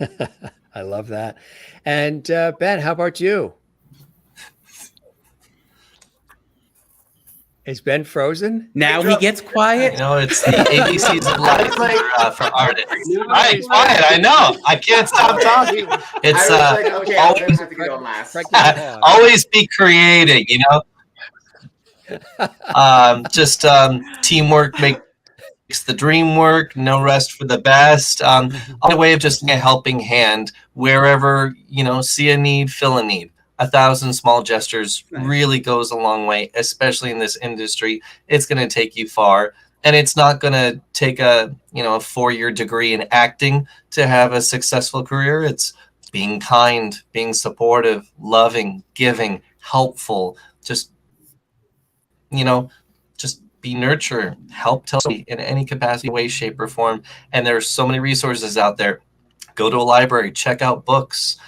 it. I love that. And Ben, how about you? Is Ben frozen? Now he gets quiet. You know, it's the ABCs of life for artists. Yeah. Right, quiet. I know. I can't stop talking. It's Okay, I always, have to get on last. Pregnant pause. always be creating. You know, teamwork makes the dream work. No rest for the best. On the way of just a helping hand wherever see a need, fill a need. 1,000 small gestures really goes a long way, especially in this industry. It's going to take you far, and it's not going to take a 4-year degree in acting to have a successful career. It's being kind, being supportive, loving, giving, helpful. Just be nurture, help tell in any capacity, way, shape, or form. And there's so many resources out there. Go to a library, check out books.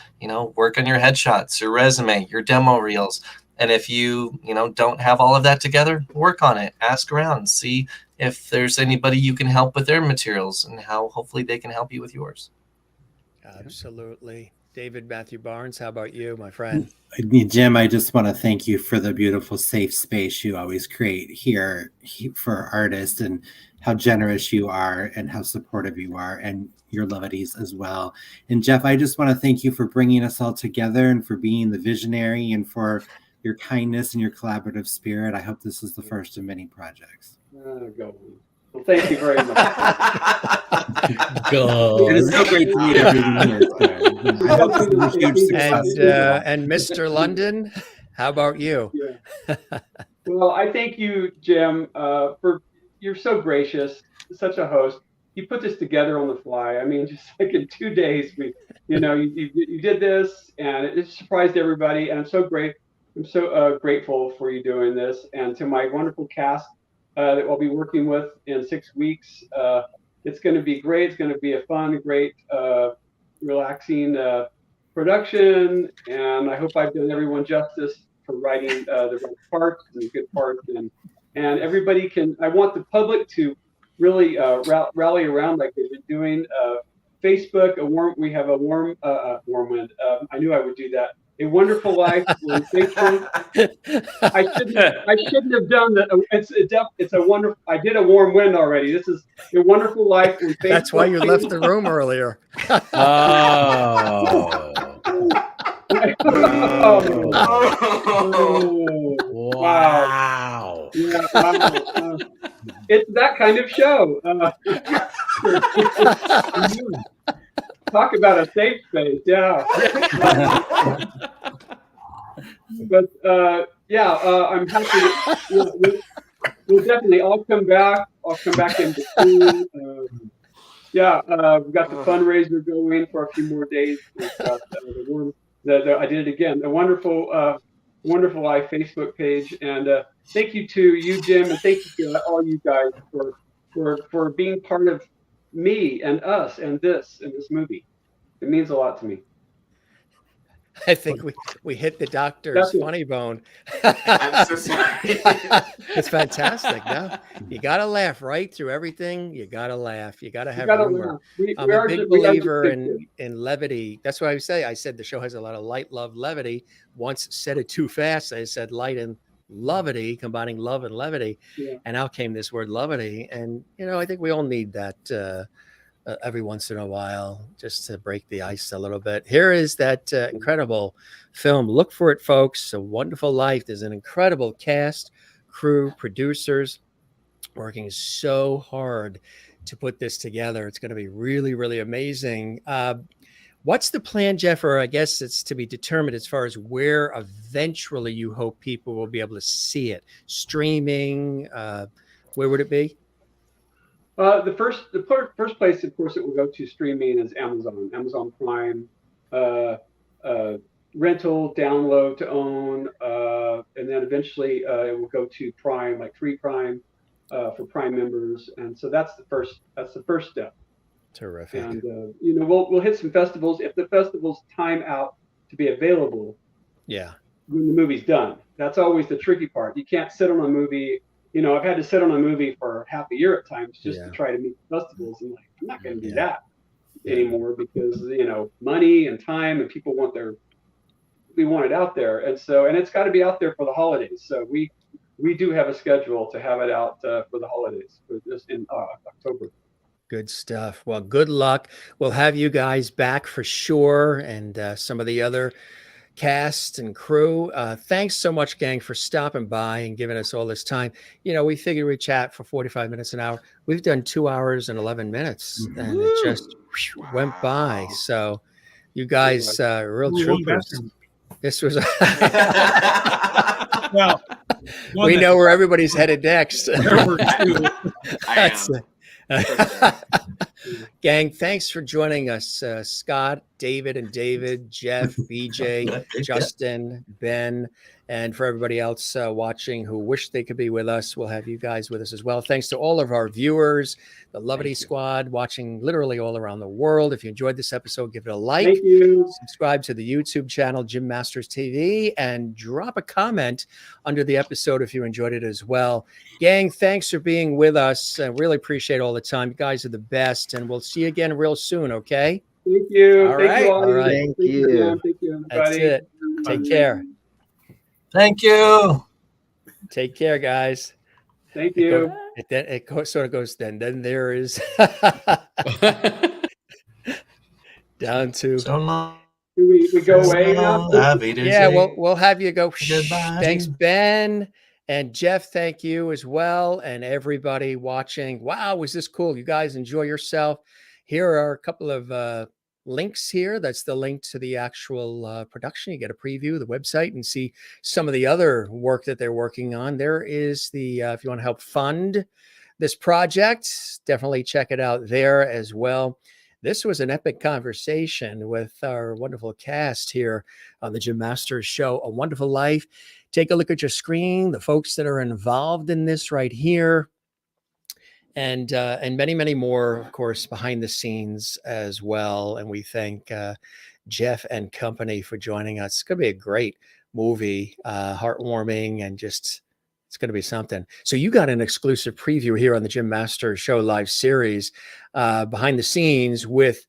Work on your headshots, your resume, your demo reels. And if you don't have all of that together, work on it. Ask around, see if there's anybody you can help with their materials and how hopefully they can help you with yours. Absolutely. David Matthew Barnes, how about you, my friend? Jim, I just want to thank you for the beautiful safe space you always create here for artists, and how generous you are and how supportive you are, and your levities as well. And Jeff, I just want to thank you for bringing us all together and for being the visionary and for your kindness and your collaborative spirit. I hope this is the first of many projects. Go. Well, thank you very much. Go. It is so great to meet everyone here today. I hope this is a huge success. And Mr. London, how about you? Yeah. Well, I thank you, Jim, for you're so gracious, such a host. You put this together on the fly. I mean, just like in 2 days, you did this, and it surprised everybody. And I'm so grateful for you doing this, and to my wonderful cast that I'll be working with in 6 weeks. It's going to be great. It's going to be a fun, great, relaxing production, and I hope I've done everyone justice for writing the right parts and the good parts, and everybody can. I want the public to really rally around like they've been doing. Facebook, we have a warm wind. I knew I would do that. A Wonderful Life on Facebook. I shouldn't have done that. It's a wonderful. I did a warm wind already. This is A Wonderful Life on Facebook. That's why you left the room earlier. Wow. Yeah, wow. It's that kind of show. Talk about a safe space, yeah. But I'm happy. We'll definitely. I'll come back. I'll come back in between. We've got the fundraiser going for a few more days. We've got I did it again. A Wonderful Life Facebook page, and thank you to you, Jim, and thank you to all you guys for being part of me and us and this movie. It means a lot to me. I think we hit the doctor's funny bone. I'm so sorry. It's fantastic. No, you got to laugh right through everything. You got to laugh. You got to have humor. I'm a big believer in levity. That's why I said the show has a lot of light, love, levity. Once said it too fast. I said light and levity, combining love and levity. Yeah. And out came this word levity. And, I think we all need that every once in a while just to break the ice a little bit. Here is that incredible film. Look for it, folks. A Wonderful Life. There's an incredible cast, crew, producers working so hard to put this together. It's going to be really, really amazing. What's the plan, Jeff? Or I guess it's to be determined as far as where eventually you hope people will be able to see it. Streaming, where would it be? The first place, of course, it will go to streaming is Amazon Prime, rental, download to own, and then eventually it will go to Prime, like free Prime, for Prime members. And so that's the first step. Terrific. And we'll hit some festivals if the festivals time out to be available. Yeah. When the movie's done, that's always the tricky part. You can't sit on a movie. I've had to sit on a movie for half a year at times just to try to meet the festivals. And I'm not going to do that anymore because money and time and people want it out there, and it's got to be out there for the holidays. So we do have a schedule to have it out for the holidays, for this in October. Good stuff. Well, good luck. We'll have you guys back for sure, and some of the other cast and crew. Thanks so much, gang, for stopping by and giving us all this time. We figured we'd chat for 45 minutes, an hour. We've done 2 hours and 11 minutes, and it just went by. So you guys, real troopers. This was Well, we know where everybody's headed next. Gang, thanks for joining us. Scott, David, Jeff, BJ, Justin, Ben, and for everybody else watching who wish they could be with us, we'll have you guys with us as well. Thanks to all of our viewers, the Levity Squad, watching literally all around the world. If you enjoyed this episode, give it a like. Thank you. Subscribe to the YouTube channel, Gym Masters TV, and drop a comment under the episode if you enjoyed it as well. Gang, thanks for being with us. I really appreciate all the time. You guys are the best, and we'll see you again real soon, okay? Thank you. All Thank right. you all. All right. Thank you. Thank you, That's everybody. it. Take care. Thank you. Take care, guys. Thank you. It sort of goes then there is down to So long. Do we go away now? yeah, we'll have you go. Goodbye. Thanks, Ben and Jeff. Thank you as well, and everybody watching. Wow, was this cool? You guys enjoy yourself. Here are a couple of links here. That's the link to the actual production. You get a preview of the website and see some of the other work that they're working on. There is the if you want to help fund this project, definitely check it out there as well. This was an epic conversation with our wonderful cast here on the Gym Masters Show, A Wonderful Life. Take a look at your screen, the folks that are involved in this right here, and many, many more, of course, behind the scenes as well. And we thank Jeff and company for joining us. It's going to be a great movie, heartwarming, and just it's going to be something. So you got an exclusive preview here on the Gym Masters Show live series, behind the scenes with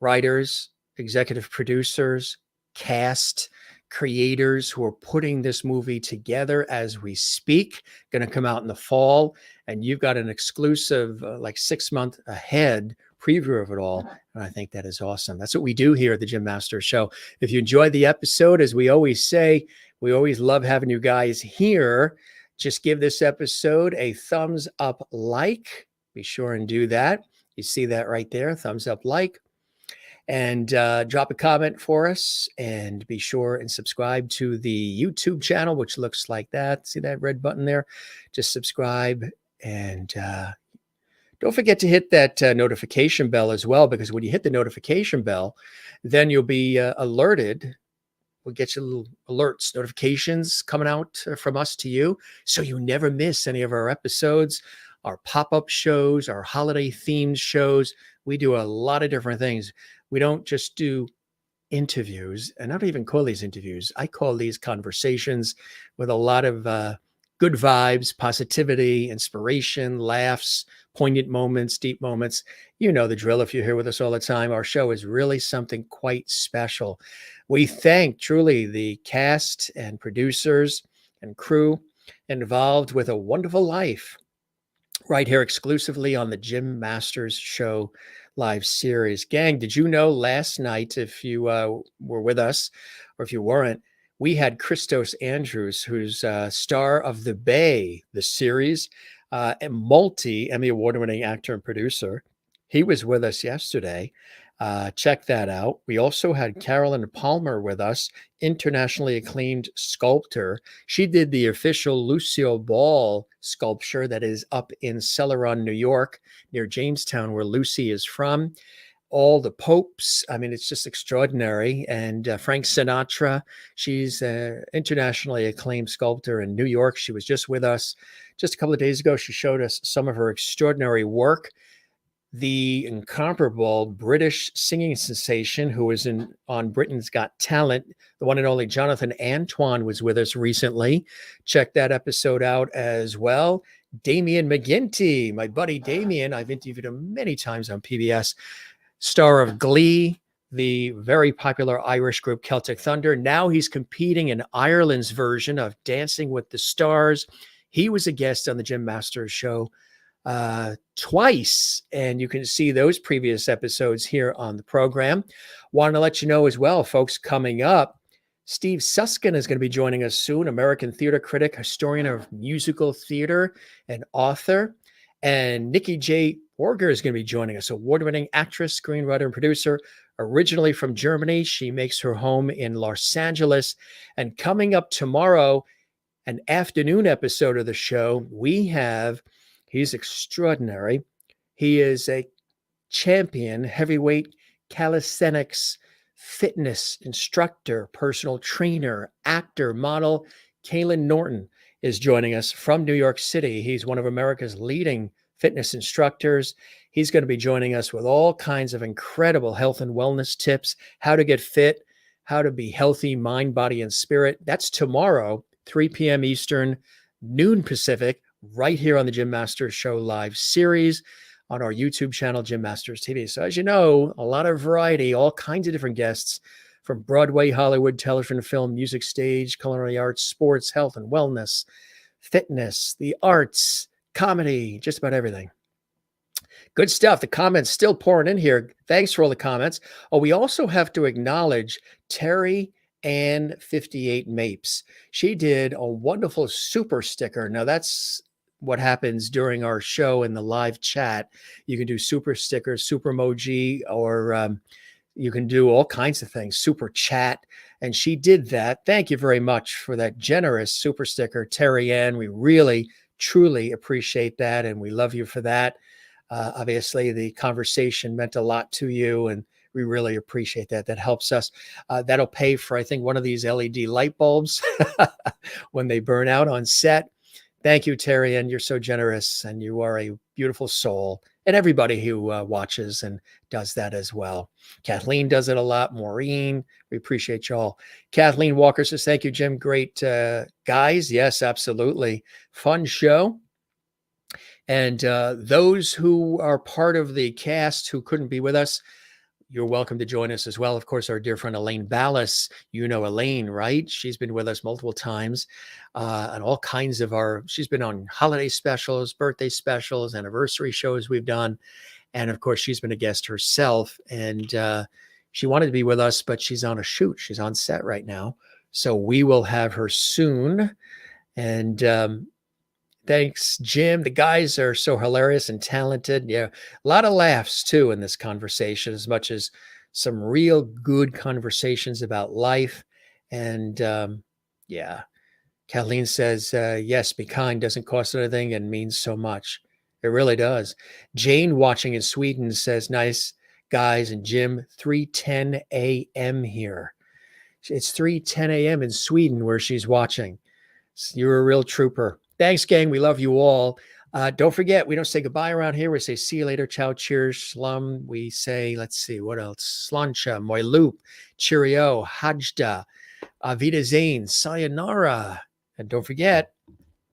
writers, executive producers, cast, creators who are putting this movie together as we speak. Going to come out in the fall, and you've got an exclusive, like 6 month ahead preview of it all. And I think that is awesome. That's what we do here at the Gym Masters Show. If you enjoyed the episode, as we always say, we always love having you guys here. Just give this episode a thumbs up, like. Be sure and do that. You see that right there, thumbs up, like. And drop a comment for us, and be sure and subscribe to the YouTube channel, which looks like that. See that red button there? Just subscribe, and don't forget to hit that notification bell as well, because when you hit the notification bell, then you'll be alerted. We'll get you little alerts, notifications coming out from us to you, so you never miss any of our episodes, our pop-up shows, our holiday themed shows. We do a lot of different things. We don't just do interviews, and I don't even call these interviews. I call these conversations with a lot of good vibes, positivity, inspiration, laughs, poignant moments, deep moments. You know the drill if you're here with us all the time. Our show is really something quite special. We thank truly the cast and producers and crew involved with a wonderful life right here exclusively on the Jim Masters Show live series. Gang, did you know last night, if you were with us or if you weren't, we had Christos Andrews, who's star of The Bay, the series, a multi-Emmy award-winning actor and producer. He was with us yesterday. Check that out. We also had Carolyn Palmer with us, internationally acclaimed sculptor. She did the official Lucille Ball sculpture that is up in Celeron, New York, near Jamestown, where Lucy is from. All the popes. I mean, it's just extraordinary. And Frank Sinatra, she's an internationally acclaimed sculptor in New York. She was just with us just a couple of days ago. She showed us some of her extraordinary work. The incomparable British singing sensation who was on Britain's Got Talent, the one and only Jonathan Antoine, was with us recently. Check that episode out as well. Damien McGinty, my buddy Damien, I've interviewed him many times on PBS, star of Glee, the very popular Irish group Celtic Thunder. Now he's competing in Ireland's version of Dancing with the Stars. He was a guest on the Jim Masters Show twice, and you can see those previous episodes here on the program. Want to let you know as well, folks, coming up, Steve Suskin is going to be joining us soon, American theater critic, historian of musical theater, and author. And Nikki J. Borger is going to be joining us, award-winning actress, screenwriter, and producer, originally from Germany. She makes her home in Los Angeles. And coming up tomorrow, an afternoon episode of the show, we have, he's extraordinary. He is a champion heavyweight calisthenics fitness instructor, personal trainer, actor, model. Kalen Norton is joining us from New York City. He's one of America's leading fitness instructors. He's going to be joining us with all kinds of incredible health and wellness tips, how to get fit, how to be healthy, mind, body, and spirit. That's tomorrow, 3 p.m. Eastern, noon Pacific, right here on the Jim Masters Show live series on our YouTube channel, Jim Masters TV. So as you know, a lot of variety, all kinds of different guests from Broadway, Hollywood, television, film, music, stage, culinary arts, sports, health and wellness, fitness, the arts, comedy, just about everything. Good stuff. The comments still pouring in here. Thanks for all the comments. Oh, we also have to acknowledge Terry Ann 58 Mapes. She did a wonderful super sticker. Now that's what happens during our show in the live chat. You can do super stickers, super emoji, or you can do all kinds of things, super chat. And she did that. Thank you very much for that generous super sticker, Terry Ann. We really, truly appreciate that. And we love you for that. Obviously, the conversation meant a lot to you, and we really appreciate that. That helps us. That'll pay for, I think, one of these LED light bulbs when they burn out on set. Thank you, Terry, and you're so generous, and you are a beautiful soul. And everybody who watches and does that as well. Kathleen does it a lot. Maureen, we appreciate y'all. Kathleen Walker says, thank you, Jim. Great guys. Yes, absolutely. Fun show. And those who are part of the cast who couldn't be with us, you're welcome to join us as well. Of course, our dear friend Elaine Ballas, you know Elaine, right? She's been with us multiple times on all kinds of she's been on holiday specials, birthday specials, anniversary shows we've done. And of course, she's been a guest herself. And she wanted to be with us, but she's on a shoot. She's on set right now. So we will have her soon. And thanks, Jim. The guys are so hilarious and talented. Yeah, a lot of laughs, too, in this conversation, as much as some real good conversations about life. And, yeah, Kathleen says, yes, be kind, doesn't cost anything and means so much. It really does. Jane, watching in Sweden, says, nice, guys, and Jim, 3:10 a.m. here. It's 3:10 a.m. in Sweden where she's watching. You're a real trooper. Thanks, gang. We love you all. Don't forget, we don't say goodbye around here. We say see you later. Ciao, cheers, shalom. We say, let's see, what else? Slancha, moilup, cheerio, hajda, wiedersehen, sayonara. And don't forget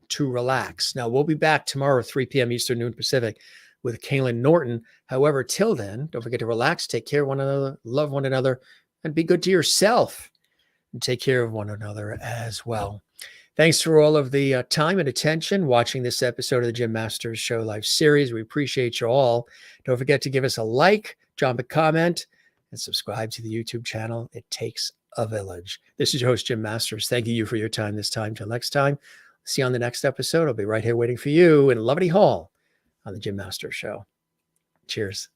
to relax. Now, we'll be back tomorrow, 3 p.m. Eastern, noon Pacific, with Kalen Norton. However, till then, don't forget to relax, take care of one another, love one another, and be good to yourself. and take care of one another as well. Thanks for all of the time and attention watching this episode of the Jim Masters Show Live series. We appreciate you all. Don't forget to give us a like, drop a comment, and subscribe to the YouTube channel. It takes a village. This is your host, Jim Masters. Thank you for your time this time. Till next time, see you on the next episode. I'll be right here waiting for you in Lovely Hall on the Jim Masters Show. Cheers.